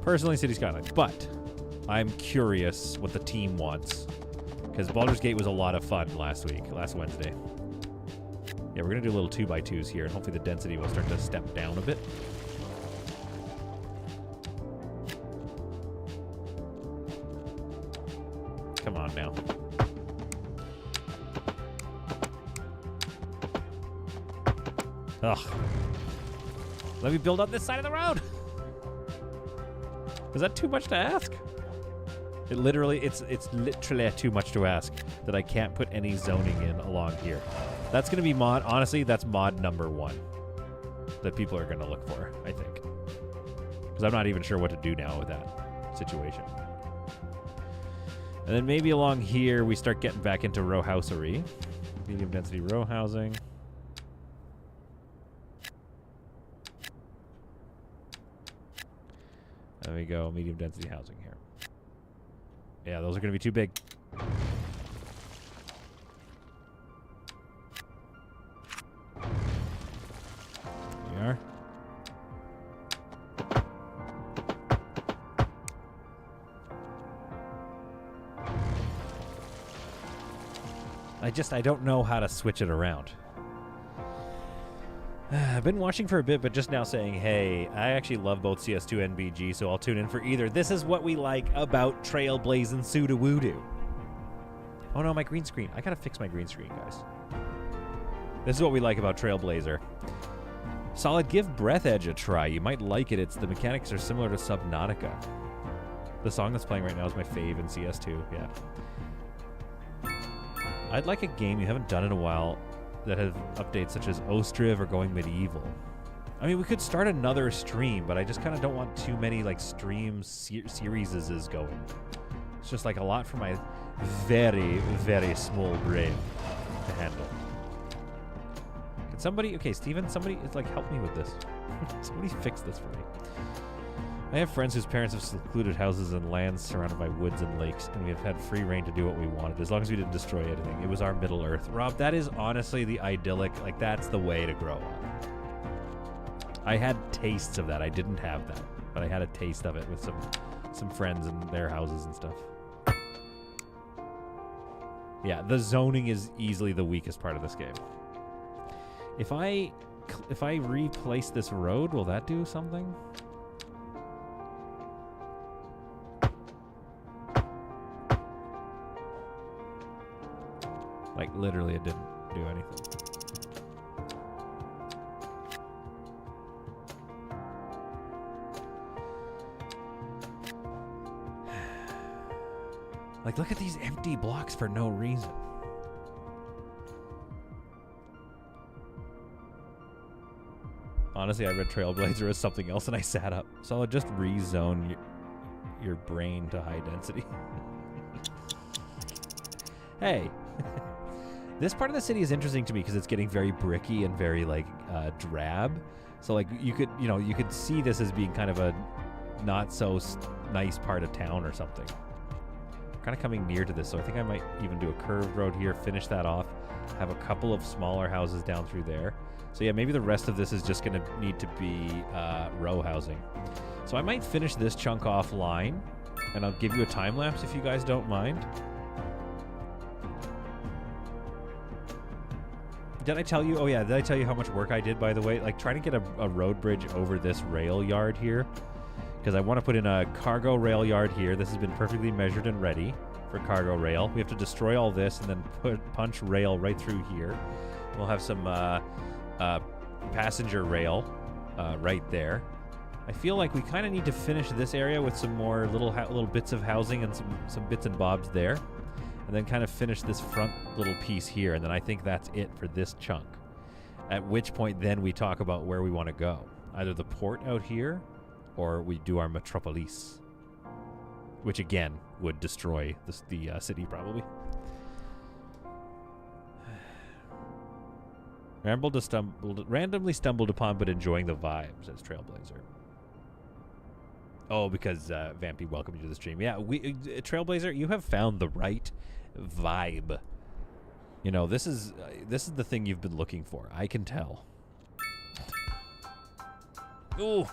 Personally, City Skylines. But I'm curious what the team wants. Because Baldur's Gate was a lot of fun last Wednesday. Yeah, we're going to do little 2x2s here, and hopefully the density will start to step down a bit. Come on now. Ugh. Let me build up this side of the road. Is that too much to ask? It's literally too much to ask that I can't put any zoning in along here. That's going to be mod, honestly, that's mod number 1 that people are going to look for, I think. Because I'm not even sure what to do now with that situation. And then maybe along here we start getting back into row housery. Medium density row housing. There we go, medium density housing here. Yeah, those are going to be too big. There we are. I don't know how to switch it around. I've been watching for a bit, but just now saying, hey, I actually love both CS2 and BG, so I'll tune in for either. This is what we like about Trailblazing Sudowoodo. Oh no, my green screen. I gotta fix my green screen, guys. This is what we like about Trailblazer. Solid, give Breath Edge a try. You might like it. The mechanics are similar to Subnautica. The song that's playing right now is my fave in CS2, yeah. I'd like a game you haven't done in a while that have updates such as Ostriv or going medieval. I mean, we could start another stream, but I just kind of don't want too many like stream series going. It's just like a lot for my very, very small brain to handle. Can somebody, okay, Steven, somebody like help me with this. Somebody fix this for me. I have friends whose parents have secluded houses and lands surrounded by woods and lakes, and we have had free reign to do what we wanted, as long as we didn't destroy anything. It was our Middle Earth. Rob, that is honestly the idyllic, like, that's the way to grow up. I had tastes of that. I didn't have that, but I had a taste of it with some friends and their houses and stuff. Yeah, the zoning is easily the weakest part of this game. If I replace this road, will that do something? Like, literally, it didn't do anything. Like, look at these empty blocks for no reason. Honestly, I read Trailblazer as something else, and I sat up. So I'll just rezone your brain to high density. Hey. This part of the city is interesting to me because it's getting very bricky and very like drab. So like you could see this as being kind of a not so nice part of town or something. I'm kind of coming near to this, so I think I might even do a curved road here, finish that off, have a couple of smaller houses down through there. So yeah, maybe the rest of this is just going to need to be row housing. So I might finish this chunk offline, and I'll give you a time lapse if you guys don't mind. Did I tell you? Oh yeah, did I tell you how much work I did, by the way? Like trying to get a road bridge over this rail yard here, because I want to put in a cargo rail yard here. This has been perfectly measured and ready for cargo rail. We have to destroy all this and then punch rail right through here. We'll have some passenger rail right there. I feel like we kind of need to finish this area with some more little bits of housing and some bits and bobs there. And then kind of finish this front little piece here, and then I think that's it for this chunk. At which point then we talk about where we want to go. Either the port out here, or we do our metropolis. Which again, would destroy the city probably. Randomly stumbled upon, but enjoying the vibes as Trailblazer. Oh, because Vampy welcomed you to the stream. Yeah, Trailblazer, you have found the right vibe. You know, this is the thing you've been looking for. I can tell. Ooh.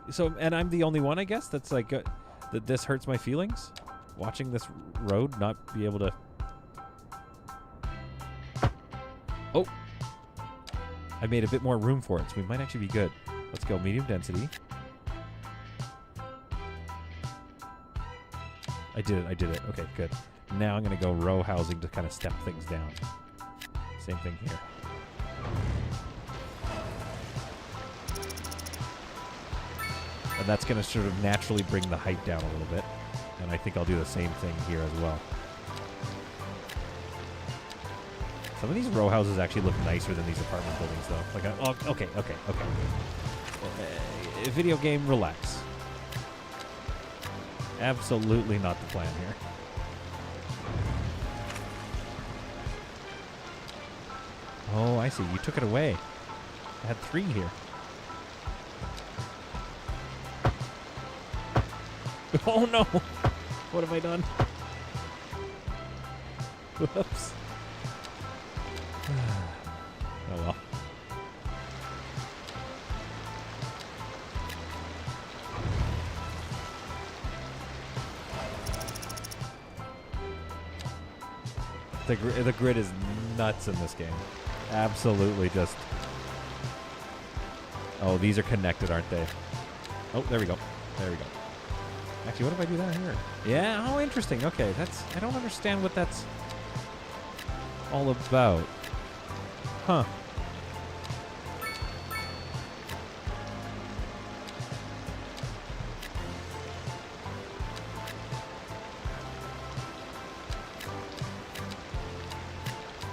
So, and I'm the only one, I guess, that's like that this hurts my feelings. Watching this road not be able to. Oh. I made a bit more room for it, so we might actually be good. Let's go medium density. I did it. Okay, good. Now I'm going to go row housing to kind of step things down. Same thing here. And that's going to sort of naturally bring the height down a little bit. And I think I'll do the same thing here as well. Some of these row houses actually look nicer than these apartment buildings, though. Like, okay. Video game, relax. Absolutely not the plan here. Oh, I see. You took it away. I had 3 here. Oh, no. What have I done? Whoops. Oh, well. The grid is nuts in this game. Absolutely just... Oh, these are connected, aren't they? Oh, there we go. There we go. Actually, what if I do that here? Yeah, oh, interesting. Okay, I don't understand what that's all about. Huh.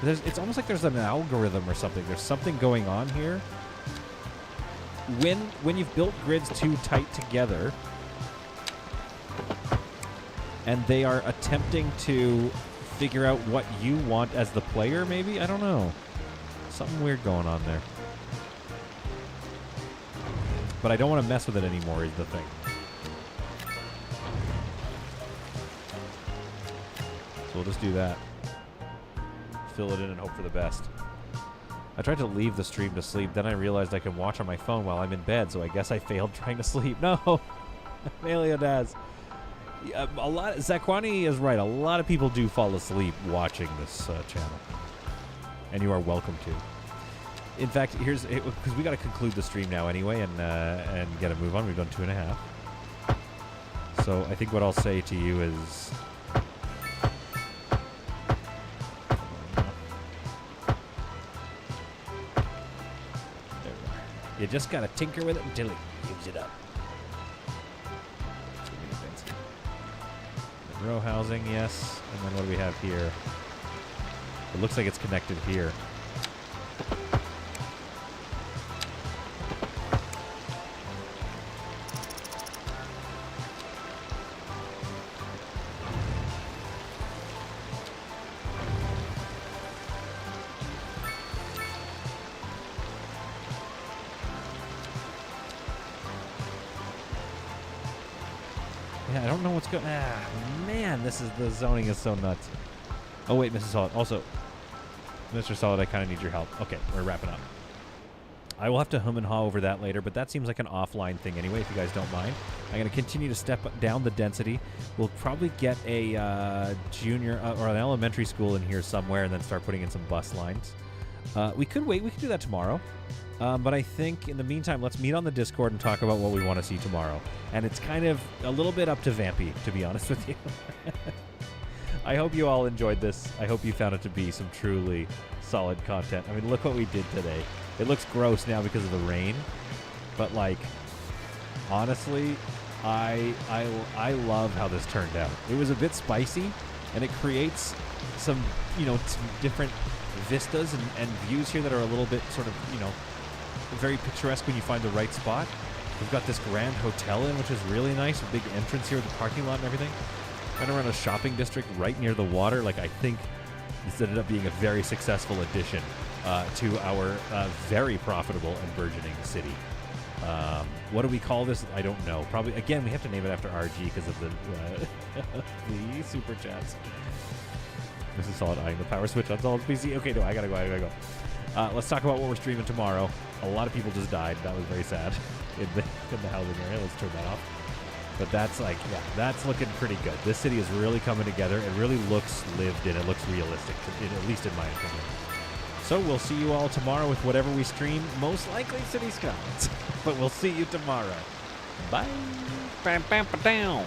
It's almost like there's an algorithm or something. There's something going on here. When you've built grids too tight together, and they are attempting to figure out what you want as the player, maybe? I don't know. Something weird going on there. But I don't want to mess with it anymore is the thing. So we'll just do that. Fill it in and hope for the best. I tried to leave the stream to sleep, then I realized I can watch on my phone while I'm in bed, so I guess I failed trying to sleep. No! Meliodas. Zakwani is right. A lot of people do fall asleep watching this channel. And you are welcome to. In fact, here's... Because we got to conclude the stream now anyway and get a move on. We've done 2.5. So I think what I'll say to you is... You just gotta tinker with it until it gives it up. Row housing, yes. And then what do we have here? It looks like it's connected here. Yeah, I don't know what's going... man, the zoning is so nuts. Oh, wait, Mrs. Solid. Also, Mr. Solid, I kind of need your help. Okay, we're wrapping up. I will have to hum and haw over that later, but that seems like an offline thing anyway, if you guys don't mind. I'm going to continue to step down the density. We'll probably get a junior or an elementary school in here somewhere and then start putting in some bus lines. We could wait. We could do that tomorrow. But I think in the meantime, let's meet on the Discord and talk about what we want to see tomorrow. And it's kind of a little bit up to Vampy, to be honest with you. I hope you all enjoyed this. I hope you found it to be some truly solid content. I mean, look what we did today. It looks gross now because of the rain. But, like, honestly, I love how this turned out. It was a bit spicy, and it creates some, some different vistas and views here that are a little bit sort of, very picturesque when you find the right spot. We've got this grand hotel in, which is really nice. A big entrance here with the parking lot and everything. Kind of around a shopping district right near the water. Like, I think this ended up being a very successful addition to our very profitable and burgeoning city. What do we call this? I don't know. Probably, again, we have to name it after RG because of the the super chats. This is Solid eyeing the power switch on Solid's PC. Okay, no, I gotta go. Let's talk about what we're streaming tomorrow. A lot of people just died. That was very sad in the housing area. Let's turn that off. But that's like, yeah, that's looking pretty good. This city is really coming together. It really looks lived in. It looks realistic, at least in my opinion. So we'll see you all tomorrow with whatever we stream. Most likely City Skylines. But we'll see you tomorrow. Bye. Bam, bam, ba-down.